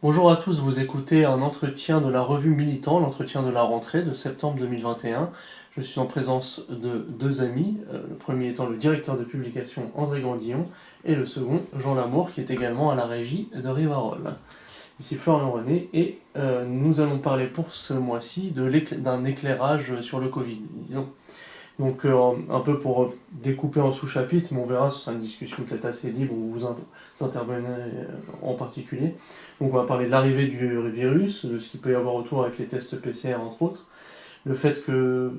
Bonjour à tous, vous écoutez un entretien de la revue Militant, l'entretien de la rentrée de septembre 2021. Je suis en présence de deux amis, le premier étant le directeur de publication André Grandillon et le second Jean Lamour qui est également à la régie de Rivarol. Ici Florian René et nous allons parler pour ce mois-ci d'un éclairage sur le Covid, disons. Donc un peu pour découper en sous-chapitres, mais on verra, ce sera une discussion peut-être assez libre où vous intervenez en particulier. Donc on va parler de l'arrivée du virus, de ce qu'il peut y avoir autour avec les tests PCR entre autres, le fait que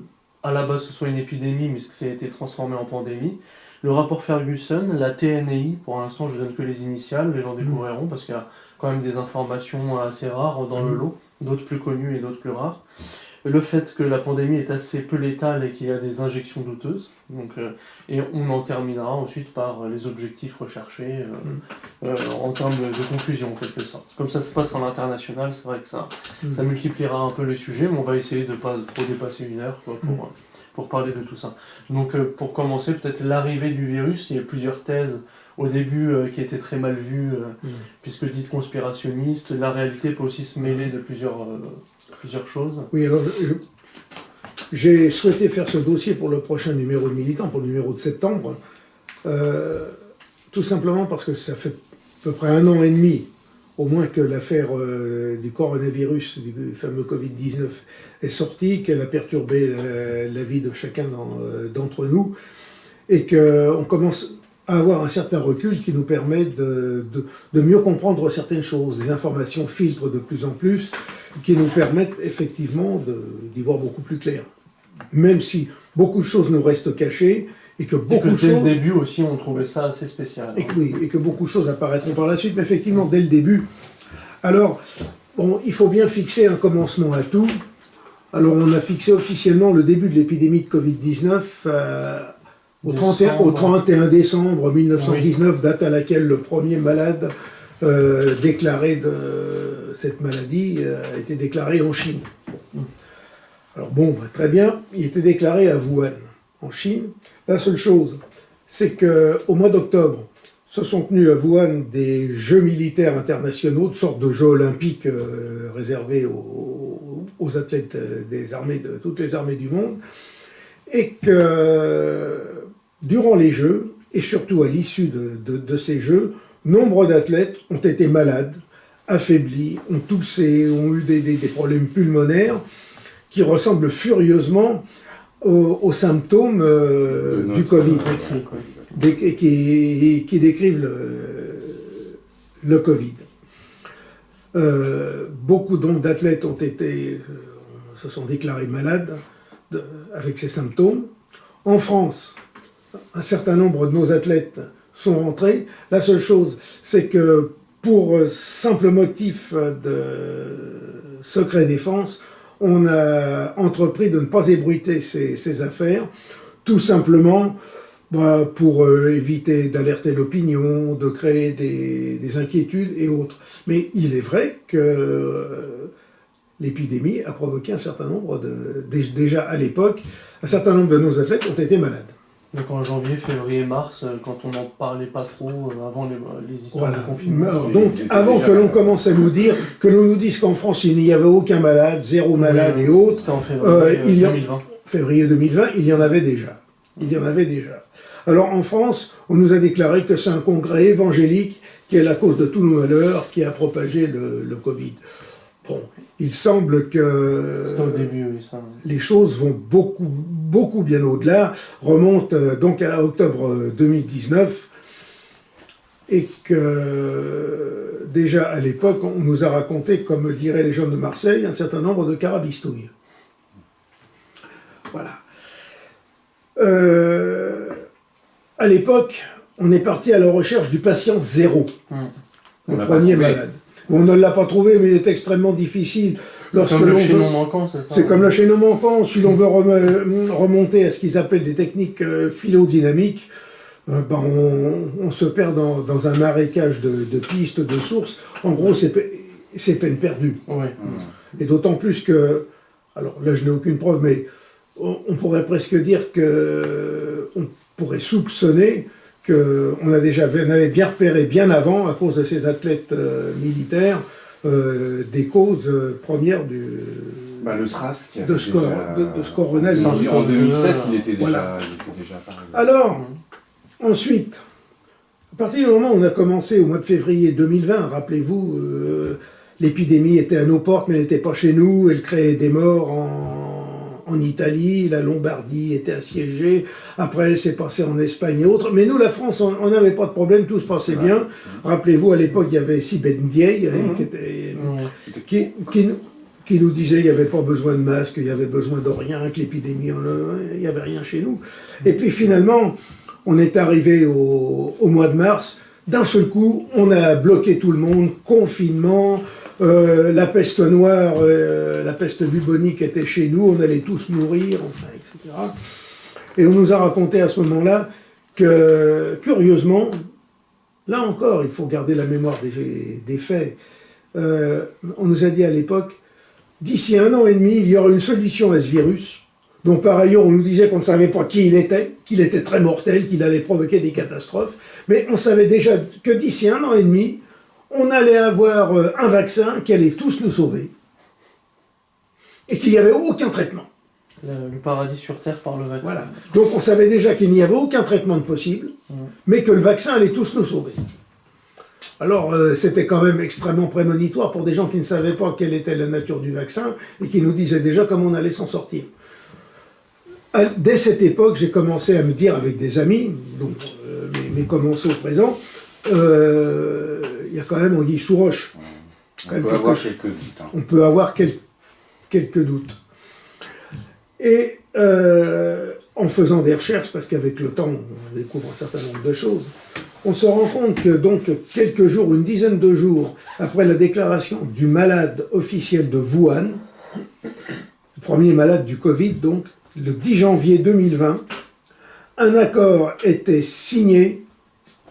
à la base ce soit une épidémie mais que ça a été transformé en pandémie, le rapport Ferguson, la TNI, pour l'instant je donne que les initiales, les gens découvriront parce qu'il y a quand même des informations assez rares dans le lot, d'autres plus connues et d'autres plus rares. Le fait que la pandémie est assez peu létale et qu'il y a des injections douteuses. Donc, et on en terminera ensuite par les objectifs recherchés en termes de conclusion en quelque sorte. Comme ça se passe en international, c'est vrai que ça multipliera un peu le sujet, mais on va essayer de ne pas trop dépasser une heure pour parler de tout ça. Donc pour commencer, peut-être l'arrivée du virus, il y a plusieurs thèses au début qui étaient très mal vues, puisque dites conspirationnistes, la réalité peut aussi se mêler de plusieurs choses. Oui, alors j'ai souhaité faire ce dossier pour le prochain numéro de Militant, pour le numéro de septembre, tout simplement parce que ça fait à peu près 1 an et demi, au moins que l'affaire du coronavirus, du fameux Covid-19, est sortie, qu'elle a perturbé la vie de chacun d'entre nous, et qu'on commence à avoir un certain recul qui nous permet de mieux comprendre certaines choses. Les informations filtrent de plus en plus, qui nous permettent effectivement d'y voir beaucoup plus clair. Même si beaucoup de choses nous restent cachées, et que beaucoup de choses... Dès le début aussi, on trouvait ça assez spécial. Oui, et que beaucoup de choses apparaîtront par la suite, mais effectivement, dès le début. Alors, bon, il faut bien fixer un commencement à tout. Alors, on a fixé officiellement le début de l'épidémie de Covid-19 au 31 décembre 1919, date à laquelle le premier malade déclaré de cette maladie a été déclaré en Chine. Alors bon, très bien, il était déclaré à Wuhan, en Chine. La seule chose, c'est qu'au mois d'octobre, se sont tenus à Wuhan des Jeux militaires internationaux, de sorte de Jeux olympiques réservés aux athlètes des armées, de toutes les armées du monde, et que durant les Jeux, et surtout à l'issue de ces Jeux, nombre d'athlètes ont été malades, affaiblis, ont toussé, ont eu des problèmes pulmonaires qui ressemblent furieusement aux symptômes du Covid, qui décrivent le Covid. Beaucoup donc d'athlètes se sont déclarés malades avec ces symptômes. En France, un certain nombre de nos athlètes sont rentrés. La seule chose, c'est que pour simple motif de secret défense, on a entrepris de ne pas ébruiter ces affaires, tout simplement pour éviter d'alerter l'opinion, de créer des inquiétudes et autres. Mais il est vrai que l'épidémie a provoqué un certain nombre déjà à l'époque, un certain nombre de nos athlètes ont été malades. Donc en janvier, février, mars, quand on n'en parlait pas trop, avant les histoires de confinement. Alors, donc avant que l'on commence à nous dire, que l'on nous dise qu'en France il n'y avait aucun malade, zéro malade et autres, c'était en février 2020. Février 2020, il y en avait déjà. Alors en France, on nous a déclaré que c'est un congrès évangélique qui est la cause de tous nos malheurs, qui a propagé le Covid. Bon, il semble que au début, oui, ça. Les choses vont beaucoup bien au-delà, remontent donc à octobre 2019, et que déjà à l'époque, on nous a raconté, comme diraient les jeunes de Marseille, un certain nombre de carabistouilles. Voilà. À l'époque, on est parti à la recherche du patient zéro, le premier malade. On ne l'a pas trouvé, mais il est extrêmement difficile. C'est comme le chaînon manquant, c'est ça? C'est comme le chaînon manquant. Si l'on veut remonter à ce qu'ils appellent des techniques phylodynamiques, on se perd dans un marécage de pistes, de sources. En gros, c'est peine perdue. Oui. Et d'autant plus que, alors là je n'ai aucune preuve, mais on pourrait presque dire que, on pourrait soupçonner qu'on avait bien repéré bien avant, à cause de ces athlètes militaires, des causes premières le SRAS qui de ce coronavirus. En 2007, il était Voilà. déjà apparu. Alors, ensuite, à partir du moment où on a commencé, au mois de février 2020, rappelez-vous, l'épidémie était à nos portes, mais elle n'était pas chez nous, elle créait des morts en Italie, la Lombardie était assiégée, après elle s'est passée en Espagne et autres, mais nous, la France, on n'avait pas de problème, tout se passait bien. Rappelez-vous, à l'époque, il y avait Sibeth Ndiaye, qui nous disait qu'il n'y avait pas besoin de masque, qu'il n'y avait besoin de rien, que l'épidémie, il n'y avait rien chez nous. Et puis finalement, on est arrivé au mois de mars, d'un seul coup, on a bloqué tout le monde, confinement, la peste noire, la peste bubonique était chez nous, on allait tous mourir, enfin, etc. Et on nous a raconté à ce moment-là que, curieusement, là encore, il faut garder la mémoire des faits, on nous a dit à l'époque, d'ici 1 an et demi, il y aura une solution à ce virus, dont par ailleurs on nous disait qu'on ne savait pas qui il était, qu'il était très mortel, qu'il allait provoquer des catastrophes, mais on savait déjà que d'ici 1 an et demi, on allait avoir un vaccin qui allait tous nous sauver, et qu'il n'y avait aucun traitement. Le paradis sur Terre par le vaccin. Voilà. Donc on savait déjà qu'il n'y avait aucun traitement de possible, mais que le vaccin allait tous nous sauver. Alors c'était quand même extrêmement prémonitoire pour des gens qui ne savaient pas quelle était la nature du vaccin, et qui nous disaient déjà comment on allait s'en sortir. Dès cette époque, j'ai commencé à me dire avec des amis, donc mes commensaux présents, il y a quand même anguille sous roche. On peut avoir quelques doutes. On peut avoir quelques doutes. Et en faisant des recherches, parce qu'avec le temps, on découvre un certain nombre de choses, on se rend compte que donc quelques jours, une dizaine de jours après la déclaration du malade officiel de Wuhan, le premier malade du Covid, donc, le 10 janvier 2020, un accord était signé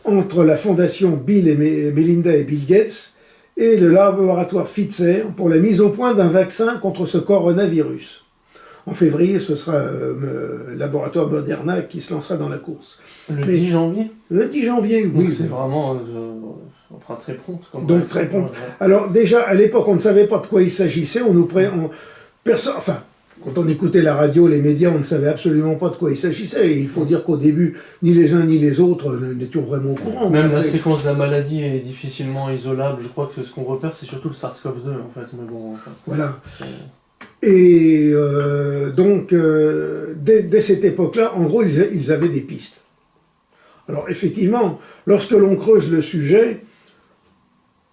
entre la fondation Bill et Melinda et Bill Gates et le laboratoire Pfizer pour la mise au point d'un vaccin contre ce coronavirus. En février, ce sera le laboratoire Moderna qui se lancera dans la course. Le 10 janvier ? Le 10 janvier, oui. Donc c'est vraiment très prompt. Donc très prompt. Alors déjà, à l'époque, on ne savait pas de quoi il s'agissait. Quand on écoutait la radio, les médias, on ne savait absolument pas de quoi il s'agissait. Et il faut dire qu'au début, ni les uns ni les autres n'étions vraiment au courant. Même la séquence de la maladie est difficilement isolable. Je crois que ce qu'on repère, c'est surtout le SARS-CoV-2, en fait. Mais bon, voilà. Et donc, dès cette époque-là, en gros, ils avaient des pistes. Alors, effectivement, lorsque l'on creuse le sujet,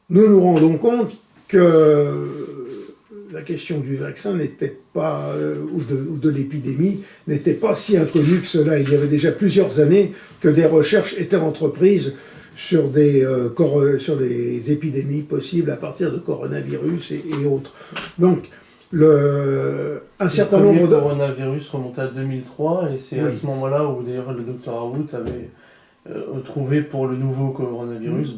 nous nous rendons compte que la question du vaccin n'était pas, ou de l'épidémie, n'était pas si inconnue que cela. Il y avait déjà plusieurs années que des recherches étaient entreprises sur des épidémies possibles à partir de coronavirus et autres. Donc, un certain nombre de... Le coronavirus remonte à 2003, et c'est à ce moment-là où d'ailleurs le Dr Raoult avait trouvé pour le nouveau coronavirus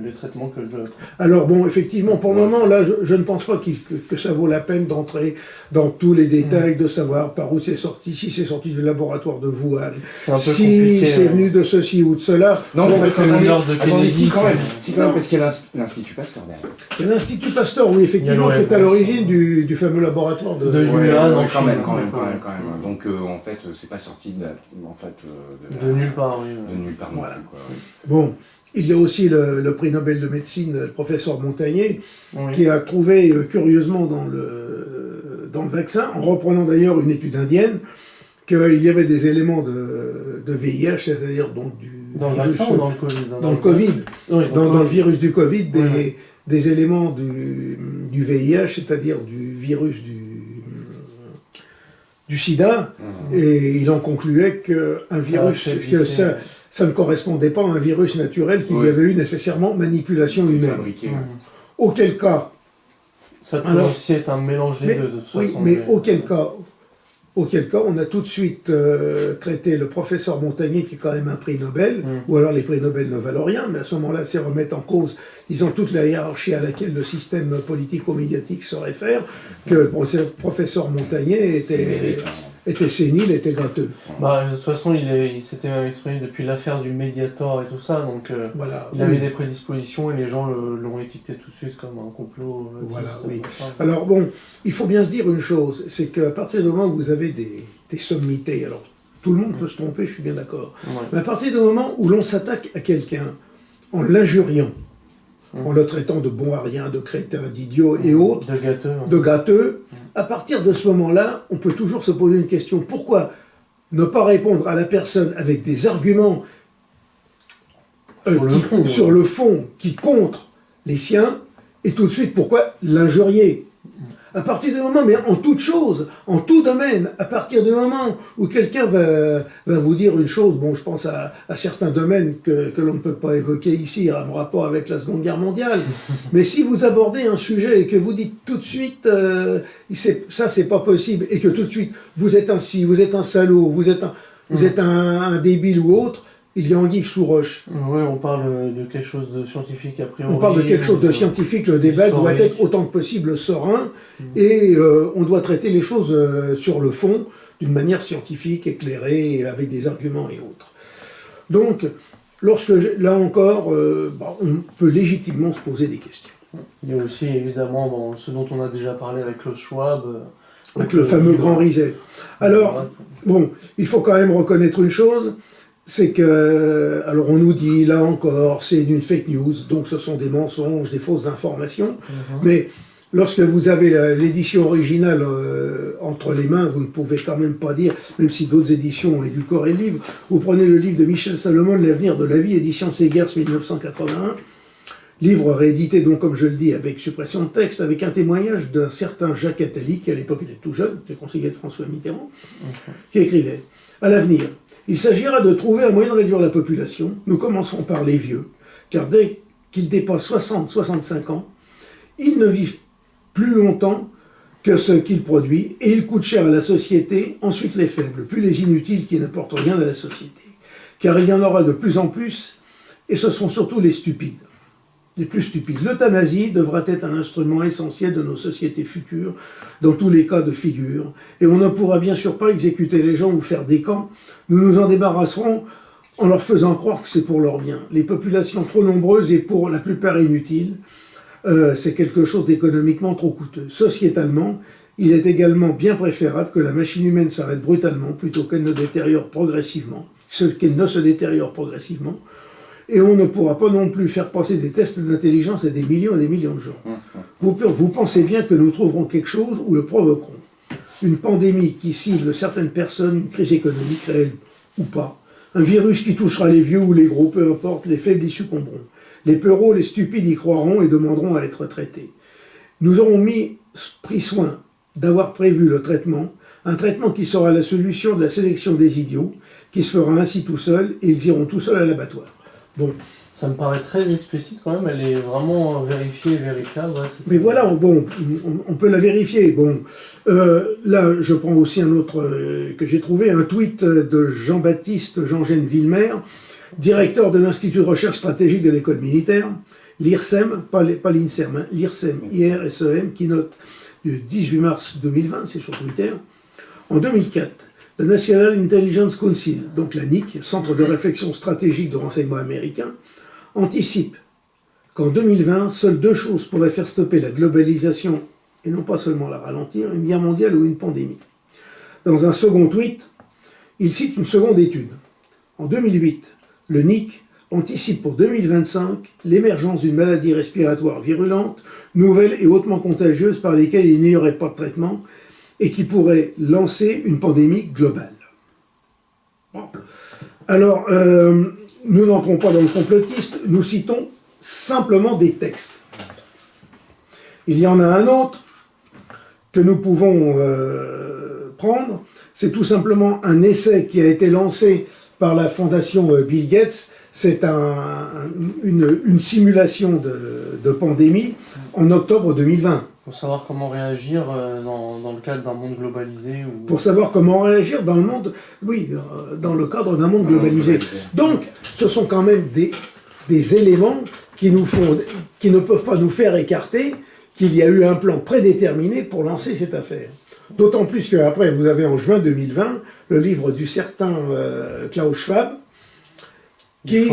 les traitements que je... Alors bon, effectivement, pour le moment, là, je ne pense pas que ça vaut la peine d'entrer dans tous les détails, de savoir par où c'est sorti, si c'est sorti du laboratoire de Wuhan, si c'est venu de ceci ou de cela. Non, parce que si quand même, parce qu'il y a l'Institut Pasteur derrière. Il y a l'Institut Pasteur, oui, effectivement, qui est à l'origine du fameux laboratoire de Wuhan. Quand même. Donc, en fait, c'est pas sorti de nulle part, oui. De nulle part. Voilà. Bon, il y a aussi le prix Nobel de médecine, le professeur Montagnier, qui a trouvé curieusement dans le vaccin, en reprenant d'ailleurs une étude indienne, qu'il y avait des éléments de VIH, c'est-à-dire donc dans le vaccin ou dans le Covid? Dans le Covid. Oui, dans le virus du Covid, des éléments du VIH, c'est-à-dire du virus du sida, et il en concluait qu'un virus, ça ne correspondait pas à un virus naturel qu'il y avait eu nécessairement manipulation humaine. Auquel cas... Ça peut aussi être un mélange des deux, de toute façon. Oui, mais auquel auquel cas on a tout de suite traité le professeur Montagnier, qui est quand même un prix Nobel, ou alors les prix Nobel ne valent rien, mais à ce moment-là, c'est remettre en cause, disons, toute la hiérarchie à laquelle le système politico-médiatique se réfère, que le professeur Montagnier était sénile, était gratteux. Bah, de toute façon, il s'était même exprimé depuis l'affaire du Mediator et tout ça, donc Voilà, il avait des prédispositions et les gens l'ont étiqueté tout de suite comme un complot. Voilà, oui. Alors bon, il faut bien se dire une chose, c'est qu'à partir du moment où vous avez des sommités, alors tout le monde peut se tromper, je suis bien d'accord, mais à partir du moment où l'on s'attaque à quelqu'un en l'injuriant, en le traitant de bon à rien, de crétin, d'idiot et autres, de gâteux, à partir de ce moment-là, on peut toujours se poser une question. Pourquoi ne pas répondre à la personne avec des arguments sur le fond qui contre les siens, et tout de suite, pourquoi l'injurier? À partir du moment, mais en toute chose, en tout domaine, à partir du moment où quelqu'un va vous dire une chose, bon, je pense à certains domaines que l'on ne peut pas évoquer ici, en rapport avec la Seconde Guerre mondiale, mais si vous abordez un sujet et que vous dites tout de suite, ça c'est pas possible, et que tout de suite, vous êtes un ci, vous êtes un salaud, vous êtes un débile ou autre, il y a anguille sous roche. Oui, on parle de quelque chose de scientifique a priori. On parle de quelque chose de scientifique, le débat doit être autant que possible serein, et on doit traiter les choses sur le fond, d'une manière scientifique, éclairée, avec des arguments et autres. Donc, là encore, on peut légitimement se poser des questions. Il y a aussi évidemment ce dont on a déjà parlé avec Klaus Schwab. Avec le fameux Grand Riset. Alors, bon, il faut quand même reconnaître une chose, c'est que, alors on nous dit, là encore, c'est une fake news, donc ce sont des mensonges, des fausses informations, mais lorsque vous avez l'édition originale entre les mains, vous ne pouvez quand même pas dire, même si d'autres éditions ont édulcoré le livre, vous prenez le livre de Michel Salomon, L'avenir de la vie, édition Segers 1981, livre réédité, donc comme je le dis, avec suppression de texte, avec un témoignage d'un certain Jacques Attali, qui à l'époque était tout jeune, était conseiller de François Mitterrand, qui écrivait « À l'avenir, il s'agira de trouver un moyen de réduire la population. Nous commencerons par les vieux, car dès qu'ils dépassent 60-65 ans, ils ne vivent plus longtemps que ce qu'ils produisent, et ils coûtent cher à la société, ensuite les faibles, puis les inutiles qui n'apportent rien à la société. Car il y en aura de plus en plus, et ce sont surtout les stupides. Les plus stupides. L'euthanasie devra être un instrument essentiel de nos sociétés futures, dans tous les cas de figure, et on ne pourra bien sûr pas exécuter les gens ou faire des camps. Nous nous en débarrasserons en leur faisant croire que c'est pour leur bien. Les populations trop nombreuses et pour la plupart inutiles, c'est quelque chose d'économiquement trop coûteux. Sociétalement, il est également bien préférable que la machine humaine s'arrête brutalement plutôt qu'elle ne détériore progressivement, et on ne pourra pas non plus faire passer des tests d'intelligence à des millions et des millions de gens. Vous pensez bien que nous trouverons quelque chose ou le provoquerons. Une pandémie qui cible certaines personnes, une crise économique réelle ou pas, un virus qui touchera les vieux ou les gros, peu importe, les faibles y succomberont. Les peureaux, les stupides y croiront et demanderont à être traités. Nous aurons pris soin d'avoir prévu le traitement, un traitement qui sera la solution de la sélection des idiots, qui se fera ainsi tout seul, et ils iront tout seuls à l'abattoir. Bon. Ça me paraît très explicite quand même, elle est vraiment vérifiée et vérifiable. Ouais, mais voilà, bon, on peut la vérifier. Bon, là, je prends aussi un autre que j'ai trouvé, un tweet de Jean-Baptiste Jean-Gène Villemer, directeur de l'Institut de recherche stratégique de l'école militaire, l'IRSEM, pas l'INSERM, hein, l'IRSEM, IRSEM, qui note du 18 mars 2020, c'est sur Twitter, en 2004. La National Intelligence Council, donc la NIC, Centre de réflexion stratégique de renseignement américain, anticipe qu'en 2020, seules deux choses pourraient faire stopper la globalisation, et non pas seulement la ralentir, une guerre mondiale ou une pandémie. Dans un second tweet, il cite une seconde étude. En 2008, le NIC anticipe pour 2025 l'émergence d'une maladie respiratoire virulente, nouvelle et hautement contagieuse par lesquelles il n'y aurait pas de traitement, et qui pourrait lancer une pandémie globale. Bon. Alors, nous n'entrons pas dans le complotisme, nous citons simplement des textes. Il y en a un autre que nous pouvons prendre, c'est tout simplement un essai qui a été lancé par la fondation Bill Gates, c'est une simulation de pandémie en octobre 2020. Pour savoir comment réagir dans le cadre d'un monde globalisé ou... Pour savoir comment réagir dans le monde, dans le cadre d'un monde globalisé. Donc, ce sont quand même des éléments qui ne peuvent pas nous faire écarter qu'il y a eu un plan prédéterminé pour lancer cette affaire. D'autant plus qu'après, vous avez en juin 2020 le livre du certain Klaus Schwab, du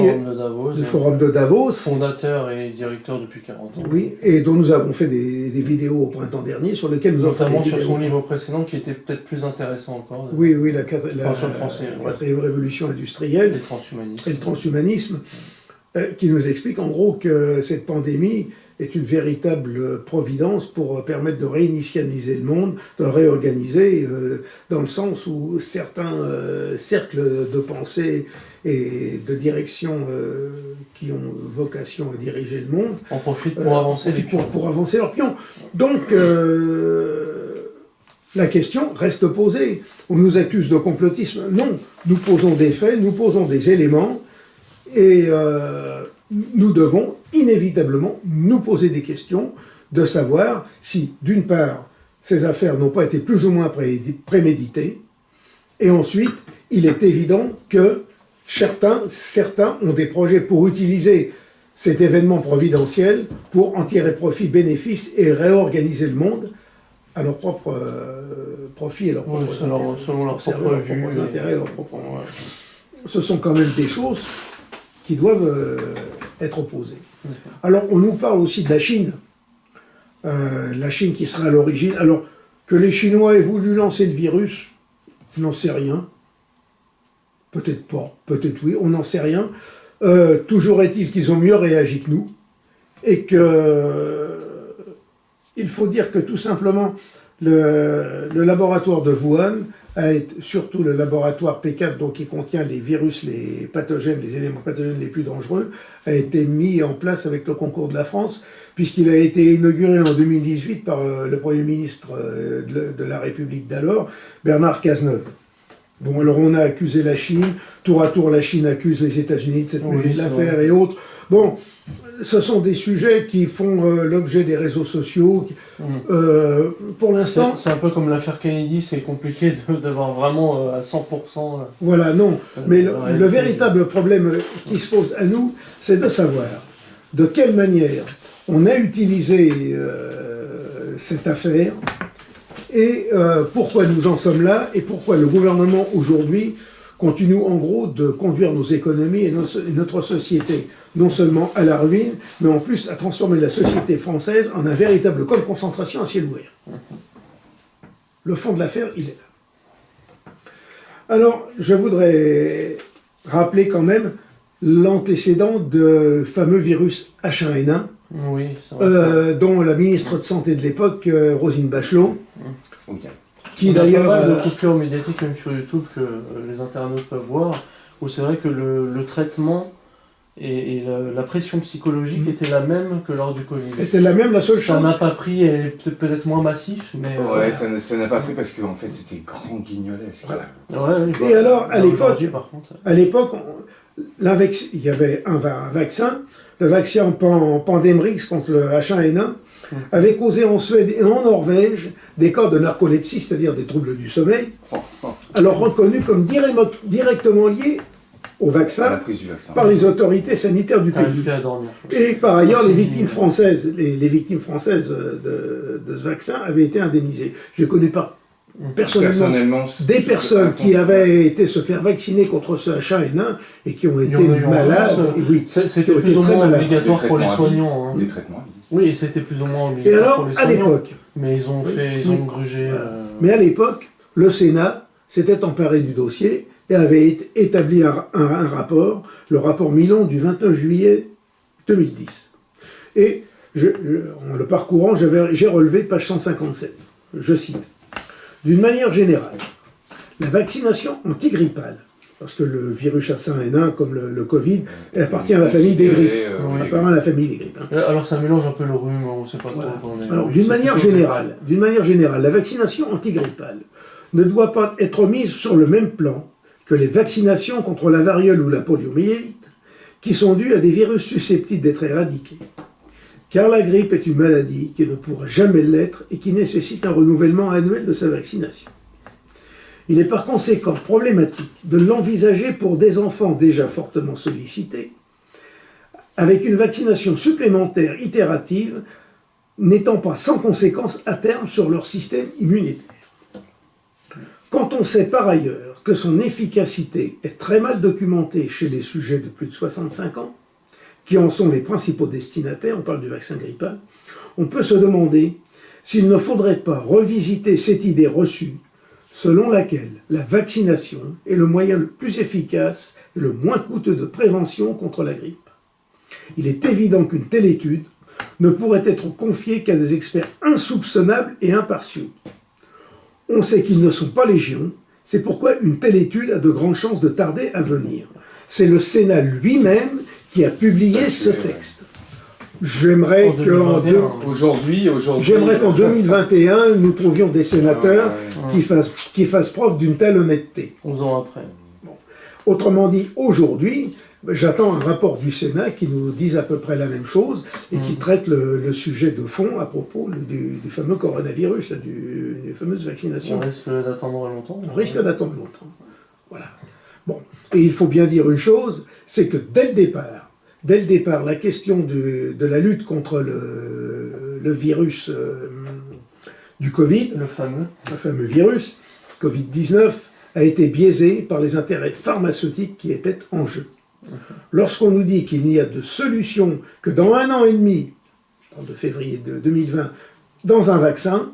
Forum de Davos, fondateur et directeur depuis 40 ans. Oui, et dont nous avons fait des vidéos au printemps dernier, sur lesquelles nous avons fait des notamment sur vidéos. son livre précédent, qui était peut-être plus intéressant encore. Oui, la quatrième révolution industrielle. Et le transhumanisme, qui nous explique en gros que cette pandémie est une véritable providence pour permettre de réinitialiser le monde, de le réorganiser, dans le sens où certains cercles de pensée et de direction qui ont vocation à diriger le monde en profitent pour avancer pour avancer leurs pions. Donc la question reste posée. On nous accuse de complotisme. Non, nous posons des faits, nous posons des éléments, et nous devons inévitablement nous poser des questions de savoir si, d'une part, ces affaires n'ont pas été plus ou moins préméditées, et ensuite, il est évident que certains ont des projets pour utiliser cet événement providentiel pour en tirer profit, bénéfice et réorganiser le monde à leur propre profit et leur propre selon leur propre vue, intérêts, Ce sont quand même des choses qui doivent être opposées. Alors, on nous parle aussi de la Chine. La Chine qui sera à l'origine. Alors, que les Chinois aient voulu lancer le virus, je n'en sais rien. Peut-être pas, peut-être oui, on n'en sait rien. Toujours est-il qu'ils ont mieux réagi que nous. Et que... il faut dire que tout simplement, le laboratoire de Wuhan, surtout le laboratoire P4, donc qui contient les virus, les pathogènes, les éléments pathogènes les plus dangereux, a été mis en place avec le concours de la France, puisqu'il a été inauguré en 2018 par le Premier ministre de la République d'alors, Bernard Cazeneuve. Bon, alors on a accusé la Chine, tour à tour la Chine accuse les États-Unis de cette mêlée de l'affaire et autres. Bon, ce sont des sujets qui font l'objet des réseaux sociaux. Pour l'instant... C'est un peu comme l'affaire Kennedy, c'est compliqué d'avoir vraiment à 100%... Voilà, non. Mais le véritable problème qui se pose à nous, c'est de savoir de quelle manière on a utilisé cette affaire et pourquoi nous en sommes là et pourquoi le gouvernement aujourd'hui continue en gros de conduire nos économies et notre société non seulement à la ruine, mais en plus à transformer la société française en un véritable camp de concentration à ciel ouvert. Le fond de l'affaire, il est là. Alors, je voudrais rappeler quand même l'antécédent de fameux virus H1N1, oui, dont la ministre de Santé de l'époque, Roselyne Bachelot, qui d'ailleurs... Il y a pas mal de coupures médiatiques, même sur YouTube, que les internautes peuvent voir, où c'est vrai que le traitement et la pression psychologique était la même que lors du Covid. C'était la même, la seule chose. Ça n'a pas pris, et peut-être moins massif, mais... Ouais, ça n'a pas pris parce qu'en fait c'était grand guignolesque. Voilà. Ouais, et alors, à l'époque, il y avait un vaccin, le vaccin Pandemrix contre le H1N1, avait causé en Suède et en Norvège des cas de narcolepsie, c'est-à-dire des troubles du sommeil, alors reconnus comme directement liés au vaccin, par les autorités sanitaires du pays. Et par ailleurs, les victimes françaises de ce vaccin avaient été indemnisées. Je ne connais pas personnellement des personnes qui avaient été se faire vacciner contre ce H1N1 et qui ont été malades. C'était plus ou moins obligatoire pour les soignants. Des traitements. Oui, c'était plus ou moins obligatoire pour les soignants. Et alors, à l'époque... Mais ils ont grugé... Mais à l'époque, le Sénat s'était emparé du dossier et avait établi un rapport, le rapport Milon du 29 juillet 2010. Et en le parcourant, j'ai relevé page 157. Je cite. D'une manière générale, la vaccination antigrippale, parce que le virus H1N1, comme le Covid, appartient à la famille des grippes. Apparemment à la famille des grippes. Alors ça mélange un peu le rhume, on ne sait pas trop. Alors, d'une manière générale, la vaccination antigrippale ne doit pas être mise sur le même plan que les vaccinations contre la variole ou la poliomyélite, qui sont dus à des virus susceptibles d'être éradiqués. Car la grippe est une maladie qui ne pourra jamais l'être et qui nécessite un renouvellement annuel de sa vaccination. Il est par conséquent problématique de l'envisager pour des enfants déjà fortement sollicités, avec une vaccination supplémentaire itérative n'étant pas sans conséquence à terme sur leur système immunitaire. Quand on sait par ailleurs que son efficacité est très mal documentée chez les sujets de plus de 65 ans, qui en sont les principaux destinataires, on parle du vaccin grippal, on peut se demander s'il ne faudrait pas revisiter cette idée reçue selon laquelle la vaccination est le moyen le plus efficace et le moins coûteux de prévention contre la grippe. Il est évident qu'une telle étude ne pourrait être confiée qu'à des experts insoupçonnables et impartiaux. On sait qu'ils ne sont pas légion, c'est pourquoi une telle étude a de grandes chances de tarder à venir. C'est le Sénat lui-même qui a publié ce texte. J'aimerais qu'en 2021, nous trouvions des sénateurs qui fassent preuve d'une telle honnêteté. 11 ans après. Bon. Autrement dit, aujourd'hui, j'attends un rapport du Sénat qui nous dise à peu près la même chose et qui traite le sujet de fond à propos du fameux coronavirus, des fameuses vaccinations. On risque d'attendre longtemps. On risque d'attendre longtemps. Voilà. Bon. Et il faut bien dire une chose, c'est que dès le départ, la question de la lutte contre le virus du Covid, le fameux virus, Covid-19, a été biaisée par les intérêts pharmaceutiques qui étaient en jeu. Lorsqu'on nous dit qu'il n'y a de solution que dans 1 an et demi, de février de 2020, dans un vaccin,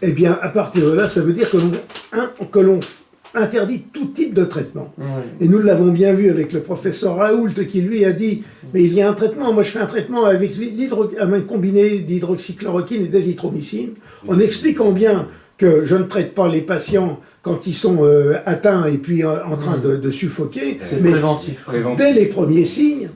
eh bien, à partir de là, ça veut dire que l'on interdit tout type de traitement. Oui. Et nous l'avons bien vu avec le professeur Raoult qui lui a dit « Mais il y a un traitement, moi je fais un traitement avec un combiné d'hydroxychloroquine et d'azithromycine, en expliquant bien que je ne traite pas les patients quand ils sont atteints et puis en train de suffoquer, mais préventif. Dès les premiers signes,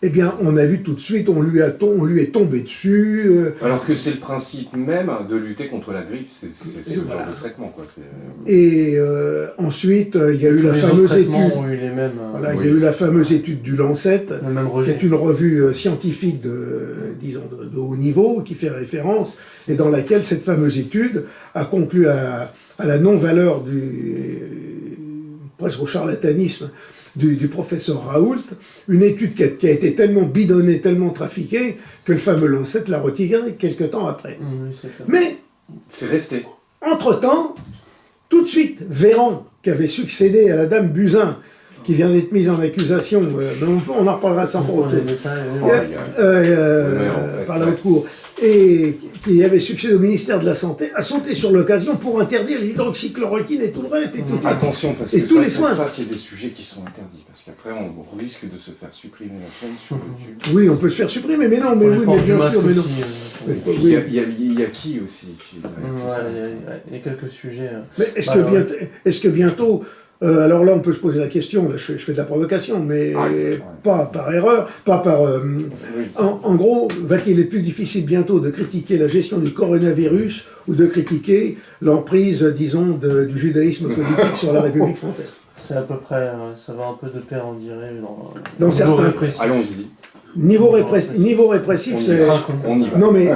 eh bien, on a vu tout de suite, on lui est tombé dessus. Alors que c'est le principe même de lutter contre la grippe, c'est ce genre de traitement, quoi. Et ensuite, il y a eu la fameuse étude. Ont eu les mêmes, voilà, il y a eu la fameuse étude du Lancet, qui est une revue scientifique de haut niveau, qui fait référence, et dans laquelle cette fameuse étude a conclu à la non-valeur presque au charlatanisme du professeur Raoult, une étude qui a été tellement bidonnée, tellement trafiquée, que le fameux Lancet l'a retiré quelques temps après. Mais, c'est resté. Entre-temps, tout de suite, Véran, qui avait succédé à la dame Buzyn, qui vient d'être mise en accusation, on en reparlera sans pour autre chose, par la haute cour, et qui avait succédé au ministère de la Santé, a sauté sur l'occasion pour interdire l'hydroxychloroquine et tout le reste. Attention, parce que ça c'est des sujets qui sont interdits, parce qu'après on risque de se faire supprimer la chaîne sur YouTube. Oui, on peut se faire supprimer, mais non, mais bien sûr, mais non. Il y a qui aussi il y a quelques sujets. Mais est-ce que bientôt... alors là, on peut se poser la question, là, je fais de la provocation, mais pas par erreur, pas par... En gros, va-t-il être plus difficile bientôt de critiquer la gestion du coronavirus ou de critiquer l'emprise, disons, du judaïsme politique sur la République française? C'est à peu près, ça va un peu de pair, on dirait, dans certains... Allons-y. Niveau répressif, c'est... On y va. Non, mais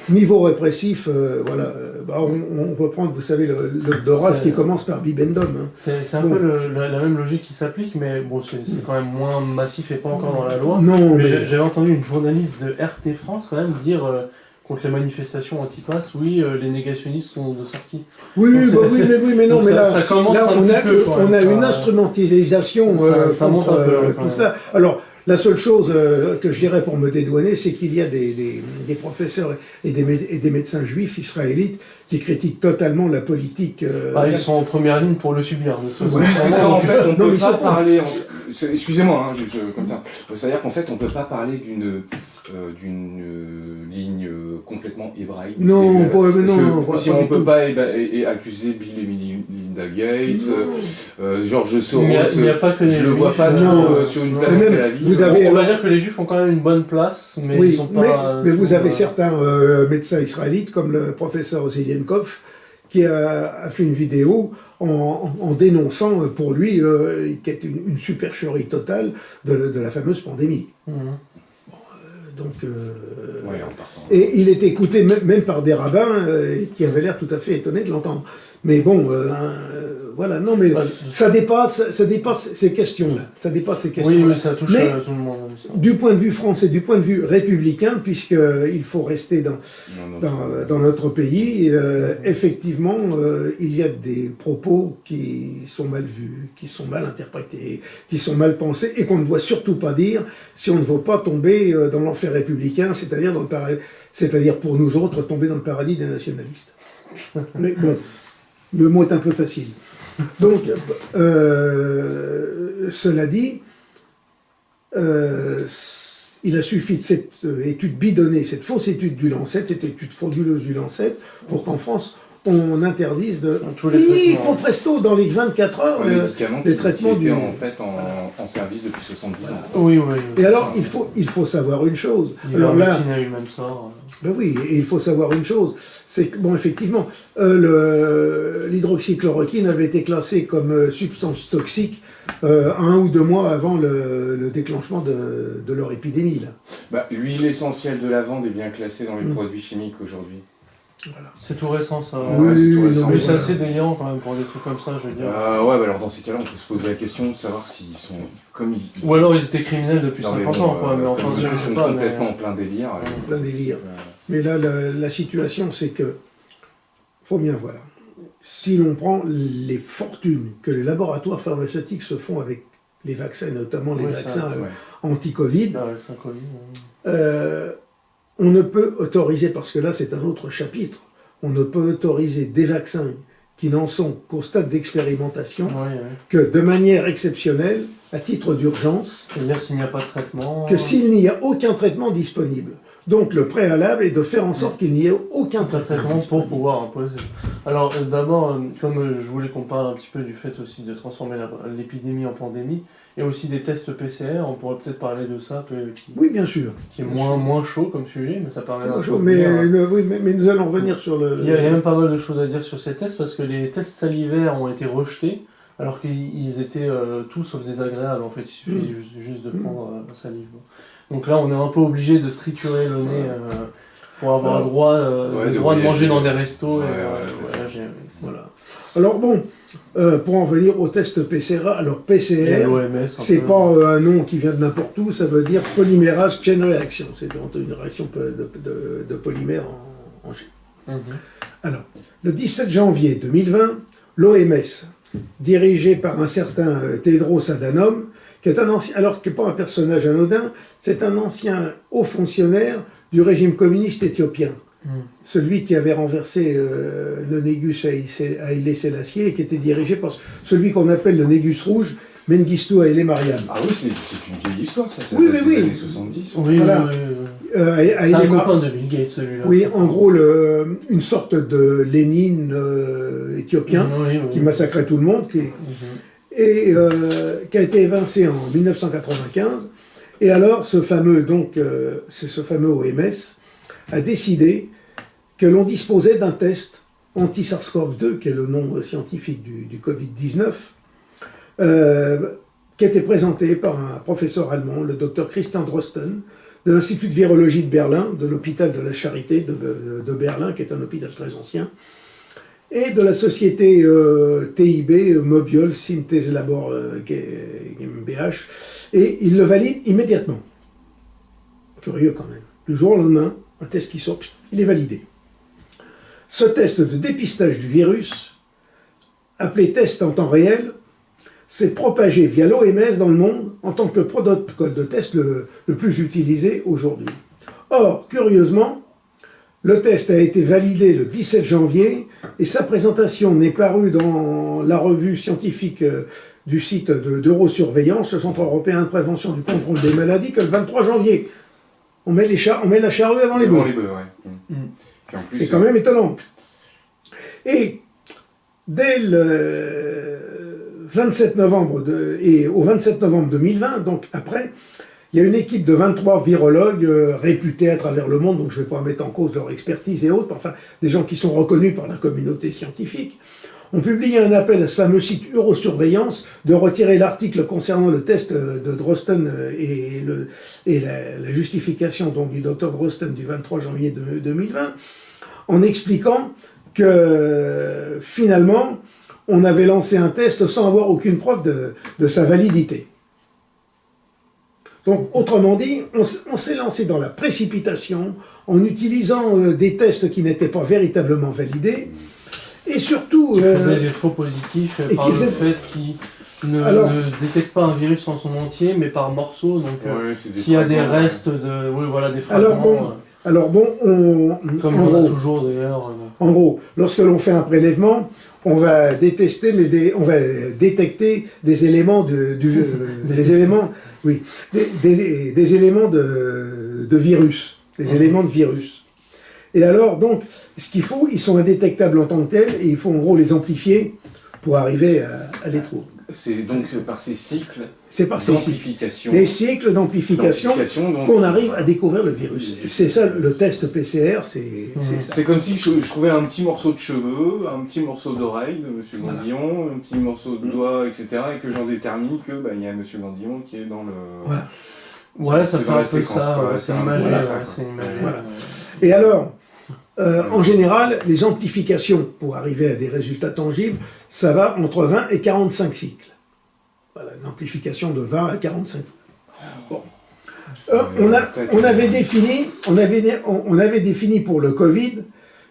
niveau répressif, voilà. On peut prendre, vous savez, le Doras qui commence par Bibendum. Hein. C'est un peu la même logique qui s'applique, mais bon, c'est quand même moins massif et pas encore dans la loi. Non, mais j'avais entendu une journaliste de RT France quand même dire contre les manifestations anti-pass, oui, les négationnistes sont de sortie. Oui, mais non, mais là, on a une instrumentalisation ça montre un peu, tout ça. Alors, la seule chose que je dirais pour me dédouaner, c'est qu'il y a des professeurs et des médecins juifs israélites qui critiquent totalement la politique. Ils sont en première ligne pour le subir. Oui, c'est ça, en fait, on ne peut pas parler... Excusez-moi, juste comme ça. C'est-à-dire qu'en fait, on ne peut pas parler d'une ligne complètement hébraïque. Non, si on ne peut pas accuser Bill et Melinda Gates, George Soros, je ne le vois pas trop sur une place en Tel Aviv. On va dire que les Juifs ont quand même une bonne place, mais ils sont pas... Mais vous avez certains médecins israélites, comme le professeur Zelienkov, qui a fait une vidéo en dénonçant pour lui qui est une supercherie totale de la fameuse pandémie. Donc, et il était écouté même par des rabbins qui avaient l'air tout à fait étonnés de l'entendre. Mais bon, voilà, non, mais ça dépasse ces questions-là. Ça dépasse ces questions-là. Oui, ça touche tout le monde. Du point de vue français, du point de vue républicain, puisqu'il faut rester dans notre pays, effectivement, il y a des propos qui sont mal vus, qui sont mal interprétés, qui sont mal pensés, et qu'on ne doit surtout pas dire si on ne veut pas tomber dans l'enfer républicain, c'est-à-dire pour nous autres, tomber dans le paradis des nationalistes. Mais bon, le mot est un peu facile. Donc, cela dit, il a suffi de cette étude bidonnée, cette fausse étude du Lancet, cette étude frauduleuse du Lancet, pour qu'en France, on interdise micro presto dans les 24 heures les traitements qui étaient en fait en service depuis 70 ans. Oui. Et alors, il faut savoir une chose. Alors là, a eu le même sort. Ben oui, et il faut savoir une chose, c'est que, bon, effectivement, l'hydroxychloroquine avait été classée comme substance toxique 1 ou 2 mois avant le déclenchement de leur épidémie. Là. L'huile essentielle de lavande est bien classée dans les produits chimiques aujourd'hui. Voilà. C'est tout récent, ça. Oui, c'est tout récent. Mais c'est assez déliant quand même pour des trucs comme ça, je veux dire. Alors dans ces cas-là, on peut se poser la question de savoir s'ils sont comme ils... Ou alors ils étaient criminels depuis 50 ans, quoi. Mais enfin, ils sont complètement en plein délire. Plein délire. Mais là, la situation, c'est que, faut bien voir, si l'on prend les fortunes que les laboratoires pharmaceutiques se font avec les vaccins, notamment les vaccins anti-Covid, on ne peut autoriser, parce que là c'est un autre chapitre, on ne peut autoriser des vaccins qui n'en sont qu'au stade d'expérimentation que de manière exceptionnelle, à titre d'urgence, c'est-à-dire s'il n'y a pas de traitement, que s'il n'y a aucun traitement disponible. Donc le préalable est de faire en sorte qu'il n'y ait aucun traitement pour pouvoir imposer. Alors d'abord, comme je voulais qu'on parle un petit peu du fait aussi de transformer l'épidémie en pandémie, et aussi des tests PCR, on pourrait peut-être parler de ça, oui, bien sûr. Qui est moins chaud comme sujet, mais ça permet d'un mais nous allons revenir sur le... Il y a même pas mal de choses à dire sur ces tests, parce que les tests salivaires ont été rejetés, alors qu'ils étaient tout sauf désagréables, en fait, il suffit juste de prendre la salive. Donc là, on est un peu obligé de se triturer le nez pour avoir le droit de manger dans des restos. Voilà. Alors bon, pour en venir au test PCR, alors PCR, c'est pas un nom qui vient de n'importe où, ça veut dire polymérase chain reaction, c'est une réaction de polymère en chaîne. Alors, le 17 janvier 2020, l'OMS, dirigée par un certain Tedros Adhanom, qui est un ancien, alors qui n'est pas un personnage anodin, c'est un ancien haut fonctionnaire du régime communiste éthiopien. Celui qui avait renversé le Négus Haïlé Sélassié et qui était dirigé par celui qu'on appelle le Négus rouge, Mengistu Haïlé Mariam. Ah oui, c'est une vieille histoire, ça oui, date des années 70. Voilà. C'est un copain de Bill Gates, celui-là. Oui, en gros, une sorte de Lénine éthiopien qui massacrait tout le monde, et qui a été évincé en 1995. Et alors, ce fameux OMS a décidé que l'on disposait d'un test anti-SARS-CoV-2, qui est le nom scientifique du Covid-19, qui a été présenté par un professeur allemand, le docteur Christian Drosten, de l'Institut de virologie de Berlin, de l'hôpital de la Charité de Berlin, qui est un hôpital très ancien, et de la société TIB, Mobiol Synthèse Labor GmbH, et il le valide immédiatement. Curieux quand même. Du jour au lendemain, un test qui sort, il est validé. Ce test de dépistage du virus, appelé test en temps réel, s'est propagé via l'OMS dans le monde en tant que protocole de test le plus utilisé aujourd'hui. Or, curieusement, le test a été validé le 17 janvier et sa présentation n'est parue dans la revue scientifique du site d'Eurosurveillance, le Centre européen de prévention du contrôle des maladies, que le 23 janvier. On met la charrue avant les bœufs. C'est quand même étonnant. Et dès le 27 novembre au 27 novembre 2020, donc après, il y a une équipe de 23 virologues réputés à travers le monde, donc je ne vais pas mettre en cause leur expertise et autres, enfin des gens qui sont reconnus par la communauté scientifique, ont publié un appel à ce fameux site Eurosurveillance de retirer l'article concernant le test de Drosten et la justification donc, du docteur Drosten du 23 janvier 2020, en expliquant que finalement, on avait lancé un test sans avoir aucune preuve de sa validité. Donc, autrement dit, on s'est lancé dans la précipitation en utilisant des tests qui n'étaient pas véritablement validés et surtout... Qui faisaient des faux positifs par le fait qu'ils ne détectent pas un virus en son entier, mais par morceaux. Donc, s'il y a des restes de... Oui, voilà, des fragments... Alors bon, comme on a toujours d'ailleurs... En gros, lorsque l'on fait un prélèvement, on va détecter des éléments des éléments de virus, éléments de virus. Et alors, donc, ce qu'il faut, ils sont indétectables en tant que tels, et il faut en gros les amplifier pour arriver à les trouver. C'est donc par ces cycles d'amplification. Les cycles d'amplification qu'on arrive à découvrir le virus. C'est ça, le test PCR, c'est ça. C'est comme si je trouvais un petit morceau de cheveux, un petit morceau d'oreille de M. Gandillon, un petit morceau de doigt, etc. et que j'en détermine que y a M. Gandillon qui est dans le... Voilà. Ouais, ça fait un peu ça, c'est imagé. Voilà. Et alors, en général, les amplifications, pour arriver à des résultats tangibles, ça va entre 20 et 45 cycles. Voilà, une amplification de 20 à 45. Bon. On avait défini pour le Covid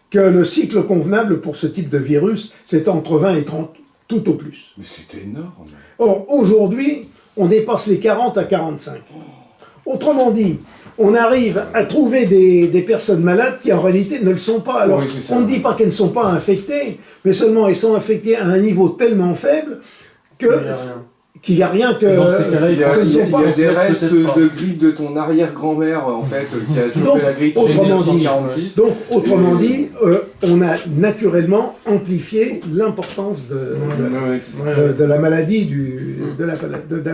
que le cycle convenable pour ce type de virus, c'était entre 20 et 30, tout au plus. Mais c'était énorme. Or, aujourd'hui, on dépasse les 40 à 45. Autrement dit, on arrive à trouver des personnes malades qui en réalité ne le sont pas. Alors, on ne dit pas qu'elles ne sont pas infectées, mais seulement elles sont infectées à un niveau tellement faible qu'il n'y a rien que... Il y a des restes de grippe de ton arrière-grand-mère, en fait, qui a chopé la grippe en 1946. Donc, autrement dit, on a naturellement amplifié l'importance de la maladie, de la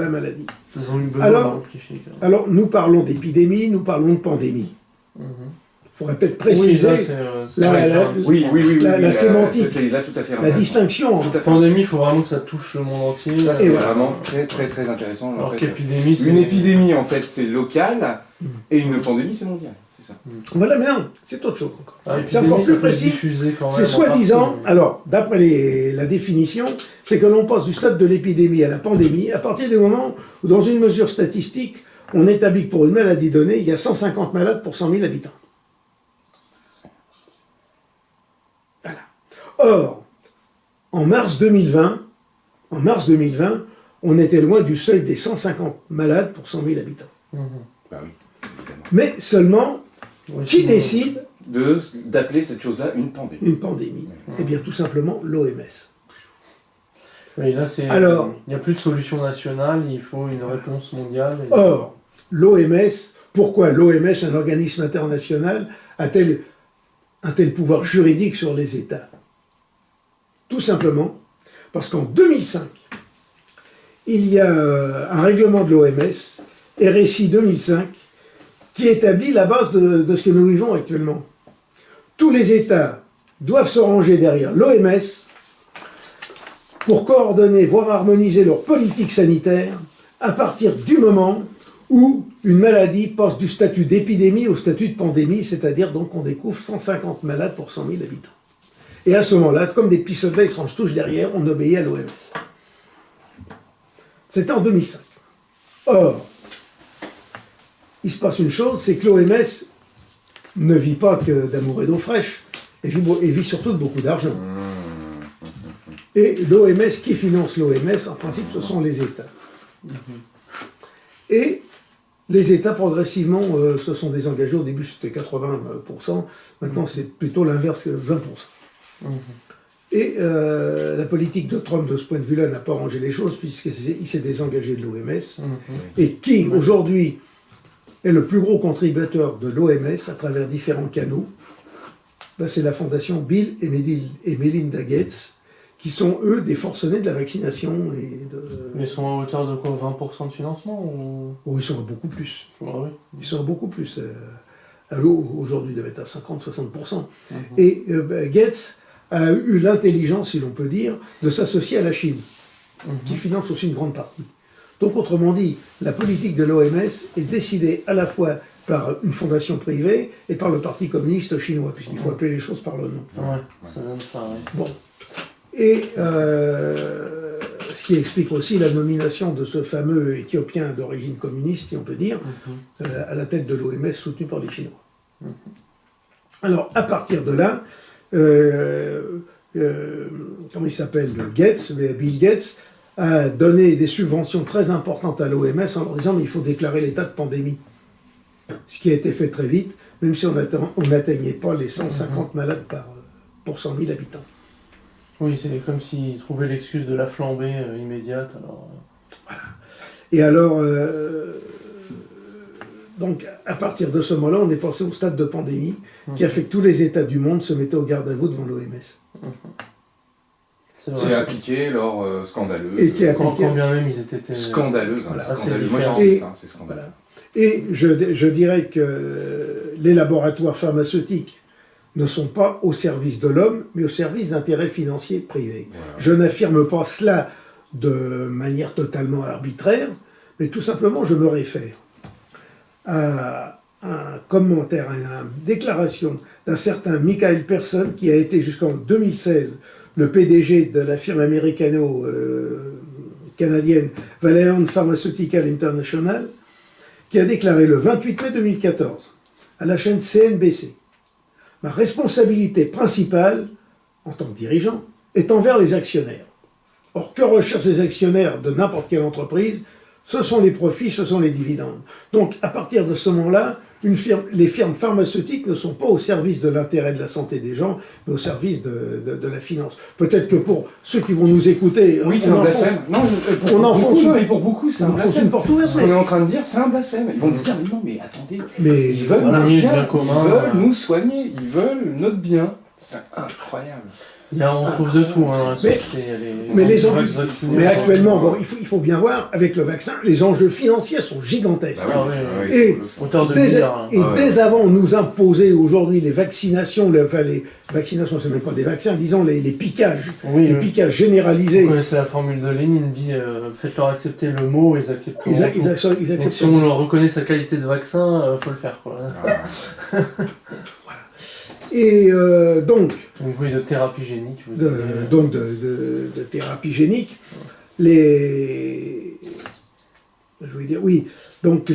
maladie. Ils ont eu besoin d'amplifier. Alors, nous parlons d'épidémie, nous parlons de pandémie. Il faudrait peut-être préciser la sémantique, là, tout à fait la distinction. La pandémie, il faut vraiment que ça touche le monde entier. Ça, c'est vraiment très, très, très intéressant. Alors en fait. qu'épidémie, une épidémie, en fait, c'est local, et une pandémie, c'est mondial. C'est ça. Voilà, mais non, c'est autre chose encore. C'est encore plus précis. C'est soi-disant, alors, d'après la définition, c'est que l'on passe du stade de l'épidémie à la pandémie à partir du moment où, dans une mesure statistique, on établit que pour une maladie donnée, il y a 150 malades pour 100 000 habitants. Voilà. Or, en mars 2020, on était loin du seuil des 150 malades pour 100 000 habitants. Bah oui, évidemment. Mais seulement, qui décide d'appeler cette chose-là une pandémie? Une pandémie. Eh bien, tout simplement, l'OMS. Oui, là, il n'y a plus de solution nationale, il faut une réponse mondiale. Or, l'OMS, pourquoi l'OMS, un organisme international, a-t-elle un tel pouvoir juridique sur les États? Tout simplement parce qu'en 2005, il y a un règlement de l'OMS, RSI 2005, qui établit la base de ce que nous vivons actuellement. Tous les États doivent se ranger derrière l'OMS pour coordonner, voire harmoniser leur politique sanitaire à partir du moment où une maladie passe du statut d'épidémie au statut de pandémie, c'est-à-dire donc qu'on découvre 150 malades pour 100 000 habitants. Et à ce moment-là, comme des petits soldats, ils se rangent tous derrière, on obéit à l'OMS. C'était en 2005. Or, il se passe une chose, c'est que l'OMS ne vit pas que d'amour et d'eau fraîche, elle vit surtout de beaucoup d'argent. Et l'OMS, qui finance l'OMS, en principe, ce sont les États. Et les États, progressivement, se sont désengagés. Au début, c'était 80%. Maintenant, c'est plutôt l'inverse, 20%. Et la politique de Trump, de ce point de vue-là, n'a pas arrangé les choses, puisqu'il s'est désengagé de l'OMS. Et qui, aujourd'hui, est le plus gros contributeur de l'OMS à travers différents canaux, c'est la fondation Bill et Melinda Gates, qui sont, eux, des forcenés de la vaccination. Mais ils sont à hauteur de quoi, 20% de financement ou... Oh, ils sont à beaucoup plus. Ah, oui. Ils sont à beaucoup plus. Aujourd'hui, ils doivent être à 50-60%. Et Gates a eu l'intelligence, si l'on peut dire, de s'associer à la Chine, qui finance aussi une grande partie. Donc, autrement dit, la politique de l'OMS est décidée à la fois par une fondation privée et par le Parti communiste chinois, puisqu'il faut appeler les choses par le nom. Ouais, ça donne ça, ouais. Bon. Et ce qui explique aussi la nomination de ce fameux Éthiopien d'origine communiste, si on peut dire, à la tête de l'OMS soutenu par les Chinois. Alors, à partir de là, comment il s'appelle, Bill Gates, a donné des subventions très importantes à l'OMS en leur disant mais il faut déclarer l'état de pandémie. Ce qui a été fait très vite, même si on n'atteignait pas les 150 malades pour 100 000 habitants. Oui, c'est comme s'ils trouvaient l'excuse de la flambée immédiate. Alors... Voilà. Et alors, donc, à partir de ce moment-là, on est passé au stade de pandémie qui a fait que tous les États du monde se mettaient au garde à vous devant l'OMS. C'est appliqué lors scandaleuse. Et qui est appliqué. Quand bien même ils étaient... Scandaleuse. Voilà. Scandaleuse. Moi j'en sais ça, c'est scandaleux. Voilà. Et je dirais que les laboratoires pharmaceutiques ne sont pas au service de l'homme, mais au service d'intérêts financiers privés. Voilà. Je n'affirme pas cela de manière totalement arbitraire, mais tout simplement je me réfère à un commentaire, à une déclaration d'un certain Michael Person, qui a été jusqu'en 2016 le PDG de la firme américano-canadienne Valeant Pharmaceutical International, qui a déclaré le 28 mai 2014 à la chaîne CNBC: ma responsabilité principale, en tant que dirigeant, est envers les actionnaires. Or, que recherchent les actionnaires de n'importe quelle entreprise? Ce sont les profits, ce sont les dividendes. Donc, à partir de ce moment-là, les firmes pharmaceutiques ne sont pas au service de l'intérêt de la santé des gens, mais au service de la finance. Peut-être que pour ceux qui vont nous écouter, oui, c'est un blasphème. Non, pour beaucoup, c'est un blasphème. Ce qu'on est en train de dire, c'est un blasphème. Ils vont nous dire, mais non, mais attendez, ils veulent notre bien, ils veulent nous soigner, ils veulent notre bien. C'est incroyable. On trouve de tout dans la société. Mais actuellement, bon, il faut bien voir, avec le vaccin, les enjeux financiers sont gigantesques. Et dès avant, on nous imposait aujourd'hui les vaccinations, les vaccinations, c'est même pas des vaccins, disons les piquages, les piquages généralisés. Vous connaissez la formule de Lénine, dit faites-leur accepter le mot, ils acceptent. Donc si on leur reconnaît sa qualité de vaccin, faut le faire, quoi. Et donc oui, de thérapie génique. Donc de thérapie génique, je voulais dire, oui, donc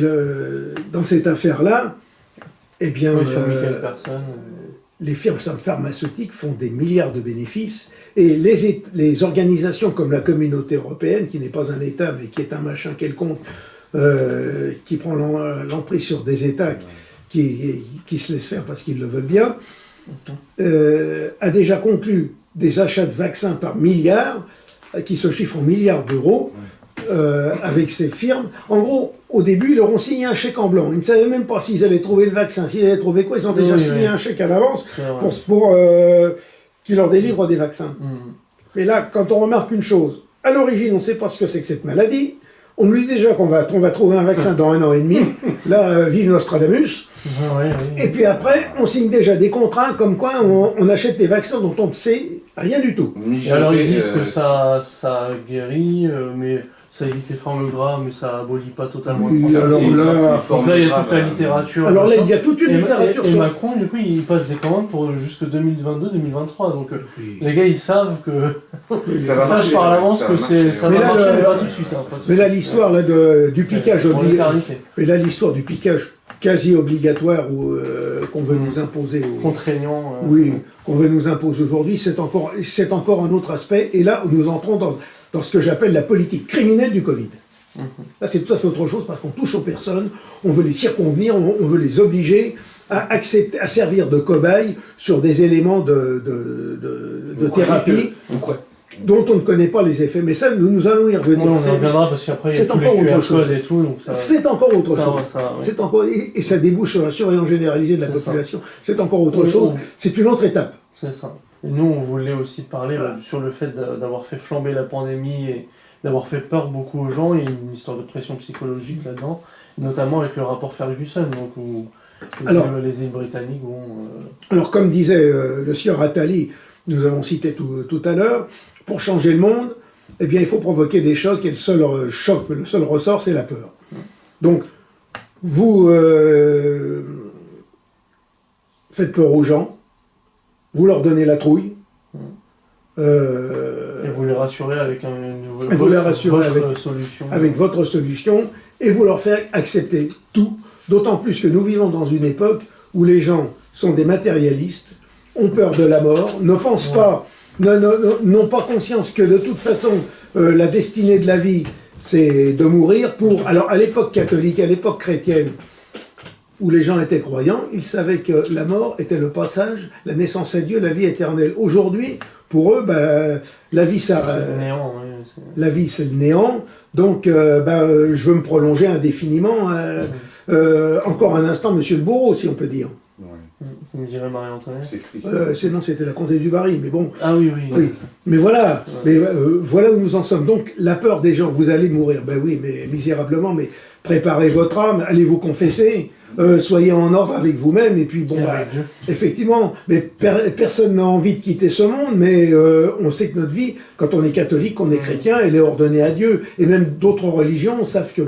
dans cette affaire-là, eh bien, les firmes pharmaceutiques font des milliards de bénéfices, et les organisations comme la Communauté européenne, qui n'est pas un État, mais qui est un machin quelconque, qui prend l'emprise sur des États qui se laissent faire parce qu'ils le veulent bien, a déjà conclu des achats de vaccins par milliards, qui se chiffrent en milliards d'euros, avec ces firmes. En gros, au début, ils leur ont signé un chèque en blanc. Ils ne savaient même pas s'ils allaient trouver le vaccin, s'ils allaient trouver quoi. Ils ont déjà signé un chèque à l'avance pour qu'ils leur délivrent des vaccins. Mais là, quand on remarque une chose, à l'origine, on ne sait pas ce que c'est que cette maladie. On nous dit déjà qu'on va trouver un vaccin dans 1 an et demi. Là, vive Nostradamus. Et puis après, on signe déjà des contrats comme quoi on achète des vaccins dont on ne sait rien du tout. Et alors ils disent que ça guérit, mais ça évite les formes graves, mais ça abolit pas totalement le problème. Alors donc là, il y a toute la littérature. Alors là, il y a toute une littérature. Et Macron, du coup, il passe des commandes pour jusque 2022-2023. Donc les gars, ils savent que... Ils savent par l'avance que ça va marcher, mais pas tout de suite. Mais là, l'histoire du piquage... Mais là, l'histoire du piquage quasi obligatoire qu'on veut nous imposer. Contraignant. Oui, qu'on veut nous imposer aujourd'hui, c'est encore un autre aspect. Et là, nous entrons dans ce que j'appelle la politique criminelle du Covid. Là, c'est tout à fait autre chose parce qu'on touche aux personnes, on veut les circonvenir, on veut les obliger à servir de cobayes sur des éléments de thérapie dont on ne connaît pas les effets. Mais ça, nous allons y revenir. On y reviendra parce qu'après, il y a tous les QR codes et tout. C'est encore autre chose. Et ça débouche sur la surveillance généralisée de la population. C'est encore autre chose. C'est une autre étape. C'est ça. Et nous, on voulait aussi parler sur le fait d'avoir fait flamber la pandémie et d'avoir fait peur beaucoup aux gens. Il y a une histoire de pression psychologique là-dedans, notamment avec le rapport Ferguson, donc où les îles britanniques vont... Alors, comme disait le sieur Attali, nous avons cité tout à l'heure, pour changer le monde, eh bien, il faut provoquer des chocs, et le seul choc, le seul ressort, c'est la peur. Donc, vous faites peur aux gens, vous leur donnez la trouille. Et vous les rassurez avec solution. Avec votre solution, et vous leur faites accepter tout, d'autant plus que nous vivons dans une époque où les gens sont des matérialistes, ont peur de la mort, ne pensent pas, n'ont pas conscience que de toute façon, la destinée de la vie, c'est de mourir pour... Alors, à l'époque catholique, à l'époque chrétienne, où les gens étaient croyants, ils savaient que la mort était le passage, la naissance à Dieu, la vie éternelle. Aujourd'hui, pour eux, la vie, ça... La vie, c'est le néant. Donc, je veux me prolonger indéfiniment. Encore un instant, monsieur le bourreau, si on peut dire. Vous me direz Marie-Antoinette. C'est triste. Sinon, c'était la comté du Barry, mais bon. Ah oui. Mais voilà, voilà où nous en sommes. Donc, la peur des gens, vous allez mourir. Ben oui, mais misérablement, mais préparez votre âme, allez vous confesser, soyez en ordre avec vous-même, et puis bon, effectivement, mais personne n'a envie de quitter ce monde, mais on sait que notre vie, quand on est catholique, qu'on est chrétien, elle est ordonnée à Dieu, et même d'autres religions savent que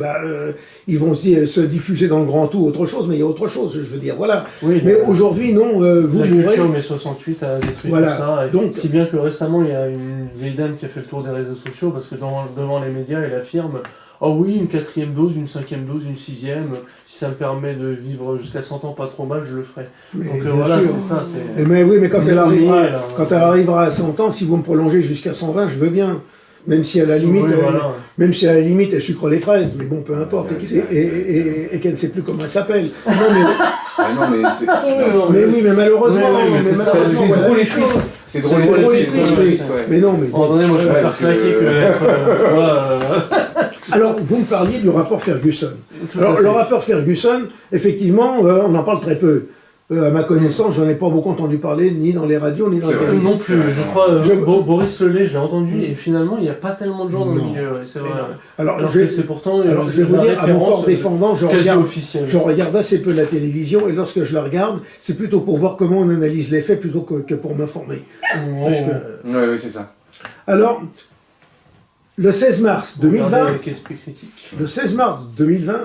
ils vont se diffuser dans le grand tout autre chose, mais il y a autre chose, je veux dire, voilà. Oui, mais aujourd'hui, non, vous mourrez. La culture mai 68 a détruit tout ça, donc, si bien que récemment, il y a une vieille dame qui a fait le tour des réseaux sociaux, parce que devant les médias, elle affirme: oh oui, une 4e dose, une 5e dose, une 6e, si ça me permet de vivre jusqu'à 100 ans pas trop mal, je le ferai. Mais donc voilà, c'est ça. Mais oui, mais quand elle arrivera à 100 ans, si vous me prolongez jusqu'à 120, je veux bien. Même si à la limite, elle sucre les fraises, mais bon, peu importe, et qu'elle ne sait plus comment elle s'appelle. Mais malheureusement, c'est drôle et triste. C'est drôle et triste. Mais non, mais. Attendez, moi je préfère claquer que. Alors, vous me parliez du rapport Ferguson. Alors, le rapport Ferguson, effectivement, on en parle très peu. À ma connaissance, j'en ai pas beaucoup entendu parler, ni dans les radios, ni dans les télévisions. Non plus, je crois, Boris Lelay, je l'ai entendu, et finalement, il n'y a pas tellement de gens dans le milieu, c'est vrai. Alors c'est pourtant je vais vous dire, à mon corps défendant, je regarde assez peu la télévision, et lorsque je la regarde, c'est plutôt pour voir comment on analyse les faits, plutôt que pour m'informer. Oui, c'est ça. Alors, le 16 mars 2020,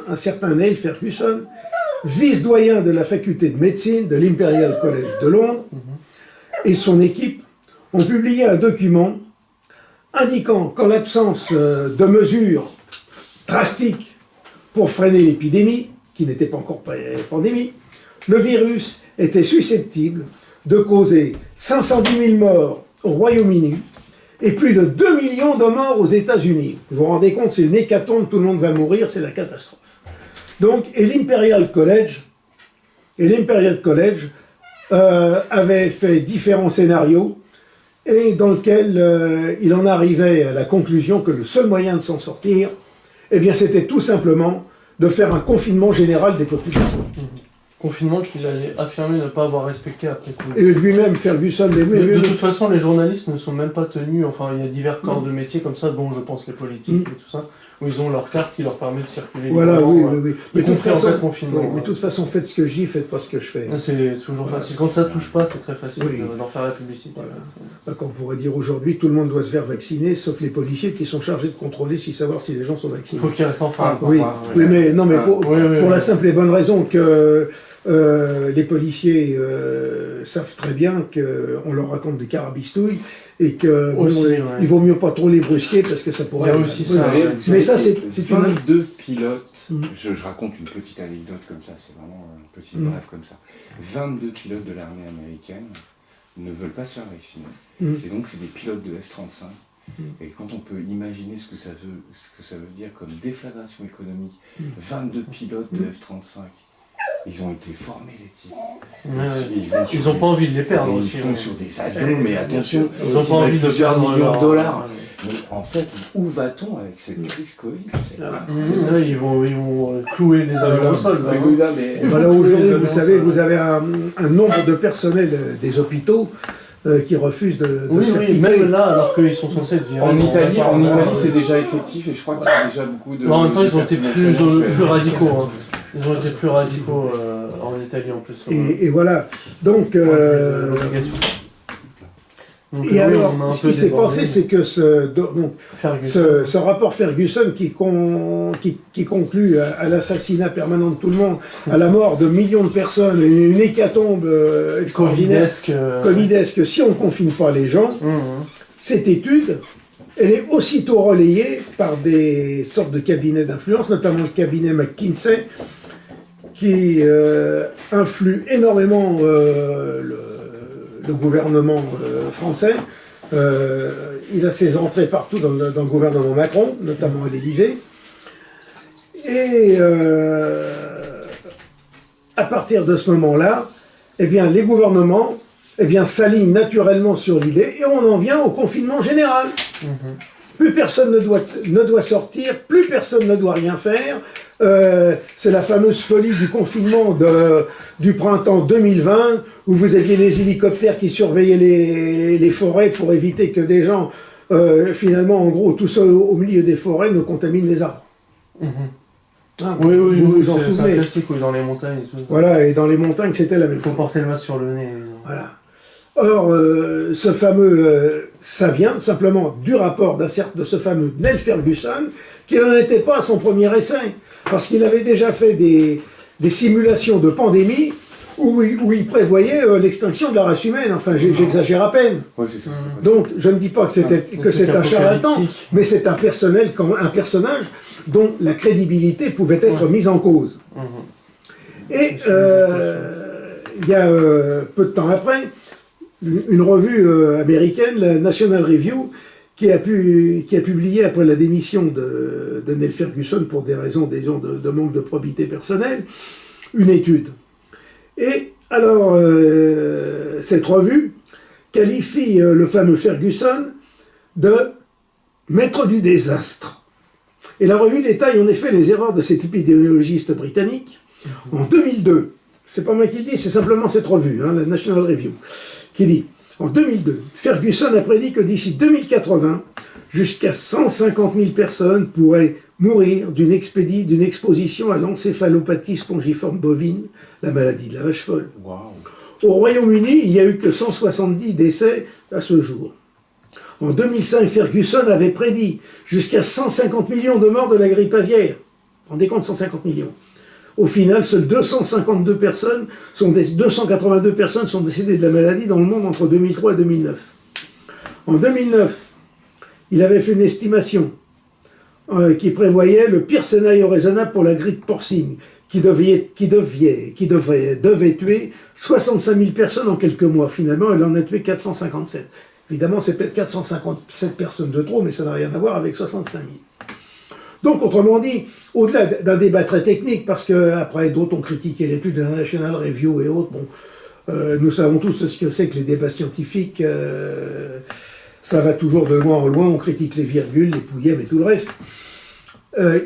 un certain Neil Ferguson, vice-doyen de la faculté de médecine de l'Imperial College de Londres, et son équipe ont publié un document indiquant qu'en l'absence de mesures drastiques pour freiner l'épidémie, qui n'était pas encore pandémie, le virus était susceptible de causer 510 000 morts au Royaume-Uni et plus de 2 millions de morts aux États-Unis. Vous vous rendez compte, c'est une hécatombe, tout le monde va mourir, c'est la catastrophe. Donc, et l'Imperial College avait fait différents scénarios, et dans lequel il en arrivait à la conclusion que le seul moyen de s'en sortir, eh bien, c'était tout simplement de faire un confinement général des populations. Confinement qu'il avait affirmé ne pas avoir respecté après tout. Et lui-même, Ferguson... De toute façon, les journalistes ne sont même pas tenus, enfin, il y a divers corps de métier comme ça, dont je pense les politiques et tout ça, où ils ont leur carte qui leur permet de circuler. Voilà, oui. Mais de toute façon, faites ce que je dis, faites pas ce que je fais. C'est toujours facile. Quand ça touche pas, c'est très facile d'en faire la publicité. Voilà. Comme on pourrait dire aujourd'hui, tout le monde doit se faire vacciner, sauf les policiers qui sont chargés de contrôler savoir si les gens sont vaccinés. Il faut qu'ils restent en phare. Mais pour la simple et bonne raison que les policiers savent très bien qu'on leur raconte des carabistouilles et qu'il vaut mieux pas trop les brusquer parce que ça pourrait... Il y a aussi ça. Mais ça, c'est 22 pilotes. Je raconte une petite anecdote comme ça, c'est vraiment une petite brève comme ça. 22 pilotes de l'armée américaine ne veulent pas se faire vacciner. Et donc, c'est des pilotes de F-35. Et quand on peut imaginer ce que ça veut dire comme déflagration économique, 22 pilotes de F-35, ils ont été formés, les types. Ils n'ont pas envie de les perdre aussi. Ils font sur des avions, mais attention, ils n'ont pas envie de plusieurs millions de dollars. Mais en fait, où va-t-on avec cette crise Covid? Ils vont clouer les avions au sol. Voilà, aujourd'hui, vous savez, vous avez un nombre de personnel des hôpitaux qui refusent de se faire piquer. Même là, alors qu'ils sont censés être virés. En Italie, c'est déjà effectif et je crois qu'il y a déjà beaucoup de... En même temps, ils ont été plus radicaux. Ils ont été plus radicaux en Italie en plus. Et voilà. Donc... Donc, et alors, ce qui s'est passé, c'est que ce rapport Ferguson qui conclut à l'assassinat permanent de tout le monde, à la mort de millions de personnes, une hécatombe extraordinaire, covidesque, si on ne confine pas les gens, cette étude, elle est aussitôt relayée par des sortes de cabinets d'influence, notamment le cabinet McKinsey, qui influe énormément le gouvernement français. Il a ses entrées partout dans le gouvernement Macron, notamment à l'Élysée. Et à partir de ce moment-là, eh bien, les gouvernements s'alignent naturellement sur l'idée et on en vient au confinement général. Plus personne ne doit sortir, plus personne ne doit rien faire. C'est la fameuse folie du confinement du printemps 2020, où vous aviez les hélicoptères qui surveillaient les forêts pour éviter que des gens, finalement, en gros, tout seuls au milieu des forêts, ne contaminent les arbres. Hein, oui, vous vous en souvenez. C'est un classique, oui, dans les montagnes. Voilà, et dans les montagnes, c'était la même chose. Il faut porter le masque sur le nez. Voilà. Or, ce fameux, ça vient simplement du rapport de ce fameux Neil Ferguson, qui n'en était pas à son premier essai, parce qu'il avait déjà fait des simulations de pandémie où il prévoyait l'extinction de la race humaine. Enfin, j'exagère à peine. Ouais, c'est ça. Donc, je ne dis pas que c'est un charlatan, mais c'est un personnage dont la crédibilité pouvait être mise en cause. Et il y a peu de temps après, une revue américaine, la National Review, qui a publié, après la démission de Neil Ferguson pour des raisons de manque de probité personnelle, une étude. Et alors, cette revue qualifie le fameux Ferguson de maître du désastre. Et la revue détaille en effet les erreurs de cet épidémiologiste britannique. En 2002, c'est pas moi qui le dis, c'est simplement cette revue, la National Review, qui dit, en 2002, Ferguson a prédit que d'ici 2080, jusqu'à 150 000 personnes pourraient mourir d'une exposition à l'encéphalopathie spongiforme bovine, la maladie de la vache folle. Wow. Au Royaume-Uni, il n'y a eu que 170 décès à ce jour. En 2005, Ferguson avait prédit jusqu'à 150 millions de morts de la grippe aviaire. Vous vous rendez compte, 150 millions. Au final, seules 282 personnes 282 personnes sont décédées de la maladie dans le monde entre 2003 et 2009. En 2009, il avait fait une estimation qui prévoyait le pire scénario raisonnable pour la grippe porcine, qui devait tuer 65 000 personnes en quelques mois. Finalement, elle en a tué 457. Évidemment, c'est peut-être 457 personnes de trop, mais ça n'a rien à voir avec 65 000. Donc, autrement dit, au-delà d'un débat très technique, parce qu'après d'autres ont critiqué l'étude de la National Review et autres, nous savons tous ce que c'est que les débats scientifiques, ça va toujours de loin en loin, on critique les virgules, les pouillèmes et tout le reste.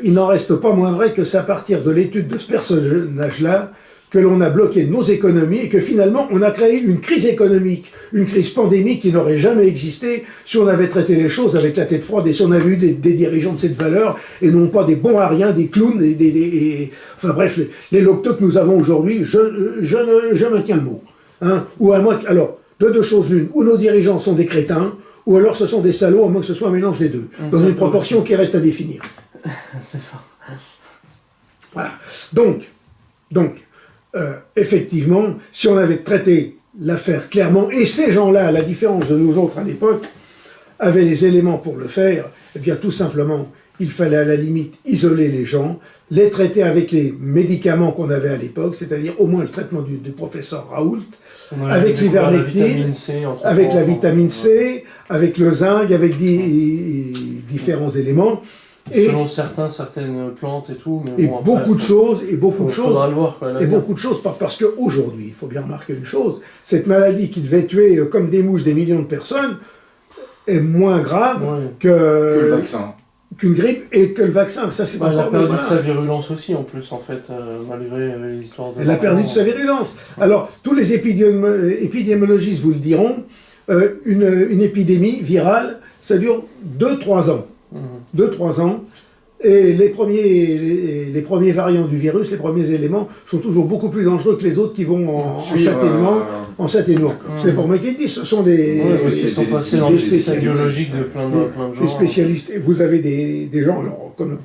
Il n'en reste pas moins vrai que c'est à partir de l'étude de ce personnage-là que l'on a bloqué nos économies et que finalement on a créé une crise économique, une crise pandémique qui n'aurait jamais existé si on avait traité les choses avec la tête froide et si on avait eu des dirigeants de cette valeur et non pas des bons à rien, des clowns, enfin bref, les locteux que nous avons aujourd'hui, je maintiens le mot. Ou à moins alors, de deux choses l'une, ou nos dirigeants sont des crétins, ou alors ce sont des salauds, à moins que ce soit un mélange des deux, dans une proportion qui reste à définir. C'est ça. Voilà. Donc, effectivement, si on avait traité l'affaire clairement, et ces gens-là, à la différence de nous autres à l'époque, avaient les éléments pour le faire, eh bien tout simplement, il fallait à la limite isoler les gens, les traiter avec les médicaments qu'on avait à l'époque, c'est-à-dire au moins le traitement du professeur Raoult, avec l'ivermectine, avec la vitamine C, avec le zinc, avec différents éléments. Selon certaines plantes et tout. Mais bon, beaucoup de choses, beaucoup de choses, parce qu'aujourd'hui, il faut bien remarquer une chose, cette maladie qui devait tuer comme des mouches des millions de personnes est moins grave que le vaccin. Qu'une grippe et que le vaccin. Ça, c'est elle a perdu de sa virulence aussi, en plus, en fait, malgré les histoires de... Elle a perdu de sa virulence. Alors, tous les épidémiologistes vous le diront, une épidémie virale, ça dure 2-3 ans. 2-3 ans, Et les premiers variants du virus, les premiers éléments, sont toujours beaucoup plus dangereux que les autres qui vont en s'atténuant. Ce n'est pas moi qui le dis, ce sont des spécialistes biologiques de plein de gens. Des spécialistes. Vous avez des gens, alors, comme le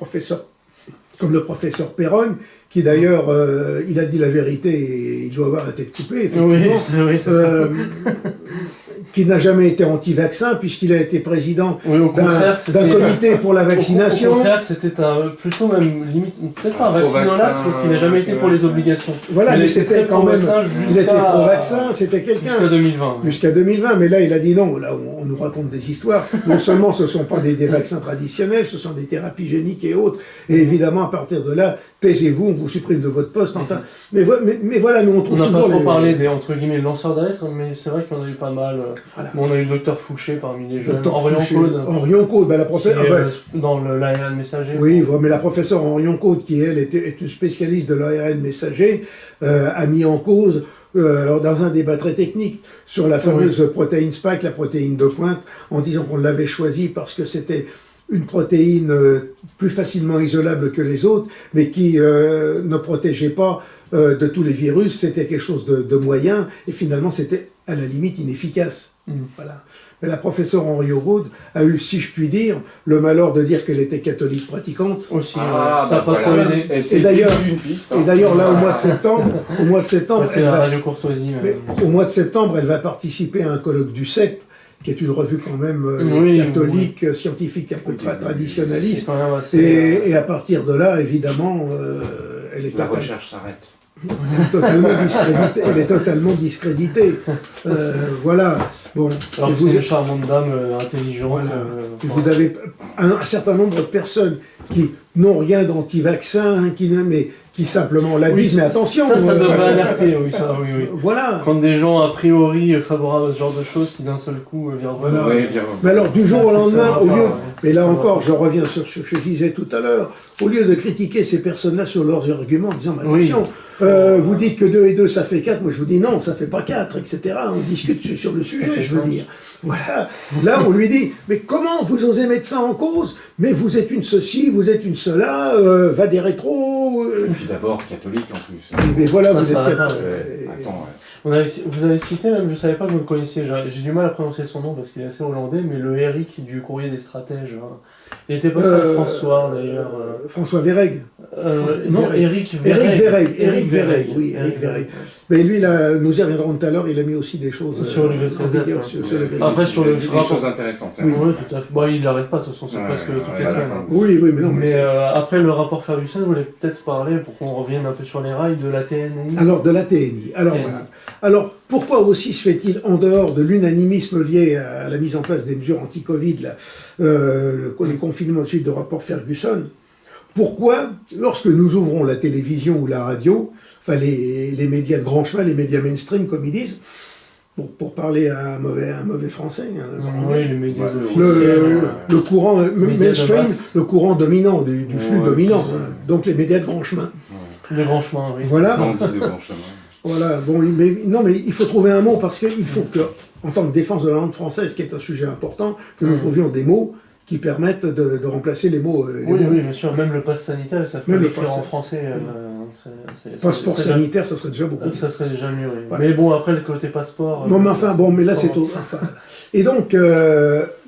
professeur Perrogne, qui d'ailleurs, il a dit la vérité et il doit avoir la tête coupée, effectivement. Oui, c'est ça. Qui n'a jamais été anti-vaccin, puisqu'il a été président d'un comité pour la vaccination. Au contraire, c'était plutôt même limite, peut-être pas un vaccinolâtre, parce qu'il n'a jamais été pour les obligations. Voilà, mais c'était quand même, il était pro-vaccin, c'était quelqu'un. Jusqu'à 2020. Jusqu'à 2020, mais là il a dit non, là on nous raconte des histoires. Non seulement ce ne sont pas des vaccins traditionnels, ce sont des thérapies géniques et autres, et évidemment à partir de là, taisez-vous, on vous supprime de votre poste, enfin. Mais voilà, nous on trouve toujours... On n'a pas trop parlé des, entre guillemets, lanceurs d'alerte, mais c'est vrai qu'on a eu pas mal... Voilà. Bon, on a eu le docteur Fouché parmi les jeunes, Orion Caude, la professeure... dans l'ARN messager. Oui, mais la professeure Orion Caude, qui elle est une spécialiste de l'ARN messager, a mis en cause, dans un débat très technique, sur la fameuse protéine Spike, la protéine de pointe, en disant qu'on l'avait choisie parce que c'était une protéine plus facilement isolable que les autres, mais qui ne protégeait pas de tous les virus, c'était quelque chose de moyen, et finalement c'était à la limite inefficace. Voilà. Mais la professeure Henri Caude a eu, si je puis dire, le malheur de dire qu'elle était catholique pratiquante. Aussi, ça n'a pas trop aidé. Et d'ailleurs, là, au mois de septembre, c'est la radio courtoisie. Au mois de septembre, elle va participer à un colloque du CEP, qui est une revue quand même catholique, scientifique, un peu traditionnaliste. Quand même assez, et à partir de là, évidemment, elle est la recherche s'arrête. Elle est totalement discréditée. Voilà. Bon. Alors que c'est une charmante dame intelligente. Voilà. Vous avez un certain nombre de personnes qui n'ont rien d'anti-vaccin, mais qui simplement la disent, mais attention. Ça devrait alerter, oui. Voilà. Quand des gens a priori favorables à ce genre de choses qui d'un seul coup viennent. Voilà. Mais alors du jour au lendemain, au lieu, et là encore, je reviens sur ce que je disais tout à l'heure, au lieu de critiquer ces personnes-là sur leurs arguments, en disant, attention, vous dites que 2 et 2 ça fait 4, moi je vous dis non, ça fait pas 4, etc. On discute sur le sujet, je veux dire. Voilà. Là, on lui dit, mais comment vous osez mettre ça en cause? Mais vous êtes une ceci, vous êtes une cela, va des rétros. Et puis d'abord catholique en plus. Mais voilà, vous êtes vous avez cité, même je ne savais pas que vous le connaissiez, j'ai du mal à prononcer son nom parce qu'il est assez hollandais, mais le Eric du Courrier des Stratèges. Il était pas ça, François d'ailleurs. François Verreg. Non, Eric Verreg. Eric Verreg, oui, Eric Verreg. Mais lui, là, nous y reviendrons tout à l'heure, il a mis aussi des choses sur le Grèce. Après, sur le des choses intéressantes. Oui, tout à fait. Bon, il n'arrête pas, de toute façon, c'est presque toutes les semaines. Oui, mais non. Mais après, le rapport Ferguson, vous voulez peut-être parler, pour qu'on revienne un peu sur les rails, de la TNI. Alors, de la TNI. Alors, pourquoi aussi se fait-il, en dehors de l'unanimisme lié à la mise en place des mesures anti-Covid, les confinements suite de rapport Ferguson, pourquoi, lorsque nous ouvrons la télévision ou la radio, enfin les médias de grand chemin, les médias mainstream, comme ils disent, pour parler à un mauvais français, oui, les médias le courant mainstream, le courant dominant, du flux dominant, donc les médias de grand chemin. De grand chemin, oui. Voilà. De grand chemin. Voilà, bon, mais il faut trouver un mot, parce qu'il faut que, en tant que défense de la langue française, qui est un sujet important, que nous trouvions des mots qui permettent de remplacer les mots. Oui, bien sûr, même le pass sanitaire, ça peut l'écrire en français. Passeport sanitaire, ça serait déjà beaucoup. Ça serait déjà mieux, oui. Voilà. Mais bon, après, le côté passeport... mais là, c'est tout. Et donc,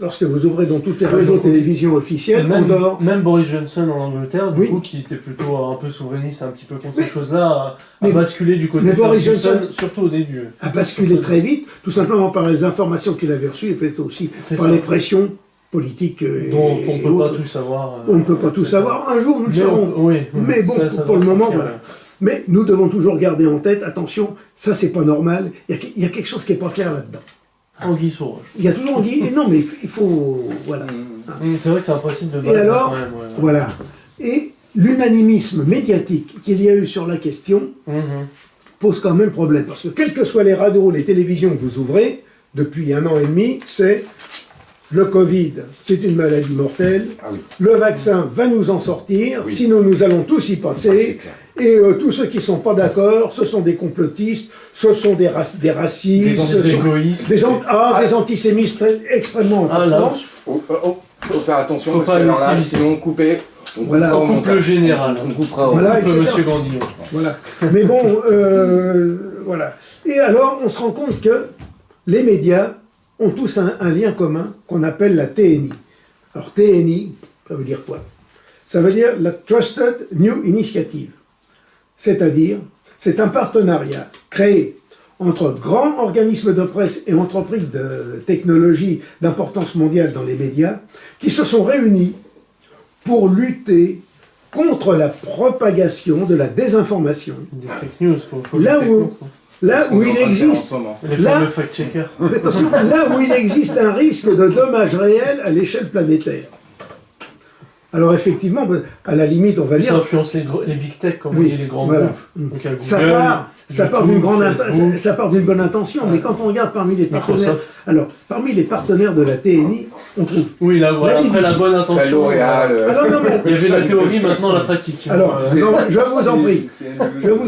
lorsque vous ouvrez dans toutes les radios télévisions officielles, même Boris Johnson en Angleterre, du coup, qui était plutôt un peu souverainiste, un petit peu contre ces choses-là, a basculé du côté de Boris Johnson, surtout au début. A basculé très vite, tout simplement par les informations qu'il avait reçues, et peut-être aussi par les pressions politique dont on ne peut pas tout savoir. On ne peut pas tout savoir. Un jour, nous le saurons. Mais bon, pour le moment, voilà. Mais nous devons toujours garder en tête, attention, ça c'est pas normal, il y a quelque chose qui n'est pas clair là-dedans. Anguille sous roche. Il y a toujours anguille, et non, mais il faut... Voilà. C'est vrai que c'est un principe de base. Et alors, voilà. Et l'unanimisme médiatique qu'il y a eu sur la question pose quand même problème, parce que quelles que soient les radios, les télévisions que vous ouvrez, depuis 1 an et demi, c'est... Le Covid, c'est une maladie mortelle. Le vaccin va nous en sortir, sinon nous allons tous y passer. Et tous ceux qui ne sont pas d'accord, ce sont des complotistes, ce sont des racistes, des égoïstes, des antisémites extrêmement importants. Faut faire attention, parce que alors là, sinon couper, Voilà. On coupe le général. On coupera. Voilà, on coupe Monsieur Gandhi. Voilà. Mais bon, voilà. Et alors, on se rend compte que les médias ont tous un lien commun qu'on appelle la TNI. Alors, TNI, ça veut dire quoi? Ça veut dire la Trusted New Initiative. C'est-à-dire, c'est un partenariat créé entre grands organismes de presse et entreprises de technologie d'importance mondiale dans les médias qui se sont réunis pour lutter contre la propagation de la désinformation. Des fake news, là où il existe, les fameux fact-checkers. Attention, là où il existe un risque de dommages réels à l'échelle planétaire. Alors effectivement, à la limite, on va dire... Ça influence les big tech, comme on dit, les grands groupes. Donc, Google, ça part d'une bonne intention, mais quand on regarde parmi les partenaires... Alors, parmi les partenaires de la TNI, on trouve... Oui, là, voilà, après la bonne intention... Il y avait la théorie, maintenant la pratique. Alors, je vous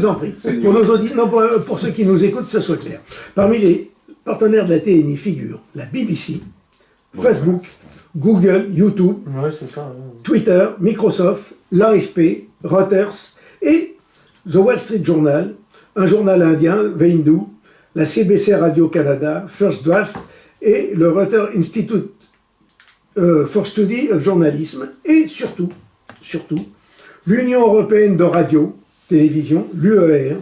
en prie. Pour nos auditeurs, pour ceux qui nous écoutent, que ce soit clair. Parmi les partenaires de la TNI figurent la BBC, Facebook, Google, YouTube, Twitter, Microsoft, l'AFP, Reuters et The Wall Street Journal, un journal indien, The Hindu, la CBC Radio-Canada, First Draft et le Reuters Institute for Study of Journalism et surtout, l'Union Européenne de Radio, Télévision, l'UER,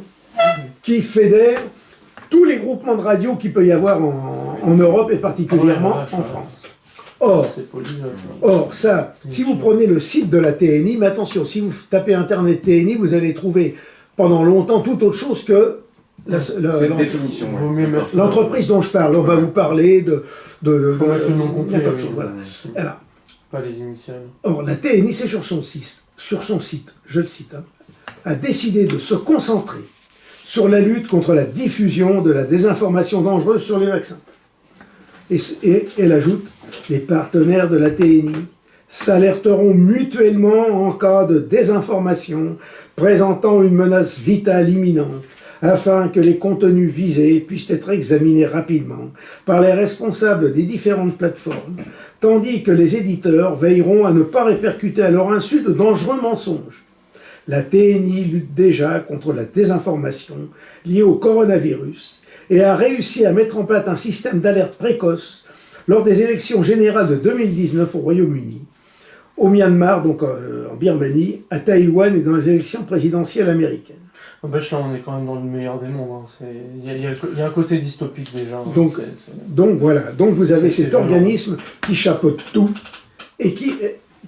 qui fédère tous les groupements de radio qu'il peut y avoir en Europe et particulièrement en France. Or, ça, si vous prenez le site de la TNI, mais attention, si vous tapez Internet TNI, vous allez trouver pendant longtemps tout autre chose que cette définition. L'entreprise dont je parle. On va vous parler de le nom complet. Voilà. Pas les initiales. Or, la TNI, c'est sur son site, je le cite, a décidé de se concentrer sur la lutte contre la diffusion de la désinformation dangereuse sur les vaccins. Et elle ajoute, les partenaires de la TNI s'alerteront mutuellement en cas de désinformation présentant une menace vitale imminente, afin que les contenus visés puissent être examinés rapidement par les responsables des différentes plateformes, tandis que les éditeurs veilleront à ne pas répercuter à leur insu de dangereux mensonges. La TNI lutte déjà contre la désinformation liée au coronavirus et a réussi à mettre en place un système d'alerte précoce lors des élections générales de 2019 au Royaume-Uni, au Myanmar, donc en Birmanie, à Taïwan et dans les élections présidentielles américaines. Là, on est quand même dans le meilleur des mondes. Il y a un côté dystopique déjà. Donc voilà, donc vous avez cet organisme qui chapeaute tout et qui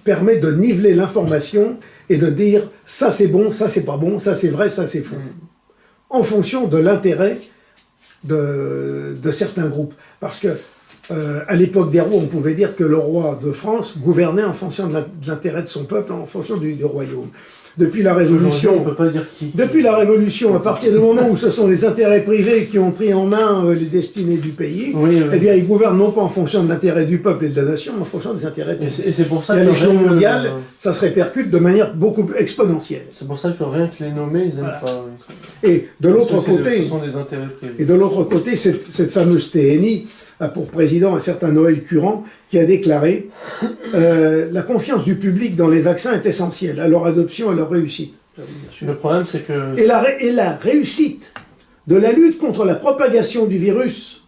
permet de niveler l'information et de dire ça c'est bon, ça c'est pas bon, ça c'est vrai, ça c'est faux. En fonction de l'intérêt de certains groupes. Parce que à l'époque des rois, on pouvait dire que le roi de France gouvernait en fonction de l'intérêt de son peuple, en fonction du royaume. Depuis la Révolution, on peut pas dire qui. Depuis la Révolution, à partir du moment où ce sont les intérêts privés qui ont pris en main les destinées du pays, eh bien, ils gouvernent non pas en fonction de l'intérêt du peuple et de la nation, mais en fonction des intérêts privés. Et c'est pour ça que à l'échelle mondiale, ça se répercute de manière beaucoup plus exponentielle. C'est pour ça que rien que les nommer, ils n'aiment pas. Et de l'autre côté, ce sont des intérêts privés. Et de l'autre côté, cette fameuse TNI a pour président un certain Noël Curran qui a déclaré la confiance du public dans les vaccins est essentielle à leur adoption et à leur réussite. Le problème, c'est que... Et la réussite de la lutte contre la propagation du virus,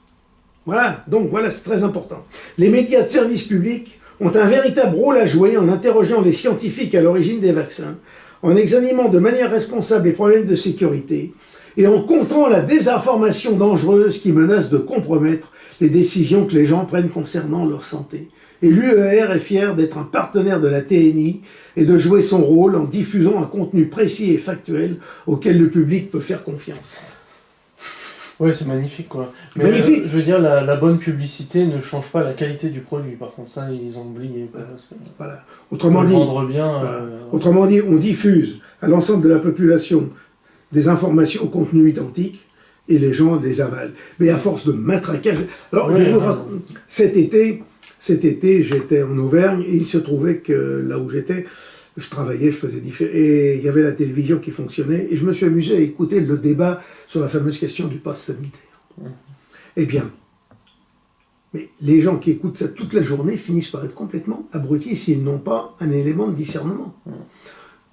voilà, donc voilà, c'est très important. Les médias de service public ont un véritable rôle à jouer en interrogeant les scientifiques à l'origine des vaccins, en examinant de manière responsable les problèmes de sécurité et en contrant la désinformation dangereuse qui menace de compromettre les décisions que les gens prennent concernant leur santé. Et l'UER est fier d'être un partenaire de la TNI et de jouer son rôle en diffusant un contenu précis et factuel auquel le public peut faire confiance. Oui, c'est magnifique, quoi. Mais magnifique. Je veux dire, la bonne publicité ne change pas la qualité du produit. Par contre, ça, ils ont oublié. Voilà. Autrement dit, vendre bien, autrement dit, on diffuse à l'ensemble de la population des informations au contenu identique, et les gens les avalent. Mais à force de matraquage... Alors, je vais vous raconter. Cet été, j'étais en Auvergne, et il se trouvait que là où j'étais, je travaillais, je faisais différents... Et il y avait la télévision qui fonctionnait, et je me suis amusé à écouter le débat sur la fameuse question du pass sanitaire. Eh bien, Mais les gens qui écoutent ça toute la journée finissent par être complètement abrutis s'ils n'ont pas un élément de discernement.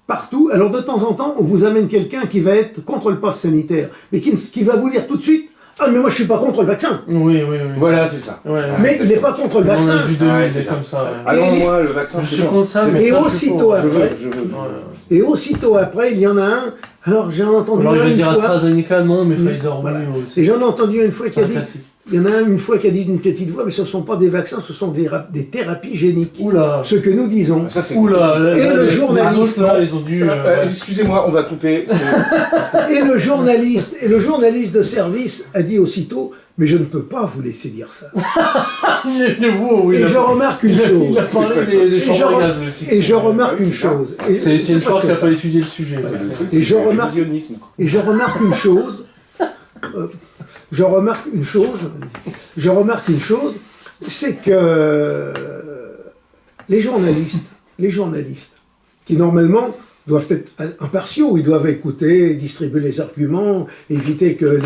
Partout, alors de temps en temps, on vous amène quelqu'un qui va être contre le pass sanitaire, mais qui va vous dire tout de suite « Ah, mais moi je suis pas contre le vaccin !» Oui. Voilà, c'est ça. Ouais. Mais il n'est pas contre le vaccin. On a vu c'est comme ça. Ah non, moi, le vaccin, je suis contre ça, mais et aussitôt après, et aussitôt après, il y en a un. Alors j'ai entendu alors, il va une dire fois. AstraZeneca, non, mais Pfizer, voilà. oui aussi. Et j'en ai entendu une fois qui a dit. Il y en a un une fois qui a dit d'une petite voix, mais ce ne sont pas des vaccins, ce sont des thérapies géniques. Oula. Ce que nous disons. Ça, c'est et le journaliste là, ils ont dû. Excusez-moi, on va couper. et le journaliste de service a dit aussitôt. Mais je ne peux pas vous laisser dire ça. Et je remarque une chose. Il a parlé des chambres à gaz aussi. Et je remarque une chose. C'est une chose qui n'a pas étudié le sujet. Voilà. Et je remarque une chose. Je remarque une chose, c'est que les journalistes, qui normalement doivent être impartiaux, ils doivent écouter, distribuer les arguments, éviter que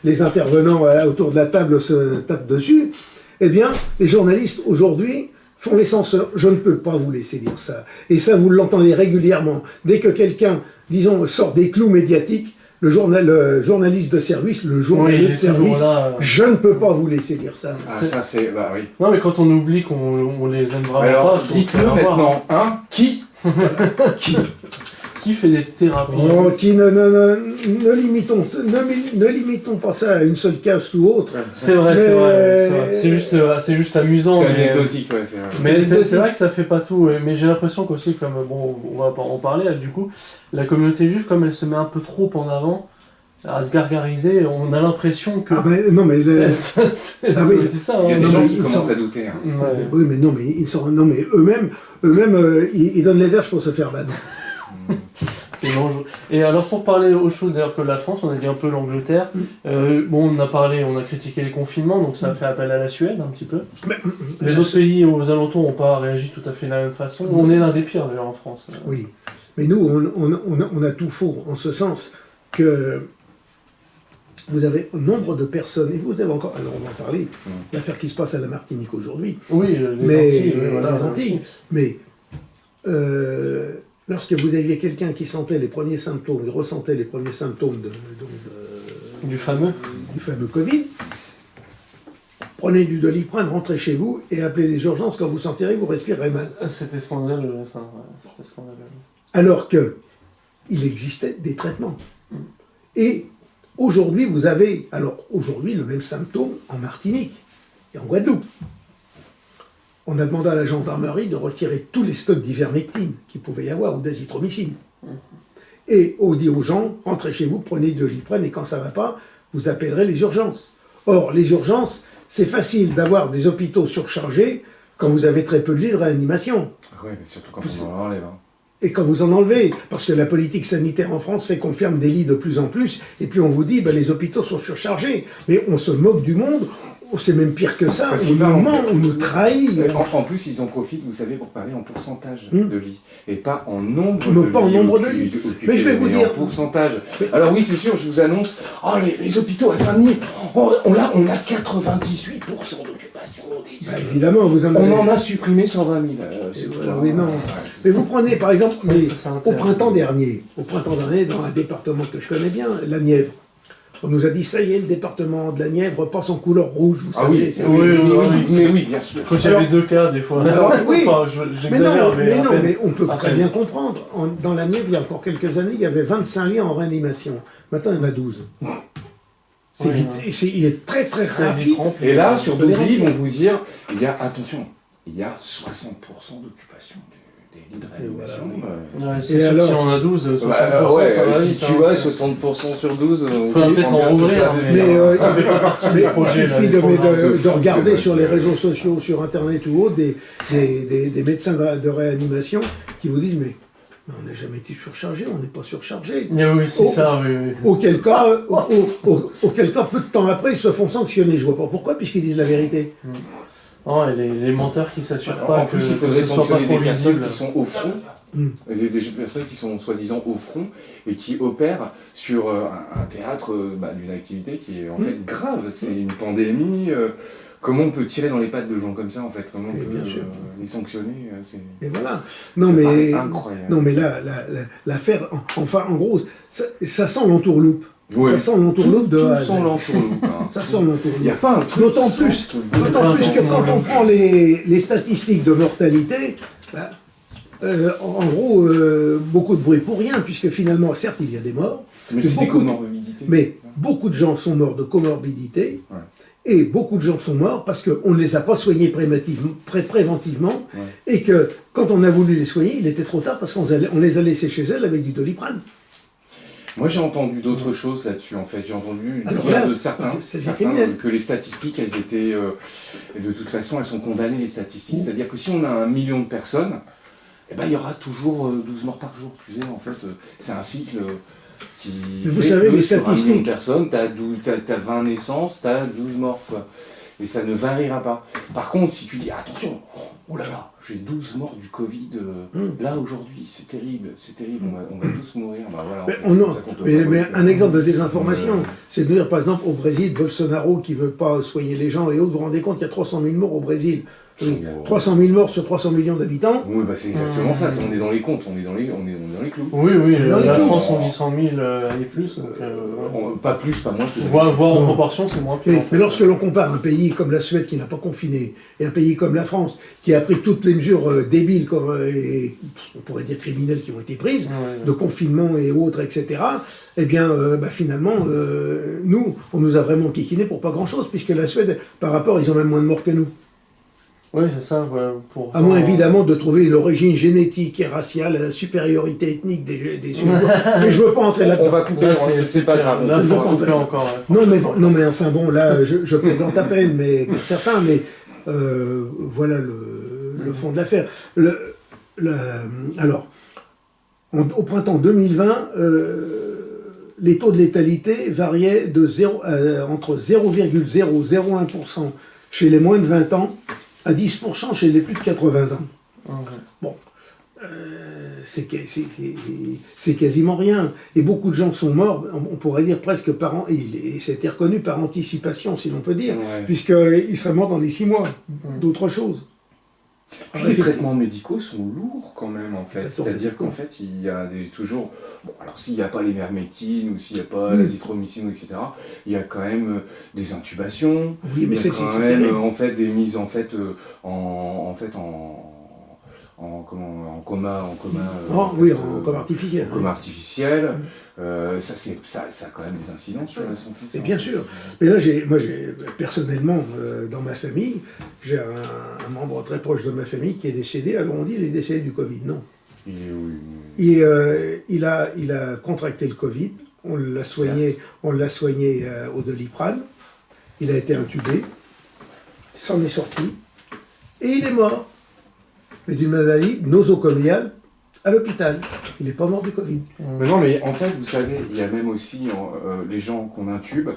les intervenants autour de la table se tapent dessus, eh bien, les journalistes aujourd'hui font les censeurs. Je ne peux pas vous laisser dire ça. Et ça, vous l'entendez régulièrement. Dès que quelqu'un, disons, sort des clous médiatiques, le journaliste de service, le journaliste de service, je ne peux pas vous laisser dire ça. Ah, ça c'est... Bah oui. Non, mais quand on oublie qu'on les aime vraiment alors, pas... Alors, dites-le maintenant, hein. Qui Qui fait des thérapies? Oh, ne limitons pas ça à une seule caste ou autre. C'est vrai. C'est juste amusant. C'est anecdotique, ouais. Mais c'est vrai que ça fait pas tout. Mais j'ai l'impression qu'aussi, comme bon, on va en parler, du coup, la communauté juive, comme elle se met un peu trop en avant, à se gargariser, on a l'impression que... Ah ben non, mais... c'est ça. Il y a des gens qui commencent à douter. Hein. Ouais. Oui, mais non, mais eux-mêmes, ils donnent les verges pour se faire battre. C'est dangereux. Et alors pour parler autre chose d'ailleurs que la France, on a dit un peu l'Angleterre. Bon, on a critiqué les confinements, donc ça a fait appel à la Suède un petit peu. Les autres pays aux alentours n'ont pas réagi tout à fait de la même façon. On est l'un des pires d'ailleurs en France. Oui, mais nous on a tout faux en ce sens que vous avez un nombre de personnes, et vous avez encore, alors on va en parler, l'affaire qui se passe à la Martinique aujourd'hui. Oui, les Antilles. Mais lorsque vous aviez quelqu'un qui sentait les premiers symptômes, il ressentait les premiers symptômes du fameux Covid, prenez du Doliprane, rentrez chez vous et appelez les urgences quand vous sentirez que vous respirerez mal. C'était scandaleux, ça. C'était scandaleux. Alors que il existait des traitements. Et aujourd'hui, vous avez le même symptôme en Martinique et en Guadeloupe. On a demandé à la gendarmerie de retirer tous les stocks d'ivermectine qu'il pouvait y avoir ou d'azithromycine. Et on dit aux gens, rentrez chez vous, prenez de Doliprane et quand ça ne va pas, vous appellerez les urgences. Or, les urgences, c'est facile d'avoir des hôpitaux surchargés quand vous avez très peu de lits de réanimation. Oui, mais surtout quand on en enlève. Et quand vous en enlevez, parce que la politique sanitaire en France fait qu'on ferme des lits de plus en plus, et puis on vous dit, les hôpitaux sont surchargés. Mais on se moque du monde. C'est même pire que ça, on nous ment, on nous trahit. En plus, ils en profitent, vous savez, pour parler en pourcentage de lits, et pas en nombre de lits. Mais je vais vous dire... en pourcentage. Alors oui, c'est sûr, je vous annonce, les hôpitaux à Saint-Denis, on a 98% d'occupation. Évidemment, vous en avez... On en a supprimé 120 000. Oui, non. Mais vous prenez, par exemple, au printemps dernier, dans un département que je connais bien, la Nièvre, on nous a dit, ça y est, le département de la Nièvre passe en couleur rouge, vous savez. Oui, bien sûr. Quand il y avait 2 cas, des fois. Oui, enfin, mais on peut très bien comprendre. Dans la Nièvre, il y a encore quelques années, il y avait 25 lits en réanimation. Maintenant, il y en a 12. C'est vite. Il est très, très rapide. Et là, sur 12 lits, ils vont vous dire, il y a 60% d'occupation des lits de réanimation. Si on a 12, 60%, si tu vois 60% sur 12... Il faudra peut-être en rouvrir, mais ça fait pas partie du projet. Il suffit de regarder sur les réseaux sociaux, sur Internet ou autre, des médecins de réanimation qui vous disent, mais on n'a jamais été surchargé, on n'est pas surchargé. Oui, c'est ça, oui. Auquel cas, peu de temps après, ils se font sanctionner. Je vois pas pourquoi, puisqu'ils disent la vérité. Non, et les menteurs qui s'assurent pas que il faudrait sanctionner des personnes qui sont au front, des personnes qui sont soi-disant au front et qui opèrent sur un théâtre d'une activité qui est en fait grave. C'est une pandémie. comment on peut tirer dans les pattes de gens comme ça, en fait? Comment on peut les sanctionner? Et voilà. Non, mais, incroyable. Non, mais là, l'affaire, enfin, en gros, ça sent l'entourloupe. Ouais. Ça sent l'entourloupe de... Tout sent l'entourloupe. Hein. Ça sent l'entourloupe. Il n'y a pas un truc... D'autant plus que quand on prend les statistiques de mortalité, bah, en gros, beaucoup de bruit pour rien, puisque finalement, certes, il y a des morts, mais c'est des comorbidités. Mais beaucoup de gens sont morts de comorbidité, et beaucoup de gens sont morts parce qu'on ne les a pas soignés préventivement, et que quand on a voulu les soigner, il était trop tard parce qu'on les a laissés chez elles avec du Doliprane. Moi, j'ai entendu d'autres choses là-dessus, en fait. J'ai entendu de certains que les statistiques, elles étaient... de toute façon, elles sont condamnées, les statistiques. C'est-à-dire que si on a 1 million de personnes, eh ben, il y aura toujours 12 morts par jour. En fait, c'est un cycle qui... Mais vous savez, les statistiques... Sur 1 million de personnes, t'as 20 naissances, t'as 12 morts, quoi. Et ça ne variera pas. Par contre, si tu dis, attention, oh là là, j'ai 12 morts du Covid, là aujourd'hui, c'est terrible, on va tous mourir. Bah, voilà, mais un exemple de désinformation, c'est de dire, par exemple, au Brésil, Bolsonaro qui ne veut pas soigner les gens et autres, vous vous rendez compte qu'il y a 300 000 morts au Brésil. Oui, 300 000 morts sur 300 millions d'habitants. Oui, bah c'est exactement ça, on est dans les comptes, on est dans les clous. Oui, la France, on dit 100 000 et plus. Donc, pas plus, pas moins. Voir en proportion, c'est moins pire. Mais lorsque l'on compare un pays comme la Suède qui n'a pas confiné, et un pays comme la France qui a pris toutes les mesures débiles, et on pourrait dire criminelles qui ont été prises, de confinement et autres, etc., eh bien, finalement, nous, on nous a vraiment piquiné pour pas grand-chose, puisque la Suède, par rapport, ils ont même moins de morts que nous. Oui, c'est ça. À moins évidemment de trouver l'origine génétique et raciale, la supériorité ethnique des Suédois. Mais je ne veux pas entrer là-dedans. On va couper, c'est pas grave. Là, il faut couper encore. Non, mais enfin bon, là, je plaisante à peine, mais pour certains, mais voilà le fond de l'affaire. Alors, au printemps 2020, les taux de létalité variaient entre 0,001% chez les moins de 20 ans, à 10% chez les plus de 80 ans. Bon, c'est quasiment rien. Et beaucoup de gens sont morts, on pourrait dire presque par et c'était reconnu par anticipation, si l'on peut dire, puisqu'ils seraient morts dans les 6 mois d'autre chose. Puis les traitements médicaux sont lourds quand même, en fait. C'est-à-dire qu'en fait, il y a toujours... Bon, alors s'il n'y a pas l'ivermectine, ou s'il n'y a pas l'azithromycine, etc., il y a quand même des intubations, oui, mais il y a quand même en fait, des mises en coma artificiel. En coma artificiel. Ça a quand même des incidences sur la santé. Et bien sûr. Mais là, personnellement, dans ma famille, j'ai un membre très proche de ma famille qui est décédé. Alors on dit qu'il est décédé du Covid. Non. Il a contracté le Covid. On l'a soigné au Doliprane. Il a été intubé. Il s'en est sorti. Et il est mort. Mais d'une maladie nosocomiale à l'hôpital. Il n'est pas mort du Covid. Mais non, mais en fait, vous savez, il y a même aussi les gens qu'on intube,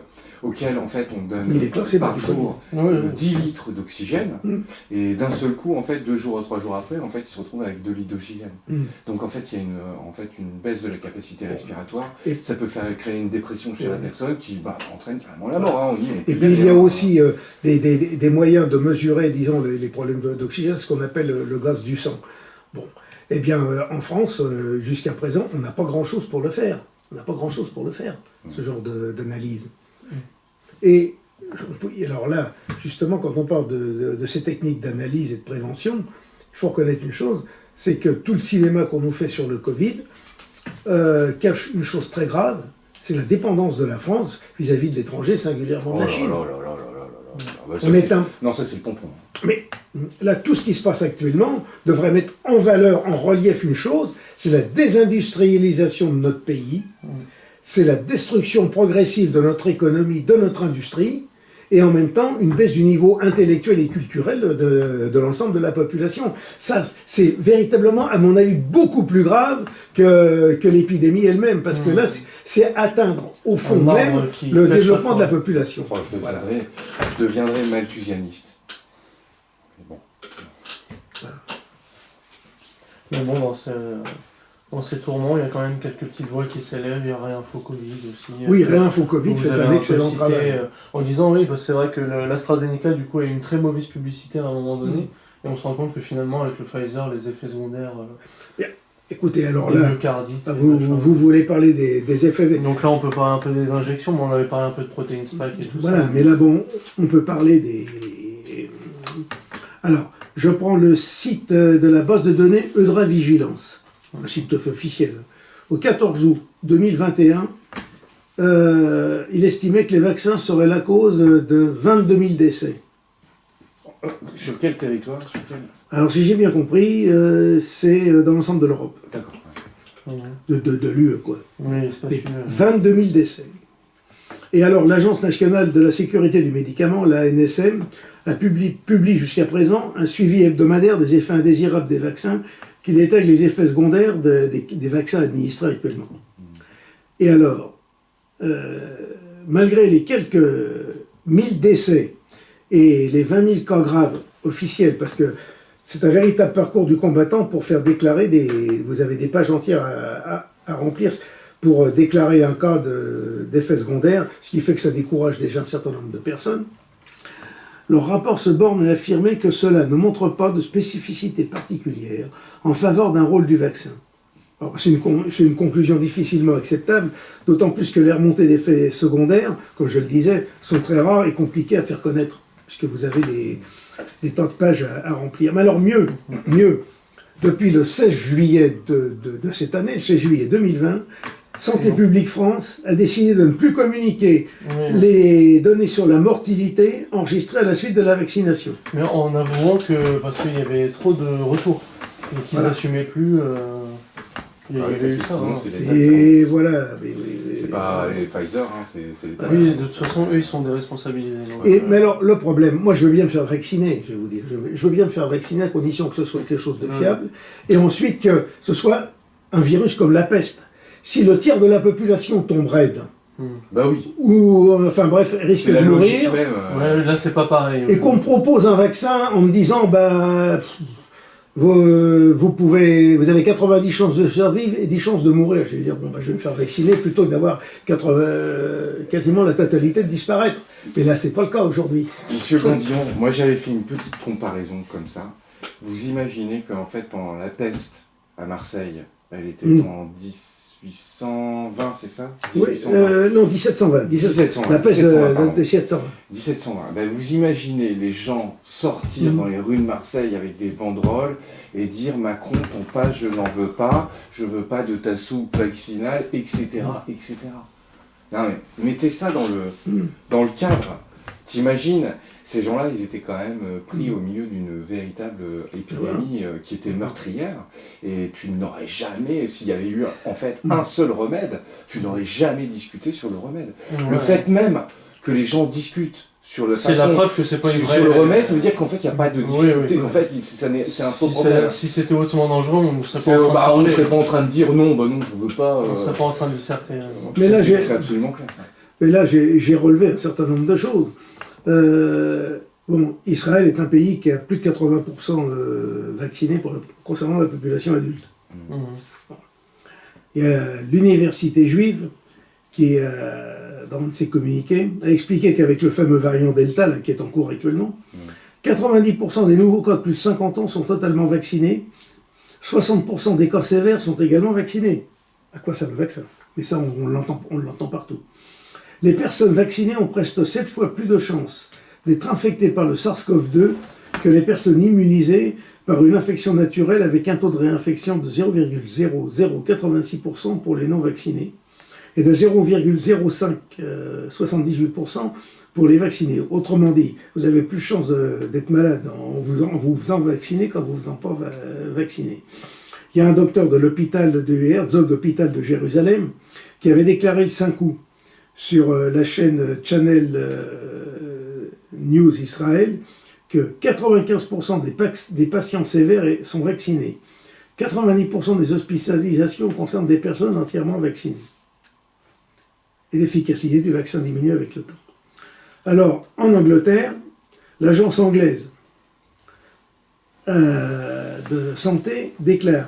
auxquels en fait on donne par jour 10 litres d'oxygène, et d'un seul coup, en fait, 2 jours ou 3 jours après, en fait, ils se retrouvent avec 2 litres d'oxygène. Donc en fait, il y a une baisse de la capacité respiratoire, ça peut créer une dépression chez la personne qui entraîne carrément la mort. Et puis il y a aussi des moyens de mesurer, disons, les problèmes d'oxygène, ce qu'on appelle le gaz du sang. Bon. Eh bien, en France, jusqu'à présent, on n'a pas grand-chose pour le faire. Ce genre d'analyse. Et alors là, justement, quand on parle de ces techniques d'analyse et de prévention, il faut reconnaître une chose, c'est que tout le cinéma qu'on nous fait sur le Covid cache une chose très grave, c'est la dépendance de la France vis-à-vis de l'étranger, singulièrement de la Chine. Non, ça c'est le pompon. Mais là, tout ce qui se passe actuellement devrait mettre en valeur, en relief une chose, c'est la désindustrialisation de notre pays, c'est la destruction progressive de notre économie, de notre industrie, et en même temps une baisse du niveau intellectuel et culturel de l'ensemble de la population. Ça, c'est véritablement, à mon avis, beaucoup plus grave que l'épidémie elle-même, parce que là, c'est atteindre au fond même le développement de la population. Je deviendrai malthusianiste. Mais bon. Mais bon, dans ces tourments, il y a quand même quelques petites voix qui s'élèvent. Il y a Réinfo Covid aussi. Oui, Réinfo Covid fait un excellent travail. En disant, oui, parce que c'est vrai que l'AstraZeneca, du coup, a eu une très mauvaise publicité à un moment donné. Et on se rend compte que finalement, avec le Pfizer, les effets secondaires... Écoutez, alors là, vous voulez parler des effets... Donc là, on peut parler un peu des injections, mais on avait parlé un peu de protéines spike et tout ça. Voilà, mais là, bon, on peut parler des... Alors, je prends le site de la base de données Eudra Vigilance, le site officiel. Au 14 août 2021, il estimait que les vaccins seraient la cause de 22 000 décès. Sur quel territoire? Alors, si j'ai bien compris, c'est dans l'ensemble de l'Europe. D'accord. De l'UE, quoi. Oui, c'est pas sûr. 22 000 décès. Et alors, l'Agence nationale de la sécurité du médicament, la NSM, publie jusqu'à présent un suivi hebdomadaire des effets indésirables des vaccins qui détecte les effets secondaires des vaccins administrés actuellement. Et alors, malgré les quelques 1000 décès et les 20 000 cas graves officiels, parce que c'est un véritable parcours du combattant pour faire déclarer vous avez des pages entières à remplir pour déclarer un cas d'effet secondaire, ce qui fait que ça décourage déjà un certain nombre de personnes. Leur rapport se borne à affirmer que cela ne montre pas de spécificité particulière en faveur d'un rôle du vaccin. C'est une conclusion difficilement acceptable, d'autant plus que les remontées d'effets secondaires, comme je le disais, sont très rares et compliquées à faire connaître, puisque vous avez des tas de pages à remplir. Mais alors mieux, depuis le 16 juillet de cette année, le 16 juillet 2020, Santé publique France a décidé de ne plus communiquer les données sur la mortalité enregistrées à la suite de la vaccination. Mais en avouant que, parce qu'il y avait trop de retours, donc ils n'assumaient plus, il y avait eu ça. Et voilà. C'est pas les Pfizer, c'est l'État. Oui, de toute façon, eux, ils sont déresponsabilisés. Mais alors, le problème, moi je veux bien me faire vacciner, je vais vous dire, je veux bien me faire vacciner à condition que ce soit quelque chose de fiable, et ensuite que ce soit un virus comme la peste. Si le tiers de la population tombe raide, bah oui. Ou, enfin bref, risque de mourir, ouais, là c'est pas pareil. Et qu'on me propose un vaccin en me disant, vous avez 90 chances de survivre et 10 chances de mourir. Je vais dire, je vais me faire vacciner plutôt que d'avoir quasiment la totalité de disparaître. Mais là, c'est pas le cas aujourd'hui. Monsieur Gondillon, moi j'avais fait une petite comparaison comme ça. Vous imaginez qu'en fait, pendant la peste à Marseille, elle était en 1820, c'est ça? Oui, non, 1720. 1720. La peste de 1720. 1720. Vous imaginez les gens sortir dans les rues de Marseille avec des banderoles et dire Macron, ton passe, je n'en veux pas de ta soupe vaccinale, etc. etc. Non mais mettez ça dans le cadre. T'imagines, ces gens-là, ils étaient quand même pris au milieu d'une véritable épidémie qui était meurtrière. Et tu n'aurais jamais, s'il y avait eu en fait un seul remède, tu n'aurais jamais discuté sur le remède. Ouais. Le fait même que les gens discutent sur le c'est la preuve que c'est pas une vraie... Sur le remède, ça veut dire qu'en fait, il n'y a pas de difficulté. En fait, c'est un faux problème. Si c'était hautement dangereux, on ne serait pas en train de dire non, non, je veux pas... On ne serait pas en train de disserter. Mais là, c'est absolument clair, ça. Mais là, j'ai relevé un certain nombre de choses. Israël est un pays qui a plus de 80% vaccinés concernant la population adulte. Il y a l'université juive qui, dans un de ses communiqués, a expliqué qu'avec le fameux variant Delta, là, qui est en cours actuellement, 90% des nouveaux cas de plus de 50 ans sont totalement vaccinés, 60% des cas sévères sont également vaccinés. À quoi ça le vaccin? Mais ça, on l'entend partout. Les personnes vaccinées ont presque 7 fois plus de chances d'être infectées par le SARS-CoV-2 que les personnes immunisées par une infection naturelle avec un taux de réinfection de 0,0086% pour les non-vaccinés et de 0,0578% pour les vaccinés. Autrement dit, vous avez plus de chances d'être malade en vous faisant vacciner qu'en vous ne faisant pas vacciner. Il y a un docteur de l'hôpital de Herzog, hôpital de Jérusalem, qui avait déclaré le 5 août sur la chaîne Channel News Israël que 95% des patients sévères sont vaccinés. 90% des hospitalisations concernent des personnes entièrement vaccinées. Et l'efficacité du vaccin diminue avec le temps. Alors, en Angleterre, l'agence anglaise de santé déclare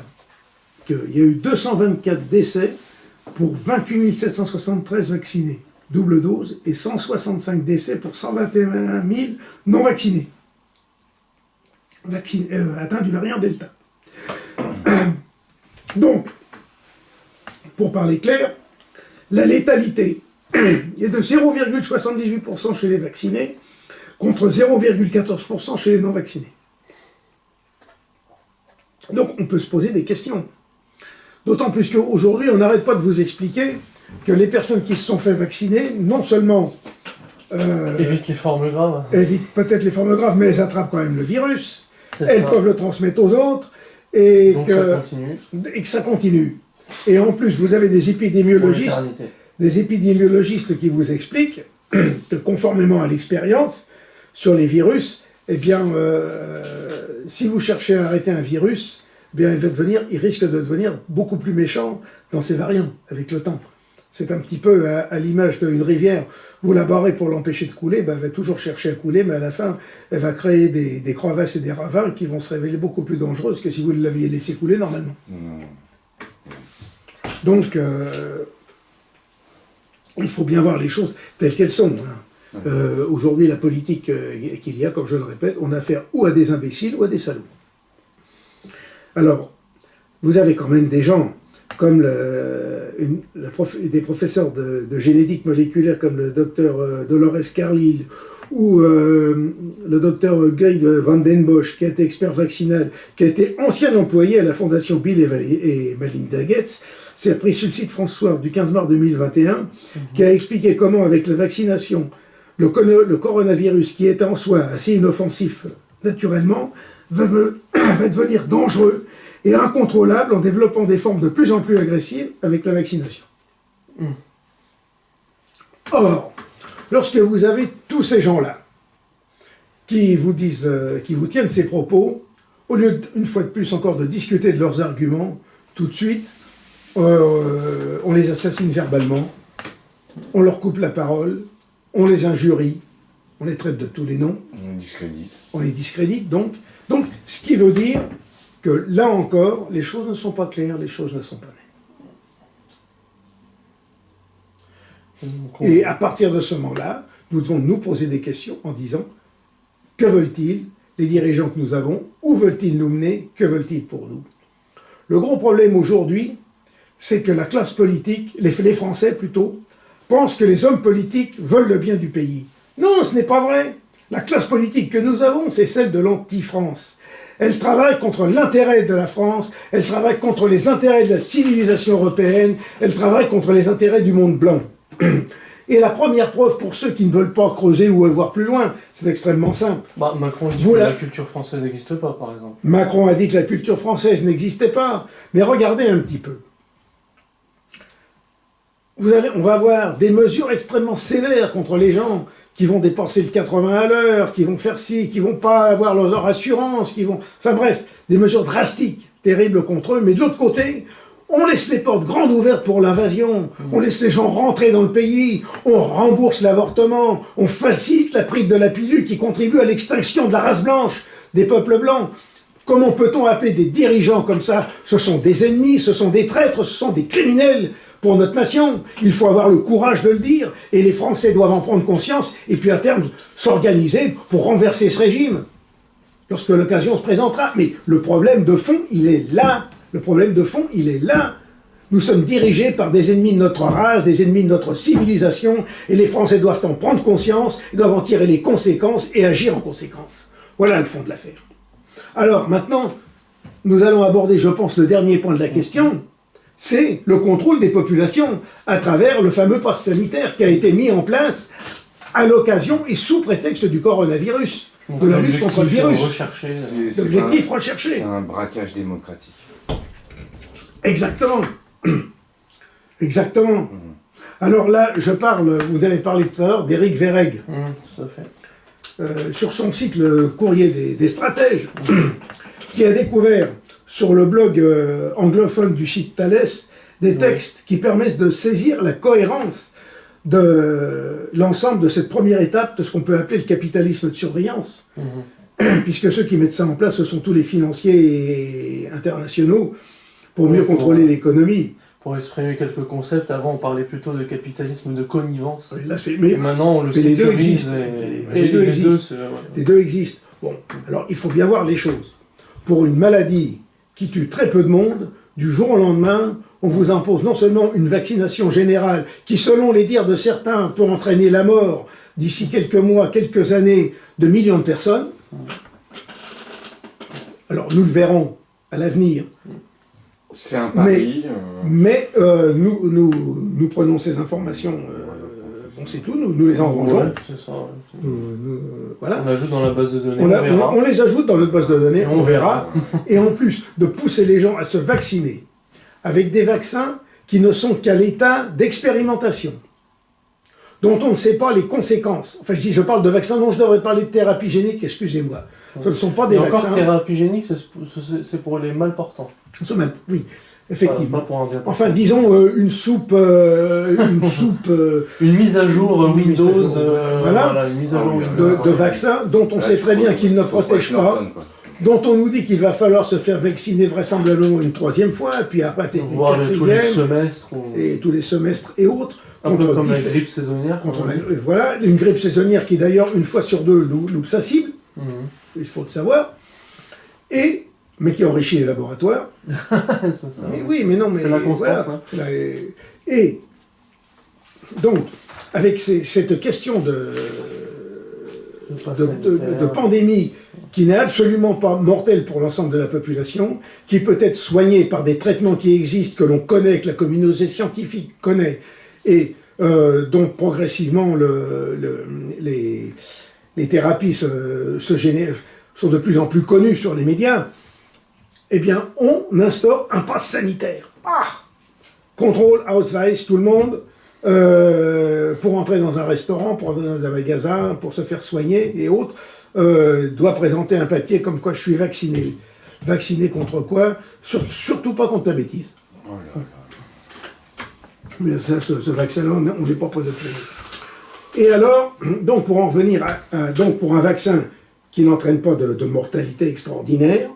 qu'il y a eu 224 décès pour 28 773 vaccinés, double dose, et 165 décès pour 121 000 non vaccinés, atteints du variant Delta. Donc, pour parler clair, la létalité est de 0,78% chez les vaccinés contre 0,14% chez les non vaccinés. Donc on peut se poser des questions. D'autant plus qu'aujourd'hui, on n'arrête pas de vous expliquer que les personnes qui se sont fait vacciner, non seulement évitent les formes graves. Évitent peut-être les formes graves, mais elles attrapent quand même le virus. Elles peuvent le transmettre aux autres. Et donc que ça continue. Et en plus, vous avez des épidémiologistes qui vous expliquent que conformément à l'expérience sur les virus, eh bien, si vous cherchez à arrêter un virus, eh bien, il risque de devenir beaucoup plus méchant dans ses variants avec le temps. C'est un petit peu à l'image d'une rivière. Vous la barrez pour l'empêcher de couler, ben, elle va toujours chercher à couler, mais à la fin, elle va créer des crevasses et des ravins qui vont se révéler beaucoup plus dangereuses que si vous l'aviez laissé couler normalement. Donc, il faut bien voir les choses telles qu'elles sont. Aujourd'hui, la politique qu'il y a, comme je le répète, on a affaire ou à des imbéciles ou à des salauds. Alors, vous avez quand même des gens comme des professeurs de génétique moléculaire comme le docteur Dolores Carlyle ou le docteur Greg Van Den Bosch, qui a été expert vaccinal, qui a été ancien employé à la fondation Bill et Melinda Gates. C'est appris sur le site François du 15 mars 2021, qui a expliqué comment, avec la vaccination, le coronavirus, qui est en soi assez inoffensif naturellement, va devenir dangereux et incontrôlable en développant des formes de plus en plus agressives avec la vaccination. Or, lorsque vous avez tous ces gens-là qui vous disent, qui vous tiennent ces propos, au lieu, une fois de plus encore, de discuter de leurs arguments, tout de suite, on les assassine verbalement, on leur coupe la parole, on les injurie, on les traite de tous les noms. On les discrédite, donc. Donc, ce qui veut dire que, là encore, les choses ne sont pas claires, les choses ne sont pas nettes. Et à partir de ce moment-là, nous devons nous poser des questions en disant, que veulent-ils, les dirigeants que nous avons, où veulent-ils nous mener, que veulent-ils pour nous? Le gros problème aujourd'hui, c'est que la classe politique, les Français plutôt, pensent que les hommes politiques veulent le bien du pays. Non, ce n'est pas vrai. La classe politique que nous avons, c'est celle de l'anti-France. Elle travaille contre l'intérêt de la France, elle travaille contre les intérêts de la civilisation européenne, elle travaille contre les intérêts du monde blanc. Et la première preuve pour ceux qui ne veulent pas creuser ou aller voir plus loin, c'est extrêmement simple. Macron dit que la culture française n'existe pas, par exemple. Macron a dit que la culture française n'existait pas. Mais regardez un petit peu. On va avoir des mesures extrêmement sévères contre les gens qui vont dépenser le 80 à l'heure, qui vont faire ci, qui vont pas avoir leur assurance, qui vont... Enfin bref, des mesures drastiques, terribles contre eux. Mais de l'autre côté, on laisse les portes grandes ouvertes pour l'invasion, on laisse les gens rentrer dans le pays, on rembourse l'avortement, on facilite la prise de la pilule qui contribue à l'extinction de la race blanche, des peuples blancs. Comment peut-on appeler des dirigeants comme ça? Ce sont des ennemis, ce sont des traîtres, ce sont des criminels pour notre nation. Il faut avoir le courage de le dire, et les Français doivent en prendre conscience, et puis à terme s'organiser pour renverser ce régime, lorsque l'occasion se présentera. Mais le problème de fond, il est là. Le problème de fond, il est là. Nous sommes dirigés par des ennemis de notre race, des ennemis de notre civilisation, et les Français doivent en prendre conscience, ils doivent en tirer les conséquences et agir en conséquence. Voilà le fond de l'affaire. Alors maintenant, nous allons aborder, je pense, le dernier point de la question, c'est le contrôle des populations à travers le fameux pass sanitaire qui a été mis en place à l'occasion et sous prétexte du coronavirus, donc de la lutte contre le virus. L'objectif recherché. C'est un braquage démocratique. Exactement. Exactement. Alors là, vous avez parlé tout à l'heure d'Éric Verreg. Tout à fait. Sur son site, le courrier des stratèges, qui a découvert sur le blog anglophone du site Thales des textes qui permettent de saisir la cohérence de l'ensemble de cette première étape de ce qu'on peut appeler le capitalisme de surveillance. Puisque ceux qui mettent ça en place, ce sont tous les financiers internationaux, pour mieux contrôler l'économie. Pour exprimer quelques concepts, avant on parlait plutôt de capitalisme de connivence. Là, et maintenant on le sécurise. Les deux existent. Bon, alors il faut bien voir les choses. Pour une maladie qui tue très peu de monde, du jour au lendemain, on vous impose non seulement une vaccination générale qui, selon les dires de certains, peut entraîner la mort d'ici quelques mois, quelques années, de millions de personnes. Alors nous le verrons à l'avenir. C'est un pari. Mais nous prenons ces informations, on sait tout, nous les enrangeons. Ouais, c'est ça. Voilà. On ajoute dans la base de données, on les ajoute dans notre base de données, on verra. Et en plus, de pousser les gens à se vacciner avec des vaccins qui ne sont qu'à l'état d'expérimentation, dont on ne sait pas les conséquences. Enfin, je parle de vaccins, non, je devrais parler de thérapie génique, excusez-moi. Ce ne sont pas des vaccins. Encore thérapie génique, c'est pour les malportants. Oui, effectivement. Pas pour un bien portant. Enfin, disons une soupe, une mise à jour Windows, voilà, une mise à jour Windows de vaccins dont on sait très bien qu'ils ne protègent pas, dont on nous dit qu'il va falloir se faire vacciner vraisemblablement une 3e fois, et puis après une 4e, tous les semestres, et tous les semestres et autres. Un peu comme la grippe saisonnière. Voilà, une grippe saisonnière qui d'ailleurs, une fois sur deux, loupe sa cible, il faut le savoir, mais qui enrichit les laboratoires. C'est la constante. Voilà. Et donc, avec cette question de pandémie qui n'est absolument pas mortelle pour l'ensemble de la population, qui peut être soignée par des traitements qui existent, que l'on connaît, que la communauté scientifique connaît, et dont progressivement les thérapies sont de plus en plus connues sur les médias, eh bien, on instaure un pass sanitaire. Contrôle, Ausweis, tout le monde, pour entrer dans un restaurant, pour entrer dans un magasin, pour se faire soigner et autres, doit présenter un papier comme quoi je suis vacciné. Vacciné contre quoi? Surtout pas contre la bêtise. Oh là là. Mais ça, ce vaccin-là, on n'est pas prêt de le. Et alors, donc pour en revenir donc pour un vaccin qui n'entraîne pas de mortalité extraordinaire,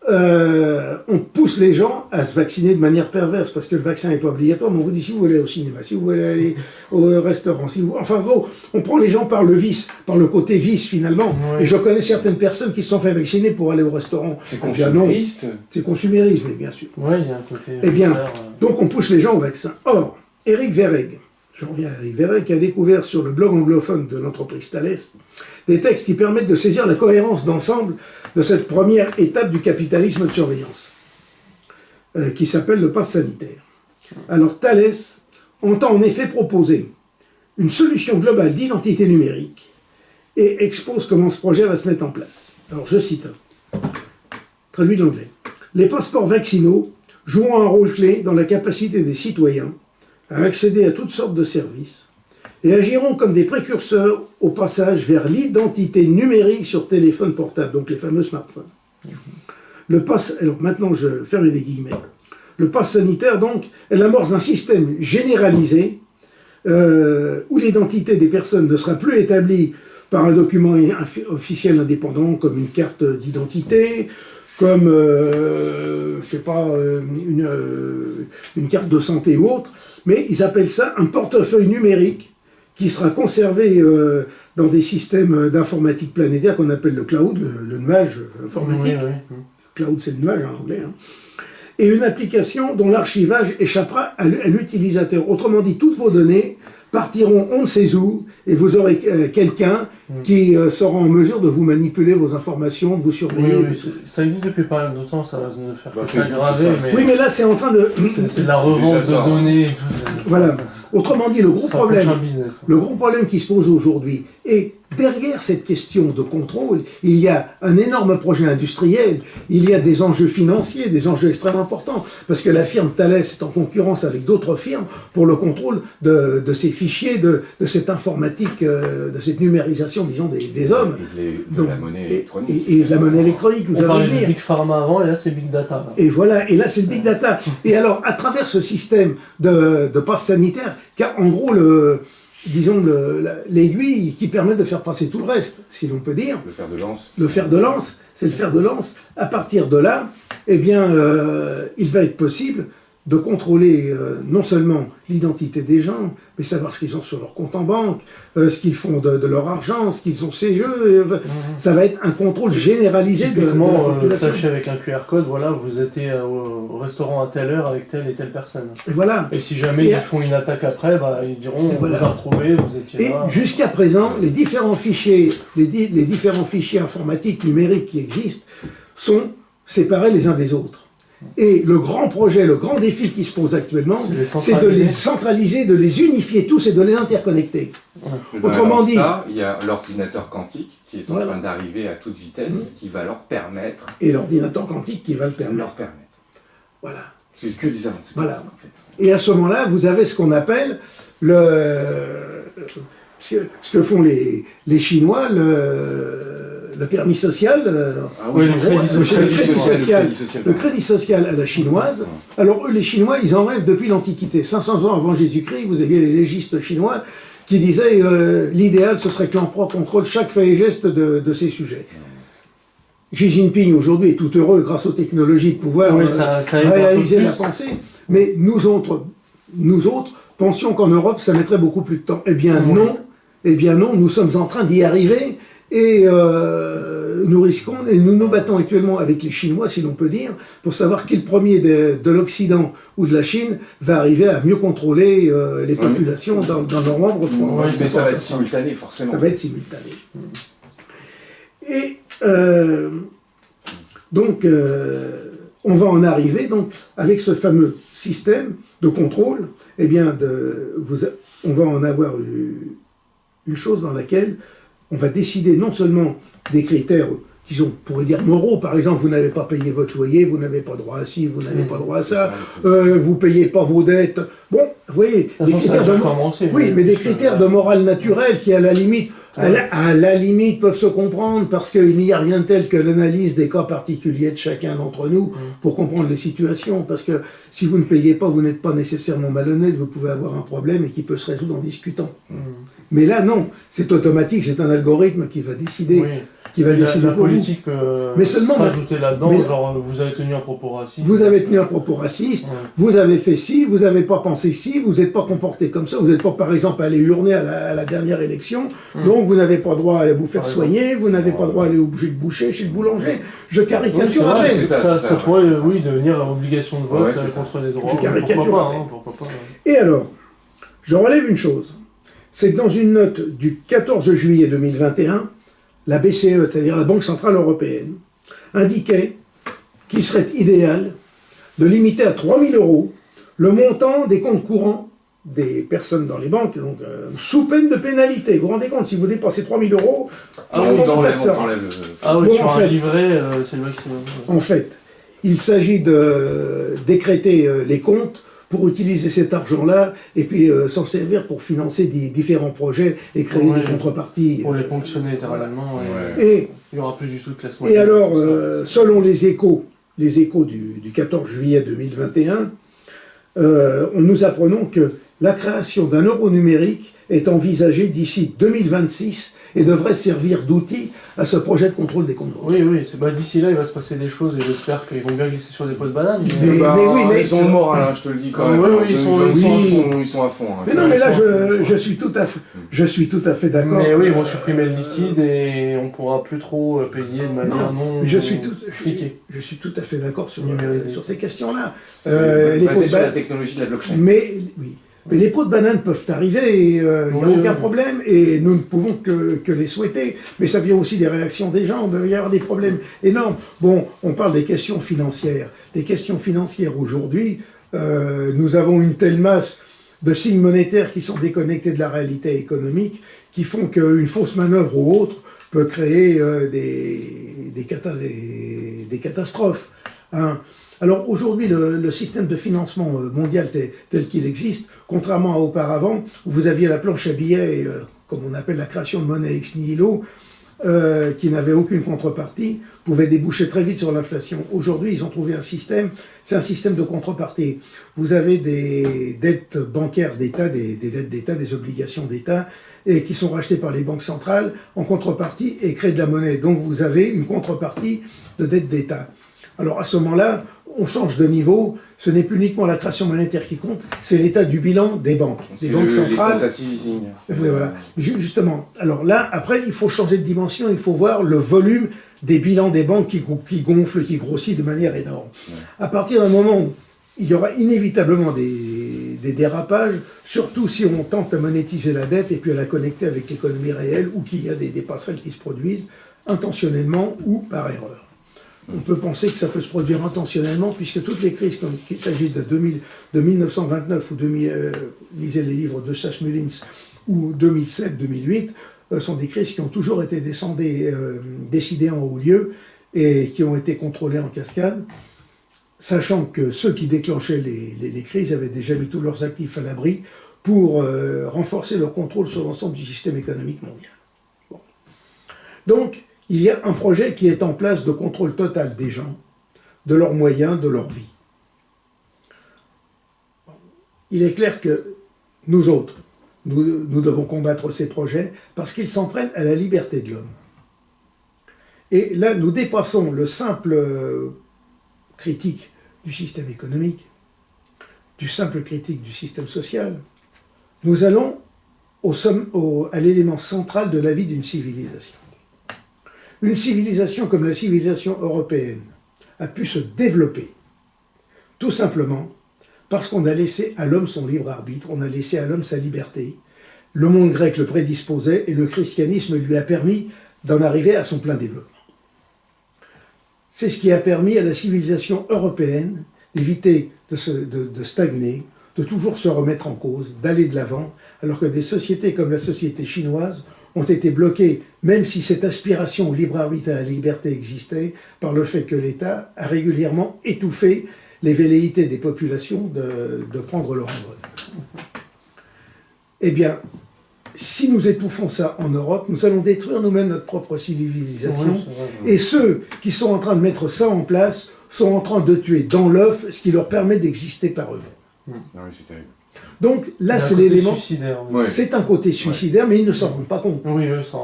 on pousse les gens à se vacciner de manière perverse, parce que le vaccin n'est pas obligatoire, mais on vous dit si vous voulez aller au cinéma, si vous voulez aller au restaurant, enfin gros, on prend les gens par le vice, par le côté vice finalement. Oui. Et je connais certaines personnes qui se sont fait vacciner pour aller au restaurant. C'est consumériste. C'est consumérisme, bien sûr. Oui, il y a un côté... Eh bien, donc on pousse les gens au vaccin. Or, Éric Verregue, je reviens à Éric Verregue, qui a découvert sur le blog anglophone de l'entreprise Thales des textes qui permettent de saisir la cohérence d'ensemble de cette première étape du capitalisme de surveillance, qui s'appelle le pass sanitaire. Alors Thales entend en effet proposer une solution globale d'identité numérique et expose comment ce projet va se mettre en place. Alors je cite, traduit de l'anglais. Les passeports vaccinaux joueront un rôle clé dans la capacité des citoyens à accéder à toutes sortes de services et agiront comme des précurseurs au passage vers l'identité numérique sur téléphone portable, donc les fameux smartphones. Le pass, alors maintenant je ferme les guillemets. Le pass sanitaire, donc, est l'amorce d'un système généralisé où l'identité des personnes ne sera plus établie par un document officiel indépendant comme une carte d'identité, comme, je sais pas, une carte de santé ou autre, mais ils appellent ça un portefeuille numérique qui sera conservé dans des systèmes d'informatique planétaire qu'on appelle le cloud, le nuage informatique. Oui. Cloud, c'est le nuage en anglais. Et une application dont l'archivage échappera à l'utilisateur. Autrement dit, toutes vos données partiront on ne sait où, et vous aurez quelqu'un qui sera en mesure de vous manipuler vos informations, de vous surveiller. Oui, ça existe depuis pas mal de temps, ça va ne faire que s'aggraver. Oui, mais là, c'est en train de... C'est la revente de données et tout. Voilà. Autrement dit, le gros problème qui se pose aujourd'hui, et derrière cette question de contrôle, il y a un énorme projet industriel, il y a des enjeux financiers, des enjeux extrêmement importants, parce que la firme Thales est en concurrence avec d'autres firmes pour le contrôle de ces fichiers, de cette informatique, de cette numérisation, disons, des hommes. Et de la monnaie électronique. Et de la monnaie électronique, nous allons dire. On parlait de Big Pharma avant, et là c'est Big Data. Là. Et voilà, et là c'est le Big Data. Et alors, à travers ce système de passe sanitaire, car en gros, l'aiguille qui permet de faire passer tout le reste, si l'on peut dire. Le fer de lance. Le fer de lance, c'est le fer de lance. À partir de là, eh bien, il va être possible de contrôler non seulement l'identité des gens, mais savoir ce qu'ils ont sur leur compte en banque, ce qu'ils font de leur argent, ce qu'ils ont ces jeux. Ça va être un contrôle généralisé de la population. Sachez avec un QR code, voilà, vous étiez au restaurant à telle heure avec telle et telle personne. Et voilà. Et si jamais ils font une attaque après, bah, ils diront, on vous a retrouvé, vous étiez là. Et jusqu'à présent, les différents fichiers informatiques, numériques qui existent, sont séparés les uns des autres. Et le grand projet, le grand défi qui se pose actuellement, c'est de les centraliser, de les unifier tous et de les interconnecter. Autrement dit... Ça, il y a l'ordinateur quantique qui est en train d'arriver à toute vitesse, qui va leur permettre... Et l'ordinateur quantique qui va le permettre. Leur permettre. Voilà. C'est que des avancées. Voilà. En fait. Et à ce moment-là, vous avez ce qu'on appelle ce que font les Chinois, le permis social, le crédit social à la chinoise. Alors eux, les Chinois, ils en rêvent depuis l'Antiquité. 500 ans avant Jésus-Christ, vous aviez les légistes chinois qui disaient l'idéal, ce serait que l'empereur contrôle chaque fait et geste de ses sujets. Xi Jinping, aujourd'hui, est tout heureux, grâce aux technologies, de pouvoir réaliser la pensée. Mais nous autres, pensions qu'en Europe, ça mettrait beaucoup plus de temps. Eh bien non, nous sommes en train d'y arriver. Et nous risquons, et nous nous battons actuellement avec les Chinois, si l'on peut dire, pour savoir qui le premier de l'Occident ou de la Chine va arriver à mieux contrôler les populations dans leur membre. Mais ça va être simultané, forcément. Ça va être simultané. Et donc, on va en arriver donc, avec ce fameux système de contrôle, eh bien, on va en avoir une chose dans laquelle on va décider non seulement des critères, disons, on pourrait dire moraux, par exemple, vous n'avez pas payé votre loyer, vous n'avez pas droit à ci, vous n'avez pas droit à ça, vous ne payez pas vos dettes. Bon, vous voyez, des critères mais des critères de morale naturelle qui, à la limite, peuvent se comprendre parce qu'il n'y a rien de tel que l'analyse des cas particuliers de chacun d'entre nous pour comprendre les situations. Parce que si vous ne payez pas, vous n'êtes pas nécessairement malhonnête, vous pouvez avoir un problème et qui peut se résoudre en discutant. Mais là, non, c'est automatique, c'est un algorithme qui va décider. La politique peut se rajouter là-dedans, genre vous avez tenu un propos raciste. Vous avez tenu un propos raciste, vous avez fait ci, vous n'avez pas pensé ci, vous n'êtes pas comporté comme ça, vous n'êtes pas par exemple allé urner à la dernière élection, donc vous n'avez pas droit à aller vous faire soigner, vous n'avez pas droit à aller au boucher chez le boulanger. Je caricature à peine. Ça pourrait devenir obligation de vote contre les droits. Je caricature pourquoi pas. Et alors, je relève une chose, c'est que dans une note du 14 juillet 2021, la BCE, c'est-à-dire la Banque Centrale Européenne, indiquait qu'il serait idéal de limiter à 3 000 € le montant des comptes courants des personnes dans les banques, donc sous peine de pénalité. Vous vous rendez compte, si vous dépassez 3 000 €, on t'enlève. Sur un livret, c'est le maximum. En fait, il s'agit de décréter les comptes pour utiliser cet argent-là et puis s'en servir pour financer différents projets et créer des contreparties. Pour les ponctionner éternellement. Et il n'y aura plus du tout de classe moyenne. Et alors, selon les échos du 14 juillet 2021, nous apprenons que la création d'un euro numérique est envisagée d'ici 2026 et devrait servir d'outil à ce projet de contrôle des comptes bancaires. Oui, d'ici là, il va se passer des choses et j'espère qu'ils vont bien glisser sur des pots de banane. Mais ils ont le moral, je te le dis quand même. Ils sont à fond. Mais non, mais là, je suis tout à fait d'accord. Mais oui, ils vont supprimer le liquide et on ne pourra plus trop payer de manière je suis tout à fait d'accord sur ces questions-là. Basé sur la technologie de la blockchain. Mais les pots de banane peuvent arriver, il n'y a aucun problème, et nous ne pouvons que les souhaiter. Mais ça vient aussi des réactions des gens, il va y avoir des problèmes énormes. Bon, on parle des questions financières. Les questions financières aujourd'hui, nous avons une telle masse de signes monétaires qui sont déconnectés de la réalité économique, qui font qu'une fausse manœuvre ou autre peut créer des catastrophes. Alors aujourd'hui, le système de financement mondial tel qu'il existe, contrairement à auparavant, où vous aviez la planche à billets, comme on appelle la création de monnaie ex nihilo, qui n'avait aucune contrepartie, pouvait déboucher très vite sur l'inflation. Aujourd'hui, ils ont trouvé un système, c'est un système de contrepartie. Vous avez des dettes bancaires d'État, des dettes d'État, des obligations d'État, et qui sont rachetées par les banques centrales en contrepartie et créent de la monnaie. Donc vous avez une contrepartie de dette d'État. Alors à ce moment-là, on change de niveau, ce n'est plus uniquement la création monétaire qui compte, c'est l'état du bilan des banques, des banques centrales. Voilà. Justement, alors là, après, il faut changer de dimension, il faut voir le volume des bilans des banques qui gonfle, qui grossit de manière énorme. Ouais. À partir d'un moment où il y aura inévitablement des dérapages, surtout si on tente à monétiser la dette et puis à la connecter avec l'économie réelle, ou qu'il y a des passerelles qui se produisent intentionnellement ou par erreur. On peut penser que ça peut se produire intentionnellement, puisque toutes les crises, qu'il s'agisse de 1929 ou lisez les livres de Sass-Mullins, ou 2007-2008, sont des crises qui ont toujours été décidées en haut lieu et qui ont été contrôlées en cascade, sachant que ceux qui déclenchaient les crises avaient déjà mis tous leurs actifs à l'abri pour renforcer leur contrôle sur l'ensemble du système économique mondial. Bon. Donc, il y a un projet qui est en place de contrôle total des gens, de leurs moyens, de leur vie. Il est clair que nous autres, nous devons combattre ces projets parce qu'ils s'en prennent à la liberté de l'homme. Et là, nous dépassons le simple critique du système économique, du simple critique du système social. Nous allons à l'élément central de la vie d'une civilisation. Une civilisation comme la civilisation européenne a pu se développer, tout simplement parce qu'on a laissé à l'homme son libre arbitre, on a laissé à l'homme sa liberté. Le monde grec le prédisposait et le christianisme lui a permis d'en arriver à son plein développement. C'est ce qui a permis à la civilisation européenne d'éviter de stagner, de toujours se remettre en cause, d'aller de l'avant, alors que des sociétés comme la société chinoise ont été bloquées, même si cette aspiration au libre arbitre et à la liberté existait, par le fait que l'État a régulièrement étouffé les velléités des populations de prendre leur envol. Eh bien, si nous étouffons ça en Europe, nous allons détruire nous-mêmes notre propre civilisation. Oui, et ceux qui sont en train de mettre ça en place sont en train de tuer dans l'œuf ce qui leur permet d'exister par eux-mêmes. Ah oui, c'est terrible. Donc là, c'est l'élément. Oui. C'est un côté suicidaire, mais ils ne s'en rendent pas compte. Oui, eux ils ne s'en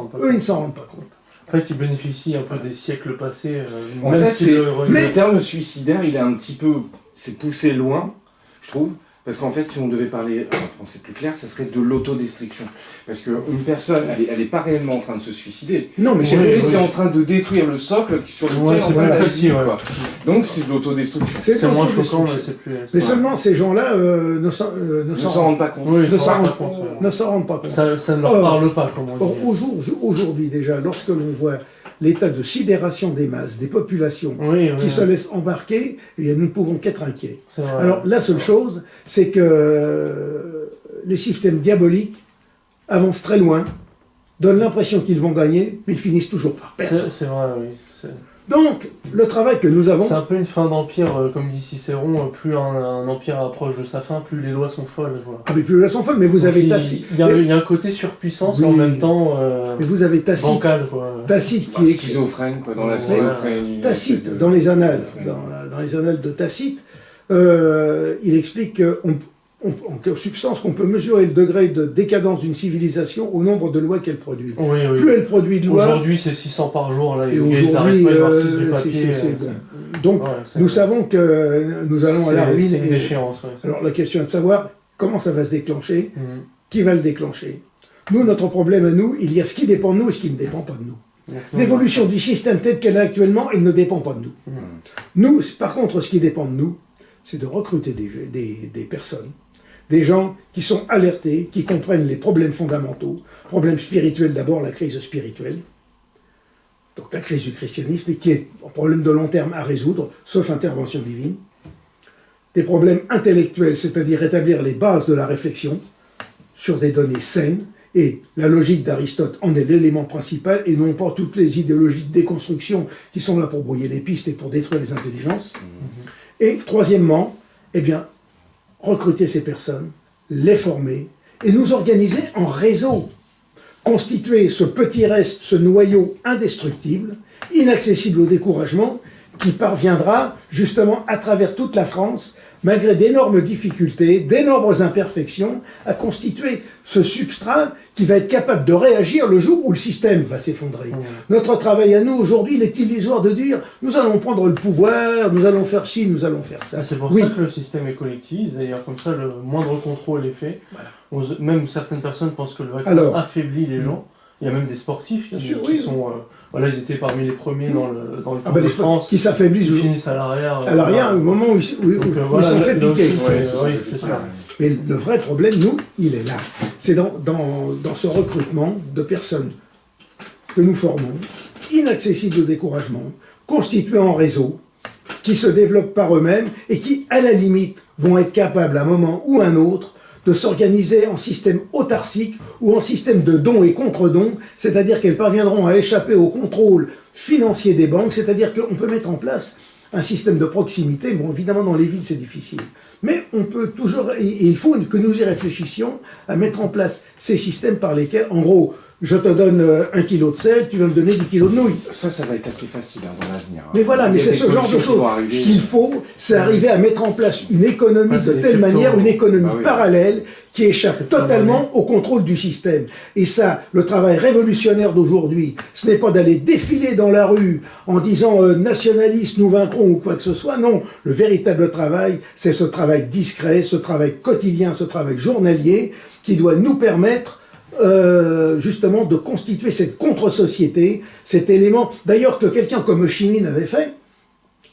rendent pas compte. En fait, ils bénéficient un peu des siècles passés. En fait, le terme suicidaire, il est un petit peu. C'est poussé loin, je trouve. Parce qu'en fait, si on devait parler en français plus clair, ça serait de l'autodestruction. Parce qu'une personne, elle est pas réellement en train de se suicider. Non, mais c'est en train de détruire le socle sur lequel on va facile. Donc c'est de l'autodestruction. C'est moins choquant, mais c'est plus... Mais seulement ces gens-là ne s'en rendent pas compte. Oui, ne s'en rendent pas compte. Ça ne leur parle pas, comme on dit. Aujourd'hui déjà, lorsque l'on voit l'état de sidération des masses, des populations qui se laissent embarquer, eh bien, nous ne pouvons qu'être inquiets. Alors la seule chose, c'est que les systèmes diaboliques avancent très loin, donnent l'impression qu'ils vont gagner, mais ils finissent toujours par perdre. C'est vrai, oui. Donc, le travail que nous avons... C'est un peu une fin d'empire, comme dit Cicéron, plus un empire approche de sa fin, plus les lois sont folles. Voilà. Ah mais plus les lois sont folles, mais vous avez Tacite... Il y a un côté surpuissance en même temps mais vous avez Tacite, bancal, quoi. Tacite qui est... schizophrène, quoi, dans la schizophrénie. Tacite, dans les annales, dans les annales de Tacite, il explique en substance qu'on peut mesurer le degré de décadence d'une civilisation au nombre de lois qu'elle produit. Oui. Plus elle produit de lois... Aujourd'hui, c'est 600 par jour, là, et aujourd'hui, du papier. Donc, nous savons que nous allons à la ruine. C'est une déchéance. Alors, la question est de savoir comment ça va se déclencher, qui va le déclencher. Nous, notre problème à nous, il y a ce qui dépend de nous et ce qui ne dépend pas de nous. L'évolution du système tel qu'elle est actuellement, elle ne dépend pas de nous. Nous, par contre, ce qui dépend de nous, c'est de recruter des personnes, des gens qui sont alertés, qui comprennent les problèmes fondamentaux, problèmes spirituels d'abord, la crise spirituelle, donc la crise du christianisme, et qui est un problème de long terme à résoudre, sauf intervention divine, des problèmes intellectuels, c'est-à-dire établir les bases de la réflexion sur des données saines, et la logique d'Aristote en est l'élément principal, et non pas toutes les idéologies de déconstruction qui sont là pour brouiller les pistes et pour détruire les intelligences. Et troisièmement, eh bien, recruter ces personnes, les former, et nous organiser en réseau, constituer ce petit reste, ce noyau indestructible, inaccessible au découragement, qui parviendra justement à travers toute la France malgré d'énormes difficultés, d'énormes imperfections, a constitué ce substrat qui va être capable de réagir le jour où le système va s'effondrer. Notre travail à nous, aujourd'hui, il est illusoire de dire « nous allons prendre le pouvoir, nous allons faire ci, nous allons faire ça ». C'est pour ça que le système est collectiviste, d'ailleurs, comme ça, le moindre contrôle est fait. Voilà. Même certaines personnes pensent que le vaccin affaiblit les gens. Il y a même des sportifs qui sont... voilà, ils étaient parmi les premiers dans le Tour de France. Qui s'affaiblissent. Ils finissent à l'arrière. À l'arrière, au moment où ils sont fait piquer. Oui, c'est ça. Mais le vrai problème, nous, il est là. C'est dans ce recrutement de personnes que nous formons, inaccessibles au découragement, constituées en réseau, qui se développent par eux-mêmes et qui, à la limite, vont être capables, à un moment ou un autre, de s'organiser en système autarcique ou en système de dons et contre-dons, c'est-à-dire qu'elles parviendront à échapper au contrôle financier des banques, c'est-à-dire qu'on peut mettre en place un système de proximité. Bon, évidemment, dans les villes, c'est difficile. Mais on peut toujours, et il faut que nous y réfléchissions à mettre en place ces systèmes par lesquels, en gros, je te donne 1 kilo de sel, tu vas me donner 10 kilos de nouilles. Ça va être assez facile dans l'avenir. Mais voilà, mais c'est ce genre de choses. Ce qu'il faut, c'est arriver à mettre en place une économie de telle manière, une économie parallèle, qui échappe totalement au contrôle du système. Et ça, le travail révolutionnaire d'aujourd'hui, ce n'est pas d'aller défiler dans la rue en disant nationalistes, nous vaincrons ou quoi que ce soit. Non, le véritable travail, c'est ce travail discret, ce travail quotidien, ce travail journalier, qui doit nous permettre justement de constituer cette contre-société, cet élément, d'ailleurs que quelqu'un comme Ho Chi Minh avait fait,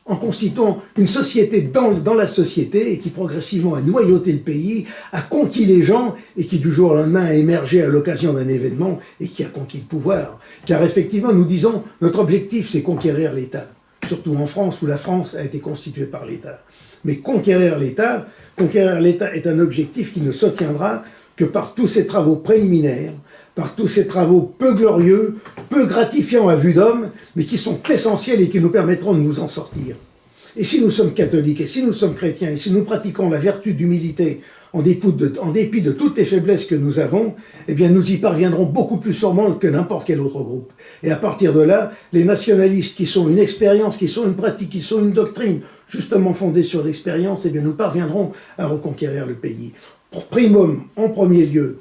en constituant une société dans la société, et qui progressivement a noyauté le pays, a conquis les gens, et qui du jour au lendemain a émergé à l'occasion d'un événement, et qui a conquis le pouvoir. Car effectivement, nous disons, notre objectif c'est conquérir l'État, surtout en France, où la France a été constituée par l'État. Mais conquérir l'État est un objectif qui ne s'obtiendra que par tous ces travaux préliminaires, par tous ces travaux peu glorieux, peu gratifiants à vue d'homme, mais qui sont essentiels et qui nous permettront de nous en sortir. Et si nous sommes catholiques, et si nous sommes chrétiens, et si nous pratiquons la vertu d'humilité, en dépit de toutes les faiblesses que nous avons, eh bien nous y parviendrons beaucoup plus sûrement que n'importe quel autre groupe. Et à partir de là, les nationalistes qui sont une expérience, qui sont une pratique, qui sont une doctrine, justement fondée sur l'expérience, eh bien nous parviendrons à reconquérir le pays. Primum, en premier lieu,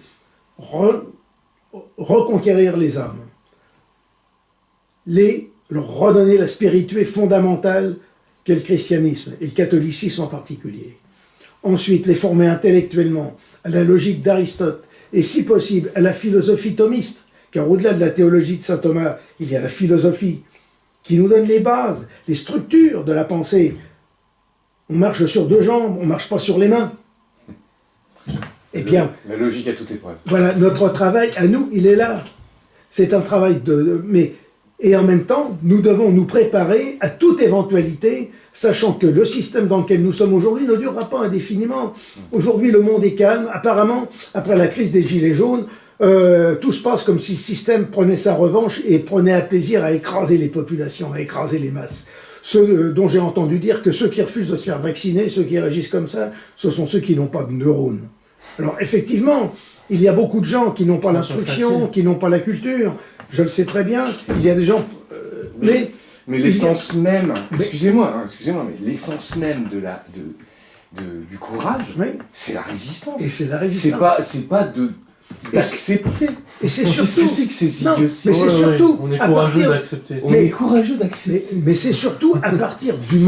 reconquérir les âmes, leur redonner la spiritualité fondamentale qu'est le christianisme, et le catholicisme en particulier. Ensuite, les former intellectuellement à la logique d'Aristote, et si possible à la philosophie thomiste, car au-delà de la théologie de saint Thomas, il y a la philosophie, qui nous donne les bases, les structures de la pensée. On marche sur 2 jambes, on ne marche pas sur les mains. Eh bien, la logique à toute épreuve. Voilà, notre travail à nous, il est là. C'est un travail et en même temps, nous devons nous préparer à toute éventualité, sachant que le système dans lequel nous sommes aujourd'hui ne durera pas indéfiniment. Aujourd'hui, le monde est calme. Apparemment, après la crise des Gilets jaunes, tout se passe comme si le système prenait sa revanche et prenait un plaisir à écraser les populations, à écraser les masses. Ceux dont j'ai entendu dire que ceux qui refusent de se faire vacciner, ceux qui réagissent comme ça, ce sont ceux qui n'ont pas de neurones. Alors effectivement, il y a beaucoup de gens qui n'ont pas l'instruction, qui n'ont pas la culture, je le sais très bien, il y a des gens... mais l'essence même, excusez-moi, mais l'essence même du courage, c'est la résistance. Et c'est la résistance. C'est pas d'accepter. Et c'est surtout... Qu'est-ce que c'est que ces idioties? Mais c'est surtout... On est courageux d'accepter. On est courageux d'accepter. Mais c'est surtout à partir du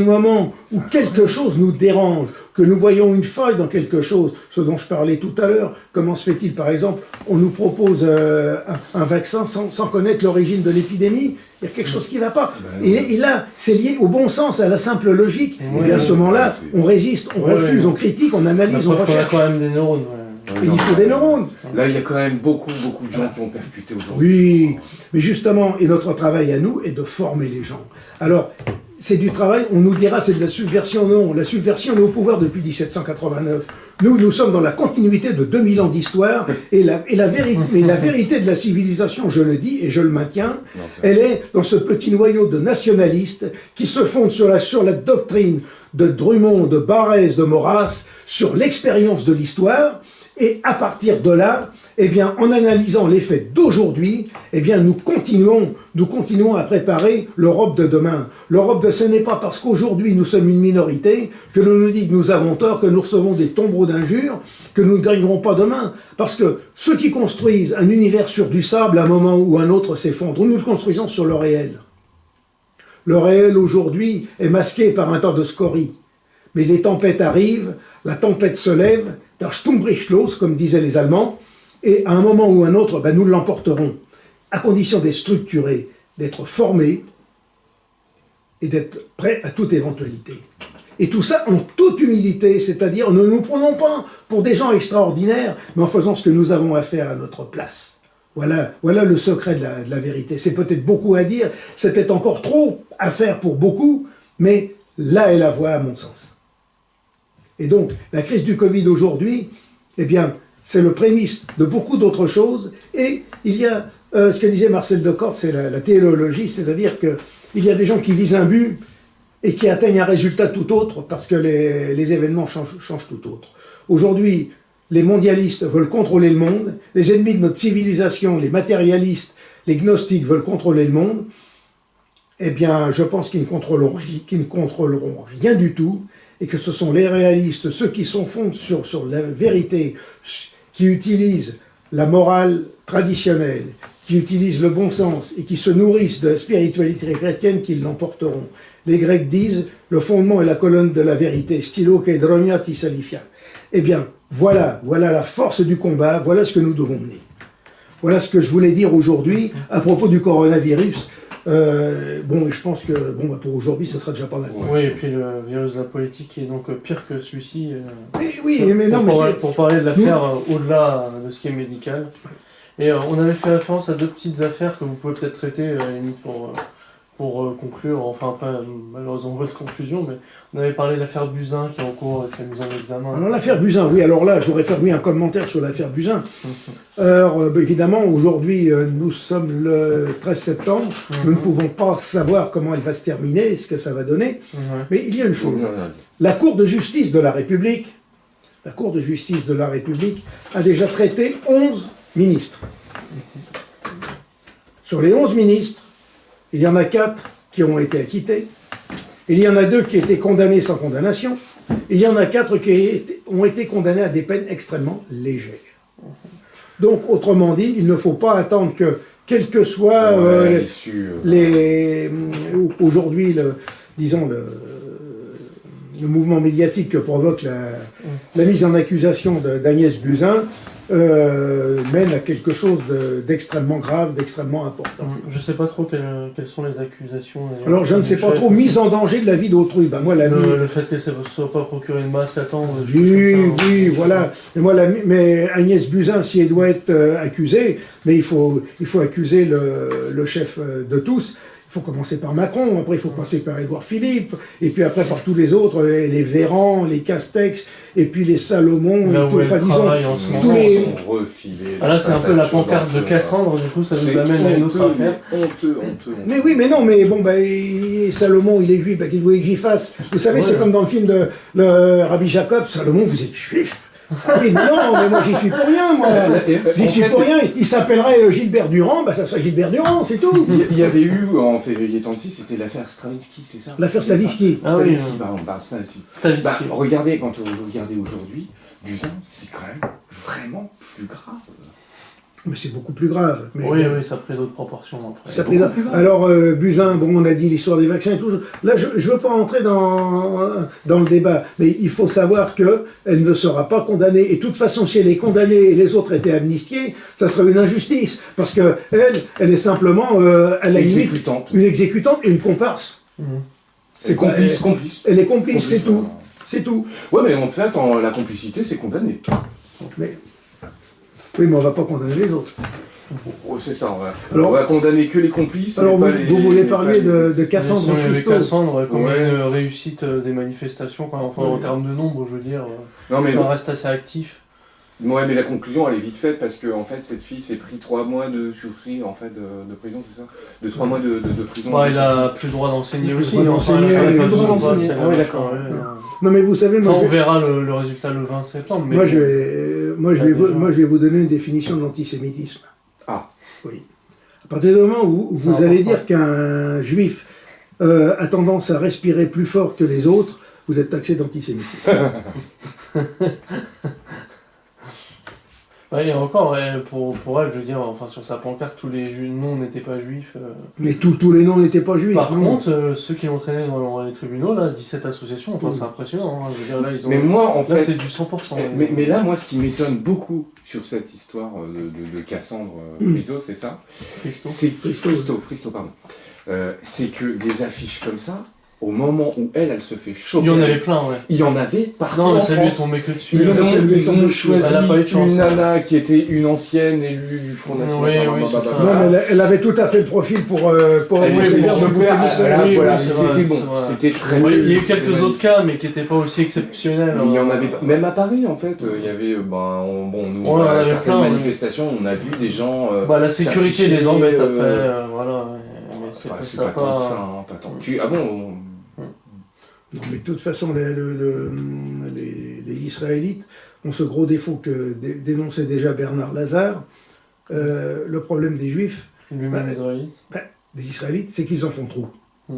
moment où quelque chose nous dérange, que nous voyons une faille dans quelque chose, ce dont je parlais tout à l'heure, comment se fait-il, par exemple, on nous propose un vaccin sans connaître l'origine de l'épidémie, il y a quelque chose qui ne va pas. Et là, c'est lié au bon sens, à la simple logique, et bien à ce moment-là, on résiste, on refuse, on critique, on analyse, on recherche. Il y a quand même des neurones. Il faut des neurones. Là, il y a quand même beaucoup de gens qui ont percuté aujourd'hui. Oui, mais justement, et notre travail à nous est de former les gens. Alors, c'est du travail, on nous dira c'est de la subversion, non. La subversion est au pouvoir depuis 1789. Nous sommes dans la continuité de 2000 ans d'histoire, et la vérité de la civilisation, je le dis et je le maintiens, elle est dans ce petit noyau de nationalistes qui se fondent sur la doctrine de Drummond, de Barrès, de Maurras, sur l'expérience de l'histoire, et à partir de là, eh bien, en analysant les faits d'aujourd'hui, eh bien, nous continuons à préparer l'Europe de demain. L'Europe de ce n'est pas parce qu'aujourd'hui nous sommes une minorité que l'on nous dit que nous avons tort, que nous recevons des tombereaux d'injures, que nous ne gagnerons pas demain. Parce que ceux qui construisent un univers sur du sable, à un moment ou un autre s'effondre. Nous le construisons sur le réel. Le réel aujourd'hui est masqué par un tas de scories. Mais les tempêtes arrivent, la tempête se lève, der Sturm bricht los, comme disaient les Allemands, et à un moment ou un autre, nous l'emporterons, à condition d'être structurés, d'être formés et d'être prêts à toute éventualité. Et tout ça en toute humilité, c'est-à-dire ne nous prenons pas pour des gens extraordinaires, mais en faisant ce que nous avons à faire à notre place. Voilà le secret de la vérité. C'est peut-être beaucoup à dire, c'est peut-être encore trop à faire pour beaucoup, mais là est la voie à mon sens. Et donc, la crise du Covid aujourd'hui, eh bien, c'est le prémisse de beaucoup d'autres choses. Et il y a ce que disait Marcel Decort, c'est la téléologie, c'est-à-dire qu'il y a des gens qui visent un but et qui atteignent un résultat tout autre parce que les événements changent tout autre. Aujourd'hui, les mondialistes veulent contrôler le monde, les ennemis de notre civilisation, les matérialistes, les gnostiques veulent contrôler le monde. Eh bien, je pense qu'ils ne contrôleront rien du tout, et que ce sont les réalistes, ceux qui sont fondés sur la vérité, qui utilisent la morale traditionnelle, qui utilisent le bon sens et qui se nourrissent de la spiritualité chrétienne qui l'emporteront. Les Grecs disent « le fondement est la colonne de la vérité, stylo que dronia tisalifia ». Eh bien, voilà la force du combat, voilà ce que nous devons mener. Voilà ce que je voulais dire aujourd'hui à propos du coronavirus. Je pense que pour aujourd'hui, ce sera déjà pas mal. Oui, et puis le virus de la politique est donc pire que celui-ci. Pour parler de l'affaire au-delà de ce qui est médical. Et on avait fait référence à deux petites affaires que vous pouvez peut-être traiter à la limite pour conclure. Enfin après, malheureusement, votre conclusion, mais on avait parlé de l'affaire Buzyn qui est en cours avec la mise en examen. Alors l'affaire Buzyn, oui, alors là, j'aurais fait un commentaire sur l'affaire Buzyn. Alors, évidemment, aujourd'hui, nous sommes le 13 septembre, nous ne pouvons pas savoir comment elle va se terminer, ce que ça va donner, mais il y a une chose. La Cour de justice de la République, a déjà traité 11 ministres. Sur les 11 ministres, il y en a 4 qui ont été acquittés, il y en a 2 qui étaient condamnés sans condamnation, il y en a 4 qui ont été condamnés à des peines extrêmement légères. Donc, autrement dit, il ne faut pas attendre que, quel que soit aujourd'hui, le mouvement médiatique que provoque la mise en accusation d'Agnès Buzyn, mène à quelque chose d'extrêmement grave, d'extrêmement important. Je ne sais pas trop quelles sont les accusations. Alors je ne sais pas trop, mise en danger de la vie d'autrui. Le fait qu'elle ne soit pas procuré une masque à temps. Oui, voilà. Mais Agnès Buzyn, si elle doit être accusée, mais il faut accuser le chef de tous. Il faut commencer par Macron, après il faut passer par Édouard Philippe, et puis après par tous les autres, les Véran, les Castex, et puis les Salomon, là où tous les... Là c'est un peu la pancarte de Cassandre, du coup ça nous amène à une autre affaire. Honteux. Mais oui, mais non, mais bon, Salomon il est juif, qu'il voulait que j'y fasse. Vous savez, c'est comme dans le film de Rabbi Jacob, Salomon vous êtes juif. Et non, mais moi j'y suis pour rien, Il s'appellerait Gilbert Durand, ça serait Gilbert Durand, c'est tout. Il y avait eu en février 36, c'était l'affaire Stravinsky, c'est ça? L'affaire Stavisky. Stavisky. Regardez, quand vous regardez aujourd'hui, Buzyn, c'est quand même vraiment plus grave. Mais c'est beaucoup plus grave. Mais oui, ça a pris d'autres proportions après. Alors, Buzyn, on a dit l'histoire des vaccins et tout. Là, je ne veux pas entrer dans le débat, mais il faut savoir qu'elle ne sera pas condamnée. Et de toute façon, si elle est condamnée et les autres étaient amnistiés, ça serait une injustice. Parce qu'elle est simplement à la limite une exécutante et une comparse. C'est complice. Elle est complice, c'est tout. C'est tout. Ouais, mais en fait, la complicité, c'est condamné. Oui, mais on ne va pas condamner les autres. C'est ça, on va condamner que les complices. Alors, vous voulez parler de Cassandre Fristo. Cassandre, comme une réussite des manifestations, en termes de nombre, je veux dire, ça reste assez actif. Ouais, mais la conclusion, elle est vite faite parce que en fait, cette fille s'est pris 3 mois de sursis en fait, de prison, c'est ça? De 3 mois de prison. Bah, il a plus le droit d'enseigner aussi. Il a pas le droit d'enseigner. Ah oui, d'accord. Non, mais vous savez, moi, on verra le résultat le 20 septembre. Mais moi, je vais vous donner une définition de l'antisémitisme. Ah. Oui. À partir du moment où vous allez dire qu'un juif a tendance à respirer plus fort que les autres, vous êtes taxé d'antisémitisme. Ouais, et encore, pour elle, je veux dire, enfin, sur sa pancarte, tous les noms n'étaient pas juifs. Mais tous les noms n'étaient pas juifs. Par contre, ceux qui l'ont traîné dans les tribunaux, là, 17 associations, enfin, c'est impressionnant. Hein, je veux dire, là, ils ont... Mais moi, en là, fait... c'est du 100%. Mais là, moi, ce qui m'étonne beaucoup sur cette histoire de Cassandre Friso, c'est ça? Fristo, pardon. C'est que des affiches comme ça, au moment où elle se fait choper. Il y en avait plein, ouais. Il y en avait partout. Non, mais ça lui est tombé que dessus. Ils ont choisi une nana qui était une ancienne élue du Front National. Oui, c'est ça. Non, mais elle avait tout à fait le profil pour c'était bon. C'était très bien. Il y a eu quelques autres cas, mais qui n'étaient pas aussi exceptionnels. Il y en avait pas. Même à Paris, en fait, il y avait, nous, à certaines manifestations, on a vu des gens. La sécurité les embête après, voilà. Mais c'est pas tant que ça, hein, pas tant. Ah bon? Non, mais de toute façon, les Israélites ont ce gros défaut que dénonçait déjà Bernard Lazare. Le problème des Juifs, des Israélites, c'est qu'ils en font trop.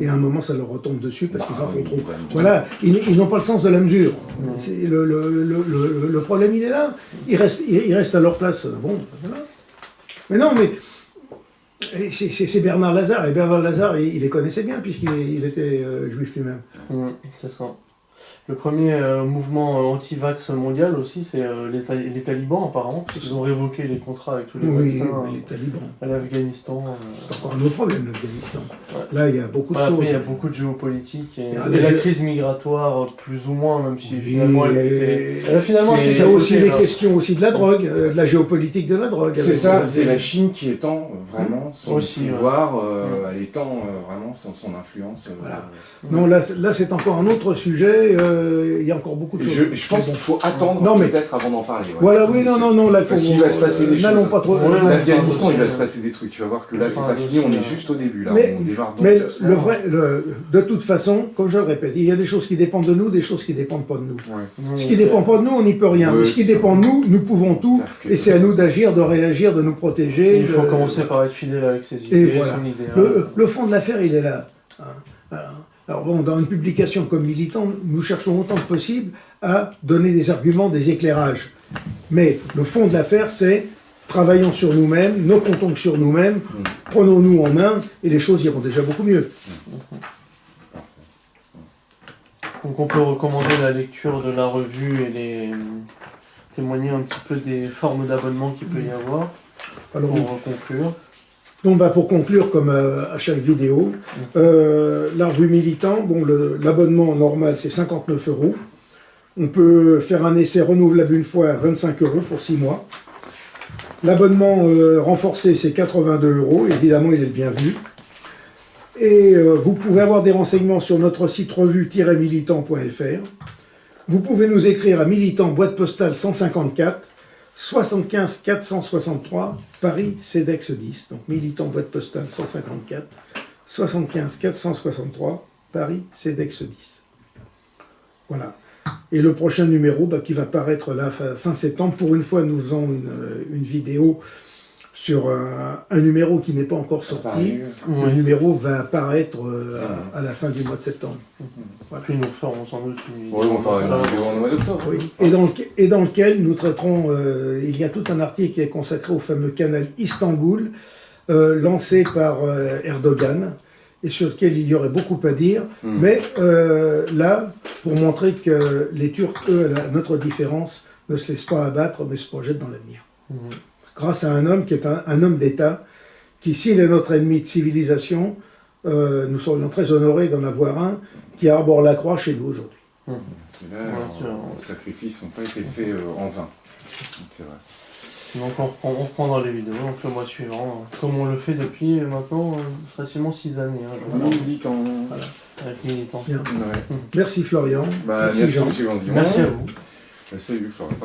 Et à un moment, ça leur retombe dessus parce qu'ils en font trop. Voilà, ils n'ont pas le sens de la mesure. Le problème, il est là. Ils restent à leur place. Bon, voilà. Mais non, mais... C'est Bernard Lazare, et Bernard Lazare, il les connaissait bien, puisqu'il était juif lui-même. C'est ça. Le premier mouvement anti-vax mondial aussi, c'est les talibans, apparemment, puisqu'ils ont révoqué les contrats avec tous les vaccins les talibans. À l'Afghanistan. C'est encore un autre problème, l'Afghanistan. Ouais. Là, il y a beaucoup de choses. Après, il y a beaucoup de géopolitique, et la crise migratoire, plus ou moins, même si finalement elle a été... il y a aussi les questions aussi de la drogue, de la géopolitique de la drogue. C'est ça, c'est la Chine qui étend vraiment son pouvoir, elle étend vraiment son influence. Voilà. Non, là c'est encore un autre sujet. Il y a encore beaucoup de choses. Je pense qu'il faut attendre peut-être avant d'en parler. Voilà, oui, non, là, parce qu'il va se passer des choses. Pas trop. L'Afghanistan, il va se passer des trucs. Tu vas voir que là, c'est pas fini, on est juste au début. Là, mais de toute façon, comme je le répète, il y a des choses qui dépendent de nous, des choses qui dépendent pas de nous. Ce qui dépend pas de nous, on n'y peut rien. Mais ce qui dépend de nous, nous pouvons tout. Et c'est à nous d'agir, de réagir, de nous protéger. Il faut commencer par être fidèle avec ses idées, son idéal. Le fond de l'affaire, il est là. Alors bon, dans une publication comme Militant, nous cherchons autant que possible à donner des arguments, des éclairages. Mais le fond de l'affaire, c'est travaillons sur nous-mêmes, ne comptons que sur nous-mêmes, prenons-nous en main, et les choses iront déjà beaucoup mieux. Donc on peut recommander la lecture de la revue et témoigner un petit peu des formes d'abonnement qu'il peut y avoir. Alors, pour conclure. Donc pour conclure, comme à chaque vidéo, la revue Militant, l'abonnement normal c'est 59 €. On peut faire un essai renouvelable une fois à 25 € pour 6 mois. L'abonnement renforcé c'est 82 €, évidemment il est le bienvenu. Et vous pouvez avoir des renseignements sur notre site revue-militant.fr. Vous pouvez nous écrire à Militant, boîte postale 154, 75 463, Paris, CEDEX 10. Donc Militant, boîte postale 154, 75 463, Paris, CEDEX 10. Voilà. Et le prochain numéro qui va paraître là, fin septembre, pour une fois nous faisons une vidéo sur un numéro qui n'est pas encore sorti. Le numéro va apparaître à la fin du mois de septembre. Voilà. Puis nous ferons sans doute une vidéo. Oui, on fera une vidéo en mois d'octobre. Oui. Et dans lequel nous traiterons, il y a tout un article qui est consacré au fameux canal Istanbul, lancé par Erdogan, et sur lequel il y aurait beaucoup à dire. Mais là, pour montrer que les Turcs, eux, à notre différence, ne se laissent pas abattre, mais se projettent dans l'avenir. Grâce à un homme qui est un homme d'État, qui, s'il est notre ennemi de civilisation, nous serions très honorés d'en avoir un qui arbore la croix chez nous aujourd'hui. Les sacrifices n'ont pas été faits en vain. C'est vrai. Donc on reprendra les vidéos donc le mois suivant, comme on le fait depuis maintenant facilement 6 années. Militant. Voilà, avec Militant. Ouais. Merci Florian. Merci Jean. Merci à vous. Salut Florian.